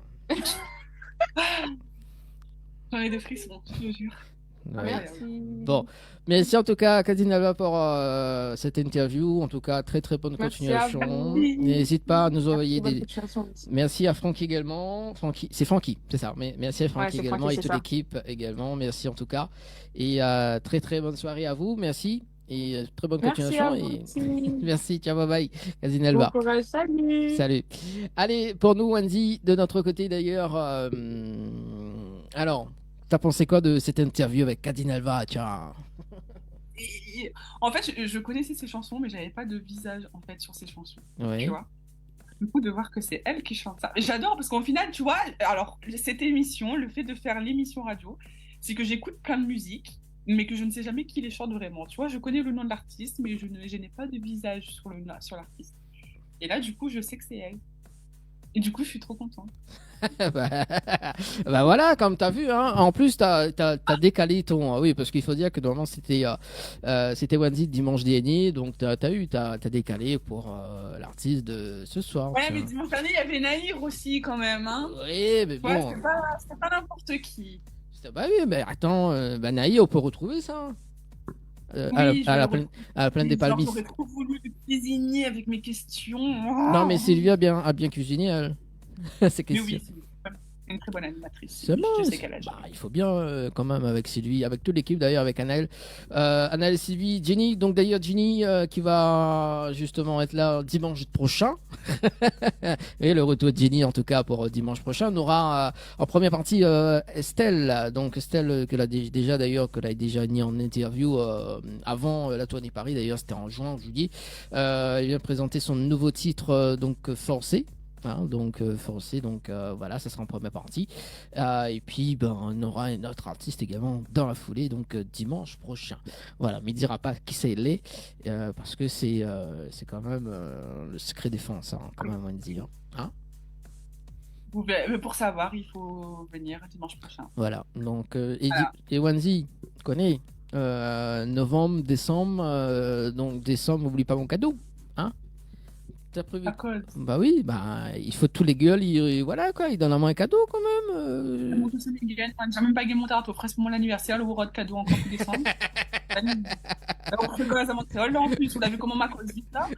[SPEAKER 4] J'en ai des frissons, je te jure.
[SPEAKER 3] Ouais.
[SPEAKER 13] Merci.
[SPEAKER 3] Bon, merci en tout cas Kadzinalva pour cette interview. En tout cas, très très bonne continuation. N'hésite pas à nous envoyer des. Merci à Francky également. C'est Francky, c'est ça. Mais merci à Francky également Francky, et toute l'équipe également. Merci en tout cas. Et très très bonne soirée à vous. Merci et très bonne continuation. Merci, ciao, bye bye, Kadzinalva.
[SPEAKER 13] Bon courage, salut.
[SPEAKER 3] Salut. Allez, pour nous, Wendy, de notre côté d'ailleurs. Alors. T'as pensé quoi de cette interview avec Kadzinalva, tiens?
[SPEAKER 4] En fait, je connaissais ses chansons, mais j'avais pas de visage en fait sur ses chansons.
[SPEAKER 3] Ouais.
[SPEAKER 4] Tu vois. Du coup, de voir que c'est elle qui chante ça. J'adore parce qu'au final, tu vois, alors cette émission, le fait de faire l'émission radio, c'est que j'écoute plein de musique, mais que je ne sais jamais qui les chante vraiment. Tu vois, je connais le nom de l'artiste, mais je n'ai pas de visage sur l'artiste. Et là, du coup, je sais que c'est elle. Et du coup, je suis trop contente.
[SPEAKER 3] bah voilà, comme t'as vu, hein. En plus t'as décalé ton. Oui, parce qu'il faut dire que normalement c'était Wendy dimanche dernier, donc t'as décalé pour l'artiste de ce soir.
[SPEAKER 4] Ouais, mais dimanche dernier il y avait Naïr aussi quand même, hein.
[SPEAKER 3] Oui, mais bon.
[SPEAKER 4] Ouais, c'était pas n'importe qui.
[SPEAKER 3] Bah oui, mais attends, Naïr, on peut retrouver ça.
[SPEAKER 4] Oui,
[SPEAKER 3] à la plaine des Palmis.
[SPEAKER 4] J'aurais trop voulu te cuisiner avec mes questions.
[SPEAKER 3] Non, mais Sylvia a bien cuisiné, elle. C'est question.
[SPEAKER 4] Oui, Une très bonne animatrice.
[SPEAKER 3] C'est
[SPEAKER 4] Je
[SPEAKER 3] bon.
[SPEAKER 4] sais qu'elle a
[SPEAKER 3] Bah, il faut bien quand même avec Sylvie, avec toute l'équipe d'ailleurs, avec Anaël, Sylvie, Jenny. Donc d'ailleurs Jenny qui va justement être là dimanche prochain. Et le retour de Jenny en tout cas pour dimanche prochain. On aura en première partie Estelle. Donc Estelle que l'a déjà d'ailleurs mis en interview avant la tournée Paris. D'ailleurs c'était en juin, juillet. Elle vient présenter son nouveau titre donc Forcé. Hein, donc forcé, donc voilà, ça sera en première partie. Et puis on aura un autre artiste également dans la foulée, donc dimanche prochain. Voilà, mais il dira pas qui c'est parce que c'est quand même le secret défense, hein, quand même Wendy. Hein.
[SPEAKER 4] Mais pour savoir, il faut venir dimanche prochain.
[SPEAKER 3] Voilà, donc et Wendy, connais novembre, décembre, donc décembre, n'oublie pas mon cadeau, hein. T'as prévu? Bah oui, il faut tous les gueules, voilà quoi, ils donnent à moi un cadeau quand même.
[SPEAKER 4] J'ai même pas gagné mon tarte aux fraises pour mon anniversaire, le de cadeau encore pour décembre. On fait quoi à Montréal là en plus, vous l'avez vu comment ma cause vite là.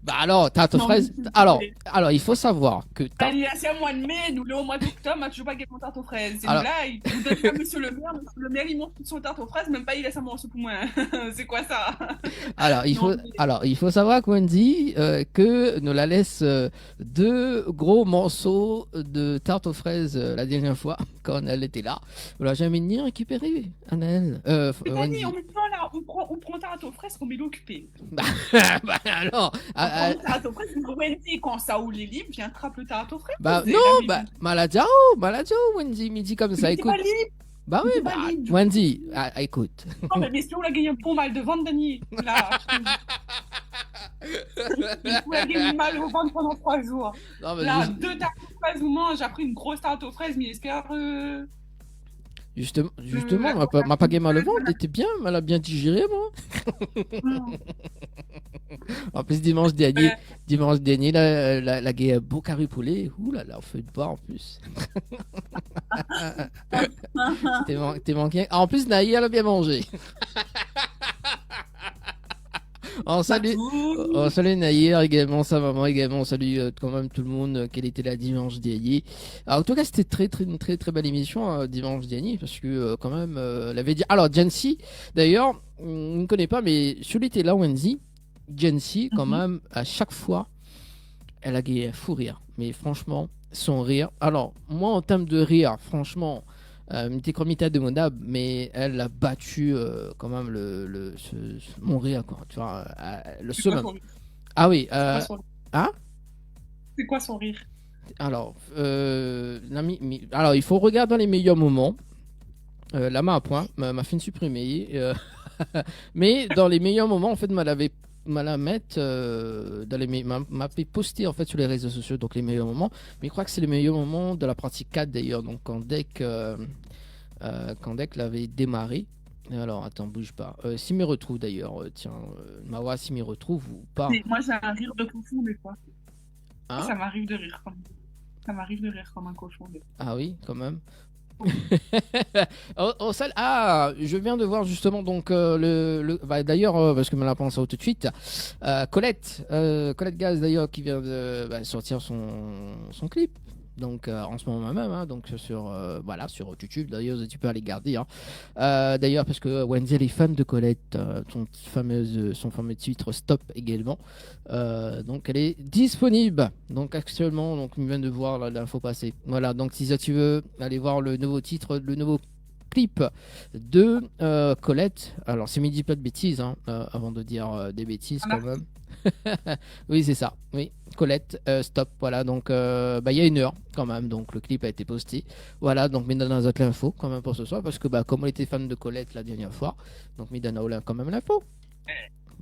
[SPEAKER 3] Alors, tarte aux fraises. Alors, il faut savoir que.
[SPEAKER 4] L'anniversaire au mois de mai, nous le au mois d'octobre, m'a toujours pas gagné mon tarte aux fraises. Et
[SPEAKER 3] Alors...
[SPEAKER 4] là, il vous donne pas Monsieur le maire, il monte son tarte aux fraises, même pas il laisse un morceau pour moi. C'est quoi ça?
[SPEAKER 3] Alors, il faut savoir que Wendy, que nous la laisse 2 gros morceaux de tarte aux fraises la dernière fois quand elle était là. On l'a jamais ni récupéré, Anaël.
[SPEAKER 4] Wendy. On prend tarte aux fraises qu'on met l'occupé.
[SPEAKER 3] Alors.
[SPEAKER 4] On prend tarte aux fraises, Wendy, quand ça ou les libres, vient attraper le tarte aux fraises.
[SPEAKER 3] Maladiao, Wendy, me dit comme ça, écoute. Bah oui, Wendy, écoute.
[SPEAKER 4] Non, mais si on a gagné un bon mal de vente, Dani. Là, on a gagné mal au ventre pendant 3 jours. Non, là, 2 tartes aux fraises, vous mangez, j'ai pris une grosse tarte aux fraises, mais j'espère.
[SPEAKER 3] Justement, m'a pas gagné mal au ventre, elle était bien, elle a bien digéré, moi. En plus, dimanche dernier, la gueule beau carré poulet, ouh là là, on fait de boire en plus. T'es manqué. En plus, Naïe, elle a bien mangé. On salue Naïr également, sa maman également, on salue quand même tout le monde qui était là dimanche dernier. Alors, en tout cas, c'était une très très belle émission dimanche dernier parce que quand même, elle avait dit. Alors, Jancy, d'ailleurs, on ne connaît pas, mais celui était là, Wendy. Jancy, quand même, à chaque fois, elle a gagné un fou rire. Mais franchement, son rire. Alors, moi, en termes de rire, franchement. M'était comité de Mondab, mais elle a battu quand même mon rire, quoi. Tu vois, le summum. Ah oui.
[SPEAKER 4] C'est quoi son rire?
[SPEAKER 3] Alors, alors, il faut regarder dans les meilleurs moments. La main à point m'a fait supprimer. Mais dans les meilleurs moments, en fait, m'a posté en fait sur les réseaux sociaux, donc les meilleurs moments, mais je crois que c'est les meilleurs moments de la partie 4 d'ailleurs, donc quand Deck l'avait démarré. Alors attends, bouge pas, s'il me retrouve d'ailleurs, Mawa, s'il me retrouve ou pas.
[SPEAKER 4] Moi j'ai un rire de cochon des fois.
[SPEAKER 3] Hein?
[SPEAKER 4] Ça m'arrive de rire comme un cochon des fois.
[SPEAKER 3] Ah oui, quand même. Je viens de voir justement donc d'ailleurs parce que me l'a pensé tout de suite, Colette Gaz d'ailleurs qui vient de sortir son clip. Donc en ce moment même, hein, donc sur YouTube d'ailleurs, tu peux aller garder. Hein. D'ailleurs parce que Wendy elle est fan de Colette, son fameux titre Stop également. Donc elle est disponible. Donc actuellement, donc on vient de voir l'info passer. Voilà, donc si tu veux aller voir le nouveau titre, le nouveau clip de Colette. Alors c'est midi pas de bêtises, hein, avant de dire des bêtises quand même. Oui, c'est ça. Oui, Colette, Stop. Voilà, donc il y a 1 heure quand même. Donc le clip a été posté. Voilà, donc me donne dans l'info quand même pour ce soir parce que comme on était fan de Colette la dernière fois, donc me donne quand même l'info.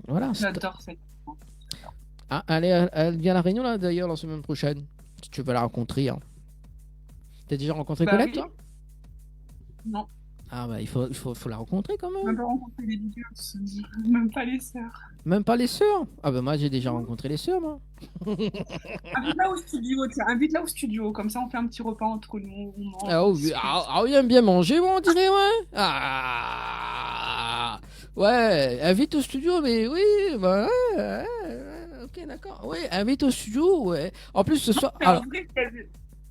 [SPEAKER 3] Voilà.
[SPEAKER 4] J'adore cette.
[SPEAKER 3] Elle vient à la Réunion là d'ailleurs la semaine prochaine. Si tu veux la rencontrer. Hein. T'as déjà rencontré Colette, toi?
[SPEAKER 4] Non.
[SPEAKER 3] Ah il faut la rencontrer quand même.
[SPEAKER 4] Même pas rencontrer les videos, même pas les sœurs.
[SPEAKER 3] Même pas les sœurs? Ah moi j'ai déjà rencontré les sœurs, moi.
[SPEAKER 4] Invite-la au studio, comme ça on fait un petit repas entre nous.
[SPEAKER 3] Oui, aime bien manger, on dirait, ouais. Ouais, invite au studio, mais oui, ok, d'accord. Oui, invite au studio, ouais. En plus ce soir.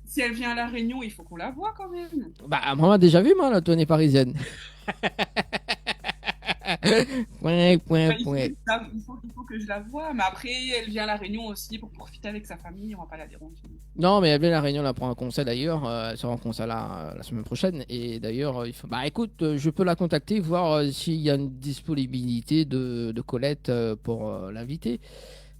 [SPEAKER 4] Si elle vient à La Réunion, il faut qu'on la voie quand même.
[SPEAKER 3] Bah, moi, déjà vu, moi, la tournée parisienne. Point.
[SPEAKER 4] Il faut que je la voie. Mais après, elle vient à La Réunion aussi pour profiter avec sa famille. On va pas la déranger.
[SPEAKER 3] Non, mais elle vient à La Réunion, là, pour un concert d'ailleurs. Elle sera en concert là, la semaine prochaine. Et d'ailleurs, il faut... Bah, écoute, je peux la contacter, voir s'il y a une disponibilité de Colette pour l'inviter.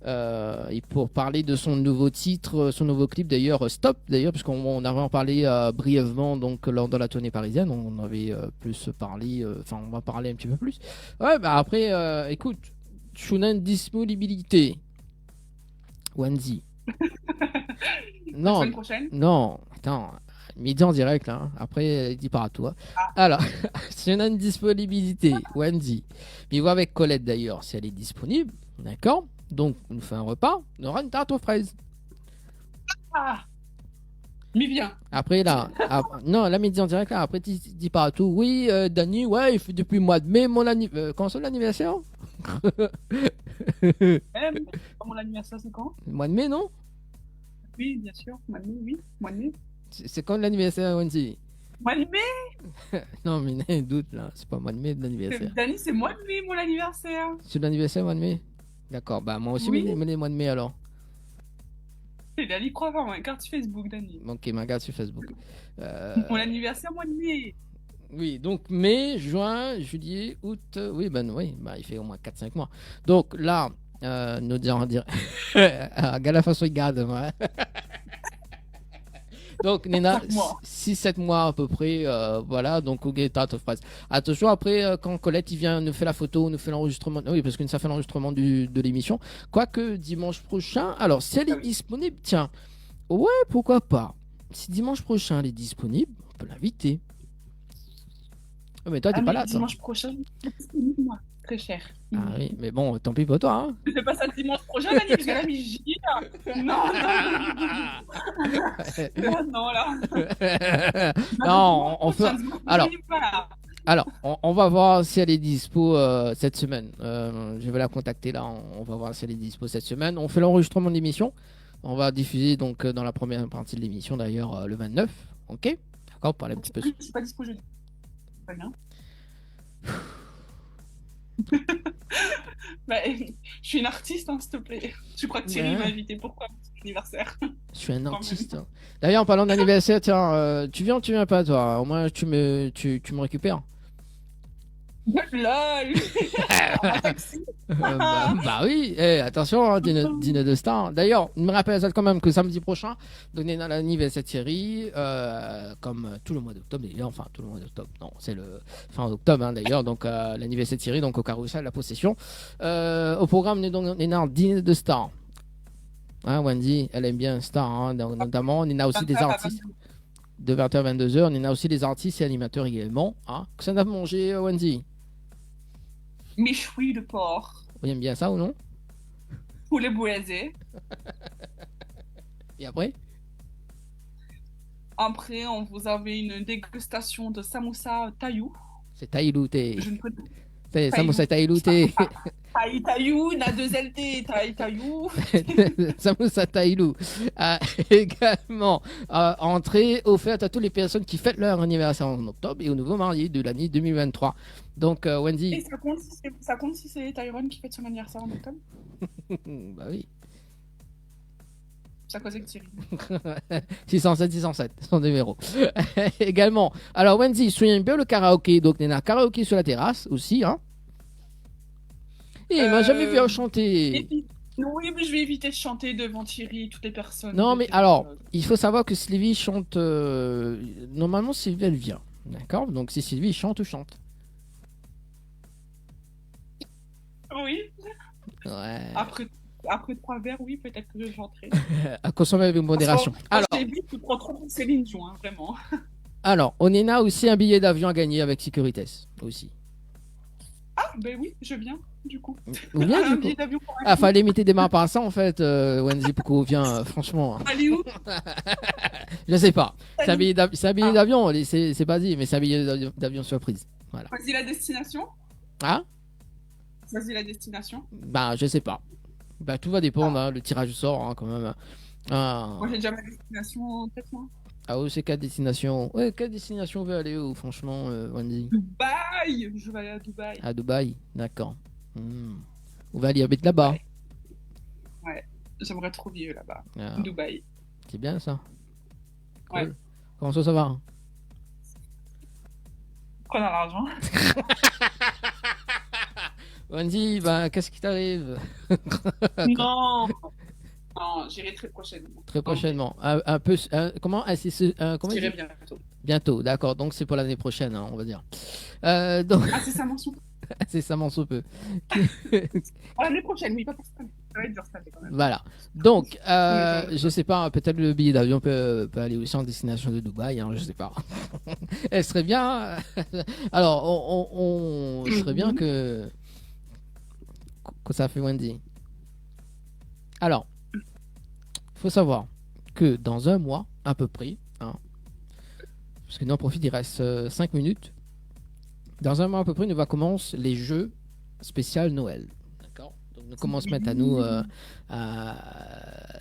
[SPEAKER 3] Et pour parler de son nouveau titre, son nouveau clip d'ailleurs, Stop d'ailleurs, puisqu'on avait en parlé brièvement donc lors de la tournée parisienne, on avait plus parlé, enfin on va parler un petit peu plus. Ouais, bah après, écoute, Shunan disponibilité, Wanzi.
[SPEAKER 4] La semaine prochaine
[SPEAKER 3] non, attends, midi en direct là. Hein. Après, dis pas à toi. Alors, Shunan disponibilité, Wanzi. Mais voit avec Colette d'ailleurs si elle est disponible, d'accord. Donc, on nous fait un repas, on aura une tarte aux fraises.
[SPEAKER 4] Ah, mais bien.
[SPEAKER 3] Après, là, non, la midi en direct, là, après, tu dis pas à tout. Oui, Dani, ouais, il fait depuis le mois de mai mon anniversaire. Quand c'est l'anniversaire
[SPEAKER 4] Mon anniversaire, c'est quand?
[SPEAKER 3] Le mois de mai, non?
[SPEAKER 4] Oui, bien sûr. Mois de mai, oui. Mois de mai.
[SPEAKER 3] C'est quand l'anniversaire, Wendy?
[SPEAKER 4] Mois de mai?
[SPEAKER 3] Non, mais il y a un doute, là. C'est pas mois de mai de l'anniversaire.
[SPEAKER 4] Dani, c'est mois de mai, mon anniversaire.
[SPEAKER 3] C'est l'anniversaire, mois de mai? D'accord, bah moi aussi,
[SPEAKER 4] Oui.
[SPEAKER 3] mais les mois de mai alors.
[SPEAKER 4] C'est Dani, crois pas, ma carte Facebook, Dani.
[SPEAKER 3] Ok, ma carte sur Facebook.
[SPEAKER 4] Mon anniversaire, mois de mai.
[SPEAKER 3] Oui, donc mai, juin, juillet, août. Oui, il fait au moins 4-5 mois. Donc là, nous dirons dire. Regarde la façon, il garde, moi. Donc, Nena, 6-7 mois à peu près, voilà, donc ok, tarte aux fraises. Attention, après, quand Colette il vient, nous fait la photo, nous fait l'enregistrement, oui, parce que ça fait l'enregistrement de l'émission. Quoique, dimanche prochain, alors, si elle est disponible, tiens, ouais, pourquoi pas. Si dimanche prochain elle est disponible, on peut l'inviter. Oh, mais toi, t'es pas là, toi.
[SPEAKER 4] Dimanche prochain, moi, très cher.
[SPEAKER 3] Ah oui, mais bon, tant pis pour toi, hein.
[SPEAKER 4] Je fais pas ça dimanche prochain, Dani, parce que là, mais j'y Non, non, là.
[SPEAKER 3] Non, on fait. Alors, on va voir si elle est dispo cette semaine. Je vais la contacter là. On va voir si elle est dispo cette semaine. On fait l'enregistrement de l'émission. On va diffuser donc dans la première partie de l'émission d'ailleurs le 29. Ok? D'accord, pour parler un petit peu.
[SPEAKER 4] Je suis pas dispo jeudi. Très bien. Bah, je suis une artiste, hein, s'il te plaît. Je crois que Thierry m'a invité. Pourquoi mon anniversaire?
[SPEAKER 3] Je suis un artiste. D'ailleurs, en parlant d'anniversaire, tiens, tu viens ou tu viens pas, toi? Au moins, tu me récupères.
[SPEAKER 4] LOL.
[SPEAKER 3] Bah oui, attention, hein, dîner de star. D'ailleurs, il me rappelle ça quand même que samedi prochain, donc on a l'anniversaire de Thierry, comme tout le mois d'octobre d'ailleurs, enfin tout le mois d'octobre, non, c'est le fin octobre hein, d'ailleurs, donc l'anniversaire de Thierry, donc au Carousel, la possession. Au programme, on est dans dîner de star. Hein, Wendy, elle aime bien star, hein, notamment, on a aussi des artistes. De 20h à 22h, on a aussi des artistes et animateurs également. Hein. Que ça n'a mangé, Wendy?
[SPEAKER 4] Méchoui de porc.
[SPEAKER 3] Vous aimez bien ça ou non?
[SPEAKER 4] Poulet braisé.
[SPEAKER 3] Et après?
[SPEAKER 4] Après, on vous avez une dégustation de samoussa taillou.
[SPEAKER 3] C'est taïlouté.
[SPEAKER 4] Je ne connais
[SPEAKER 3] C'est samoussa taïlouté.
[SPEAKER 4] Taillou, na 2LT, taillou.
[SPEAKER 3] Samoussa taïlou. Également, entrée offerte à toutes les personnes qui fêtent leur anniversaire en octobre et aux nouveaux mariés de l'année 2023. Donc, Wendy.
[SPEAKER 4] Et ça compte si c'est Tyrone qui fête son anniversaire en octobre?
[SPEAKER 3] Bah oui.
[SPEAKER 4] Ça cause avec Thierry.
[SPEAKER 3] 607, son numéro. Également. Alors, Wendy, souviens bien le karaoké. Donc, on a karaoké sur la terrasse aussi, hein. Et il m'a jamais vu chanter.
[SPEAKER 4] Oui, mais je vais éviter de chanter devant Thierry et toutes les personnes.
[SPEAKER 3] Non, mais alors, il faut savoir que Sylvie chante. Normalement, Sylvie, elle vient. D'accord? Donc, si Sylvie chante, chante.
[SPEAKER 4] Oui.
[SPEAKER 3] Ouais.
[SPEAKER 4] Après 3 verres, oui, peut-être que je chanterai.
[SPEAKER 3] À consommer avec modération.
[SPEAKER 4] Alors, j'ai vu que tu prends trop pour Céline Dion, hein, vraiment.
[SPEAKER 3] Alors, on a aussi un billet d'avion à gagner avec Securitas aussi.
[SPEAKER 4] Ah, ben oui, je viens, du coup.
[SPEAKER 3] Ou bien,
[SPEAKER 4] Un
[SPEAKER 3] du
[SPEAKER 4] billet
[SPEAKER 3] coup.
[SPEAKER 4] d'avion pour
[SPEAKER 3] Ah, fallait mettre des mains par ça, en fait, Wendy, pour qu'on vienne, franchement.
[SPEAKER 4] Allez où?
[SPEAKER 3] Je sais pas. C'est un billet d'avion, c'est pas dit, mais c'est un billet d'avion surprise. Voilà.
[SPEAKER 4] Choisis la destination?
[SPEAKER 3] Ah?
[SPEAKER 4] Choisis la destination?
[SPEAKER 3] Bah, je sais pas. Bah, tout va dépendre, hein, le tirage sort, hein, quand même. Ah,
[SPEAKER 4] Moi, j'ai déjà ma destination en tête, moi.
[SPEAKER 3] ah oui, c'est quelle destination? Ouais, quelle destination on veut aller où, franchement, Wendy?
[SPEAKER 4] Dubaï! Je vais aller à Dubaï.
[SPEAKER 3] À Dubaï, d'accord. On va aller habiter là-bas.
[SPEAKER 4] Ouais, j'aimerais trop vivre là-bas.
[SPEAKER 3] Ah.
[SPEAKER 4] Dubaï.
[SPEAKER 3] C'est bien ça. Cool.
[SPEAKER 4] Ouais.
[SPEAKER 3] Comment ça va?
[SPEAKER 4] Qu'on a l'argent.
[SPEAKER 3] Wendy, bah, qu'est-ce qui t'arrive?
[SPEAKER 4] Non! Non, j'irai très prochainement.
[SPEAKER 3] Très prochainement. Un peu. Comment? Comment
[SPEAKER 4] J'irai
[SPEAKER 3] dire
[SPEAKER 4] bientôt.
[SPEAKER 3] Bientôt, d'accord. Donc c'est pour l'année prochaine, hein, on va dire. Donc...
[SPEAKER 4] Ah, c'est ça, mon sou.
[SPEAKER 3] c'est ça, mon sous peu.
[SPEAKER 4] L'année prochaine, oui, pas pour cette année. Ça va être dur cette année quand même.
[SPEAKER 3] Voilà. Donc, je sais pas, peut-être le billet d'avion peut aller aussi en destination de Dubaï, hein, je sais pas. Elle serait bien. Alors, je serais bien que ça fait Wendy. Alors, faut savoir que dans un mois, à peu près, hein, parce que nous en profite, il reste 5 minutes. Dans un mois à peu près, nous va commencer les jeux spécial Noël. D'accord? Donc, nous commençons à mettre à nous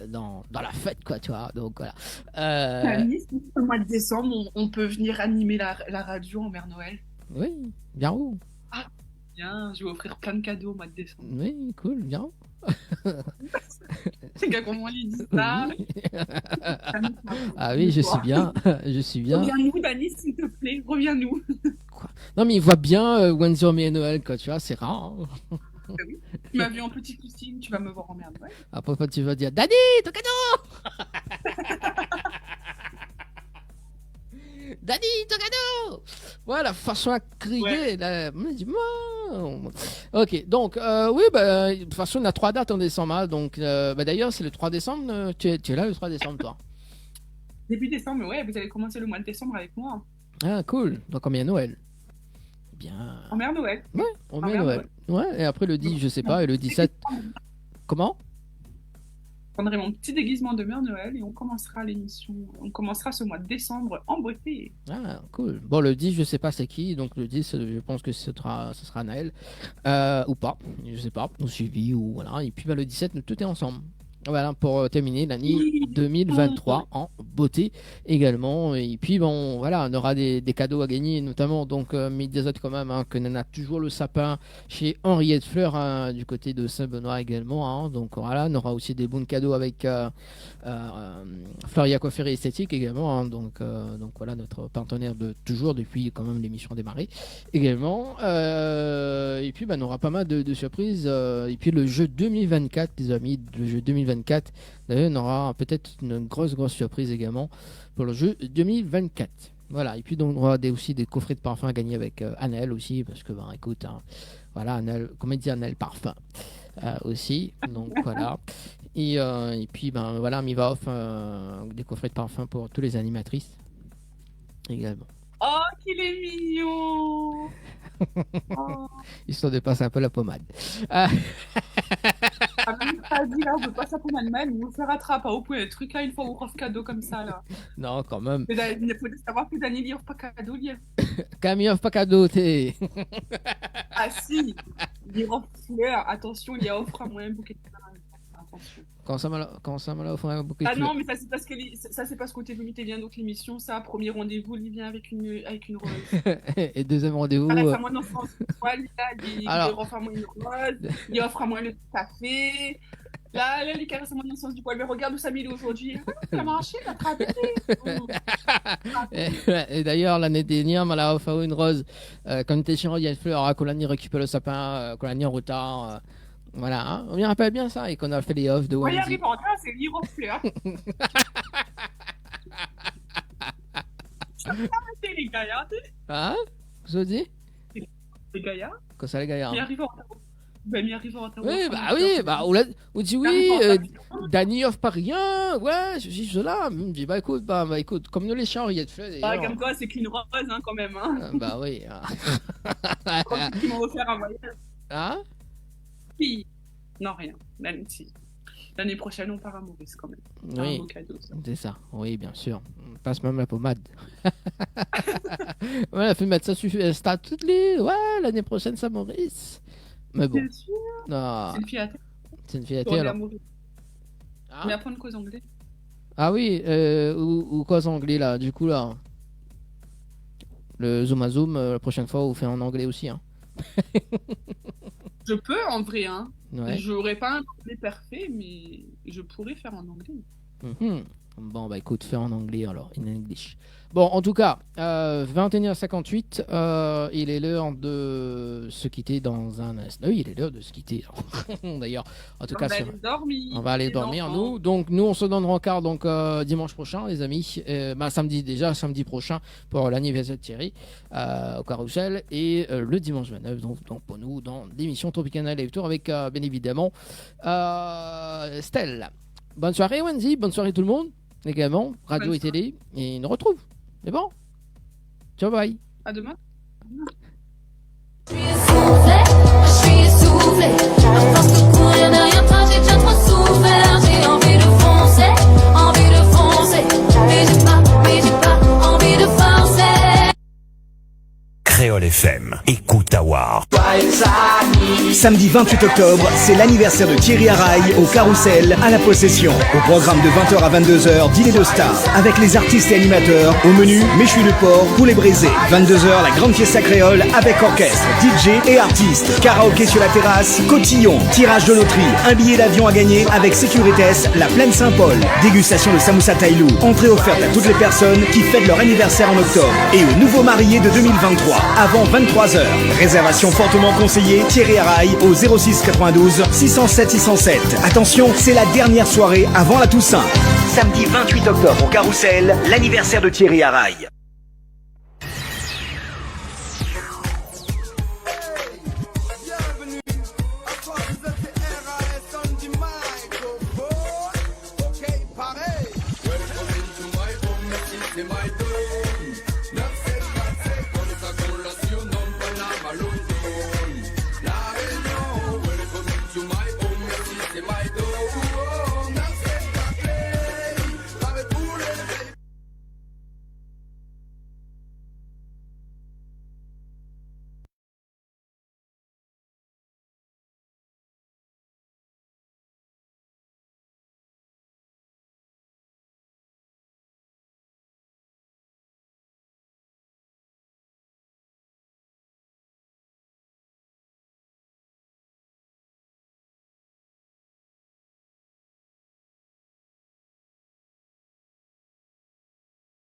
[SPEAKER 3] dans la fête, quoi, tu vois. Donc, voilà.
[SPEAKER 4] Alice, au mois de décembre, on peut venir animer la radio en Mère Noël.
[SPEAKER 3] Oui, bien où?
[SPEAKER 4] Ah, bien, je vais offrir plein de cadeaux au mois de décembre.
[SPEAKER 3] Oui, cool, bien.
[SPEAKER 4] C'est gars, comment on lui dit ça?
[SPEAKER 3] Ah oui, je suis bien. Je suis bien.
[SPEAKER 4] Reviens-nous, Danis, s'il te plaît, reviens-nous.
[SPEAKER 3] Non, mais il voit bien Wendy et Noël, quoi, tu vois, c'est rare. Hein.
[SPEAKER 4] Oui. Tu m'as vu en petit costume, tu vas me voir en Mère Noël.
[SPEAKER 3] Après, tu vas dire Daddy, ton cadeau. Daddy, ton cadeau. Voilà, façon à crier. Là. Ok, donc, oui, bah, de toute façon, on a 3 dates en décembre. Hein, donc, bah, d'ailleurs, c'est le 3 décembre. Tu es là le 3 décembre, toi?
[SPEAKER 4] Début décembre, ouais, vous allez commencer le mois de décembre avec moi.
[SPEAKER 3] Ah, cool. Donc, combien Noël? Bien.
[SPEAKER 4] En Mère Noël.
[SPEAKER 3] Ouais, en Mère Noël. Ouais, et après le 10, je sais pas, et le 17. Comment?
[SPEAKER 4] Je prendrai mon petit déguisement de Mère Noël et on commencera l'émission. On commencera ce mois de décembre en beauté.
[SPEAKER 3] Ah, cool. Bon, le 10, je sais pas c'est qui, donc le 10, je pense que ce sera Naël. Ou pas, je sais pas, ou suivi, ou voilà. Et puis bah, le 17, nous tout est ensemble. Voilà, pour terminer l'année 2023 en beauté également. Et puis, bon, voilà, on aura des cadeaux à gagner, notamment, donc, Médiazote quand même, hein, que l'on a toujours le sapin chez Henriette Fleur, hein, du côté de Saint-Benoît également. Hein, donc, voilà, on aura aussi des bons cadeaux avec Floria Coiffure et Esthétique également. Hein, donc, voilà, notre partenaire de toujours, depuis quand même l'émission démarrée également. Et puis, bah, on aura pas mal de surprises. Et puis, le jeu 2024, les amis, le jeu 2024. D'ailleurs, on aura peut-être une grosse surprise également pour le jeu 2024. Voilà, et puis donc, on aura aussi des coffrets de parfums à gagner avec Annelle aussi, parce que, ben, écoute, hein, voilà, Annelle, comment dire, Annelle Parfum aussi, donc voilà. Et puis, ben, voilà, Miva offre des coffrets de parfums pour toutes les animatrices également.
[SPEAKER 4] Oh, qu'il est mignon! Oh.
[SPEAKER 3] Histoire de passer un peu la pommade.
[SPEAKER 4] Pas dit là, on veut pas ça pour Allemagne, on se rattrape à au point. Le truc là, une fois, on offre cadeau comme ça là.
[SPEAKER 3] Non, quand même.
[SPEAKER 4] Il faut savoir que Daniel il offre pas cadeau, lui.
[SPEAKER 3] Camille offre pas cadeau, t'es.
[SPEAKER 4] Ah si, il offre fleurs. Attention, il y a offre à moi un bouquet de fleurs. Attention.
[SPEAKER 3] Quand ça m'a offert un bouquet de
[SPEAKER 4] fleurs. Ah non, mais ça c'est parce que t'es venu, t'es bien donc l'émission, ça, premier rendez-vous, il vient avec une rose.
[SPEAKER 3] Et deuxième rendez-vous.
[SPEAKER 4] Il offre à moi dans son il offre à moi une rose, il offre à moi le café. Là, il caresse à moi dans le sens du poil. Mais regarde où ça m'est aujourd'hui. Il a marché, il a attrapé.
[SPEAKER 3] Et d'ailleurs, l'année dernière, elle a offert une rose. Quand on était chez Henriette Fleur, Colani récupère le sapin, Colani en retard. Voilà, hein. On me rappelle bien ça et qu'on a fait les offs de Wendy.
[SPEAKER 4] Il arrive en retard, c'est lire aux fleurs. C'est les gaillards.
[SPEAKER 3] Hein? Vous avez dit?
[SPEAKER 4] Les gaillards?
[SPEAKER 3] Quoi ça, les gaillards?
[SPEAKER 4] Il arrive en retard. Ben, il arrive en retard.
[SPEAKER 3] Oui, on dit oui, Dani offre pas rien, ouais, je suis là. Je dis, écoute, comme nous les chiens, Henriette Fleur.
[SPEAKER 4] Comme quoi, c'est qu'une rose, hein, quand même. Hein.
[SPEAKER 3] Bah oui.
[SPEAKER 4] Comme ils m'ont offert un voyage.
[SPEAKER 3] Hein?
[SPEAKER 4] Oui. Non, rien. Même si. L'année prochaine, on part à Maurice quand même.
[SPEAKER 3] Oui,
[SPEAKER 4] un beau cadeau, ça.
[SPEAKER 3] C'est ça. Oui, bien sûr. On passe même la pommade. Ouais, elle fait mettre ça sur Insta toutes les. Ouais, l'année prochaine, c'est à Maurice. Mais bon.
[SPEAKER 4] Bien sûr.
[SPEAKER 3] Non.
[SPEAKER 4] C'est une fille à terre.
[SPEAKER 3] C'est une fille à terre.
[SPEAKER 4] Mais apprendre qu'aux Anglais.
[SPEAKER 3] Ah oui, ou quoi en anglais là, du coup là. Le Zoom à Zoom, la prochaine fois, on fait en anglais aussi. Hein.
[SPEAKER 4] Je peux en vrai, hein.
[SPEAKER 3] Ouais.
[SPEAKER 4] J'aurais pas un anglais parfait, mais je pourrais faire en anglais.
[SPEAKER 3] Mhm. Bon, bah écoute, fais en anglais alors, in English. Bon, en tout cas, 21h58, il est l'heure de se quitter dans un instant. Oui, il est l'heure de se quitter. D'ailleurs, en tout cas, on va aller dormir, nous. Donc, nous, on se donne rencard donc dimanche prochain, les amis. Samedi prochain pour l'anniversaire de Thierry au Carrousel et le dimanche 29, donc pour nous, dans l'émission Tropicana Live Tour avec bien évidemment Stella. Bonne soirée, Wendy. Bonne soirée, tout le monde. Également, radio et télé. Et on nous retrouve. C'est bon? Ciao, bye.
[SPEAKER 4] À demain.
[SPEAKER 14] Je suis essoufflée, à force de courir derrière toi, j'ai déjà trop souffert. J'ai envie de foncer, mais j'ai pas envie de forcer.
[SPEAKER 9] Créole FM, écoute Awar.
[SPEAKER 1] Samedi 28 octobre, c'est l'anniversaire de Thierry Haraï au Carrousel à la Possession. Au programme de 20h à 22h, dîner de stars avec les artistes et animateurs. Au menu, méchoui de porc, poulet braisé. 22h, la grande fiesta créole avec orchestre, DJ et artistes. Karaoké sur la terrasse, cotillon, tirage de loterie, un billet d'avion à gagner avec Sécuritas, la Plaine Saint-Paul. Dégustation de samoussa tailou. Entrée offerte à toutes les personnes qui fêtent leur anniversaire en octobre. Et aux nouveaux mariés de 2023. Avant 23h. Réservation fortement conseillée, Thierry Haraï au 06 92 607 607. Attention, c'est la dernière soirée avant la Toussaint. Samedi 28 octobre au Carrousel, l'anniversaire de Thierry Haraï.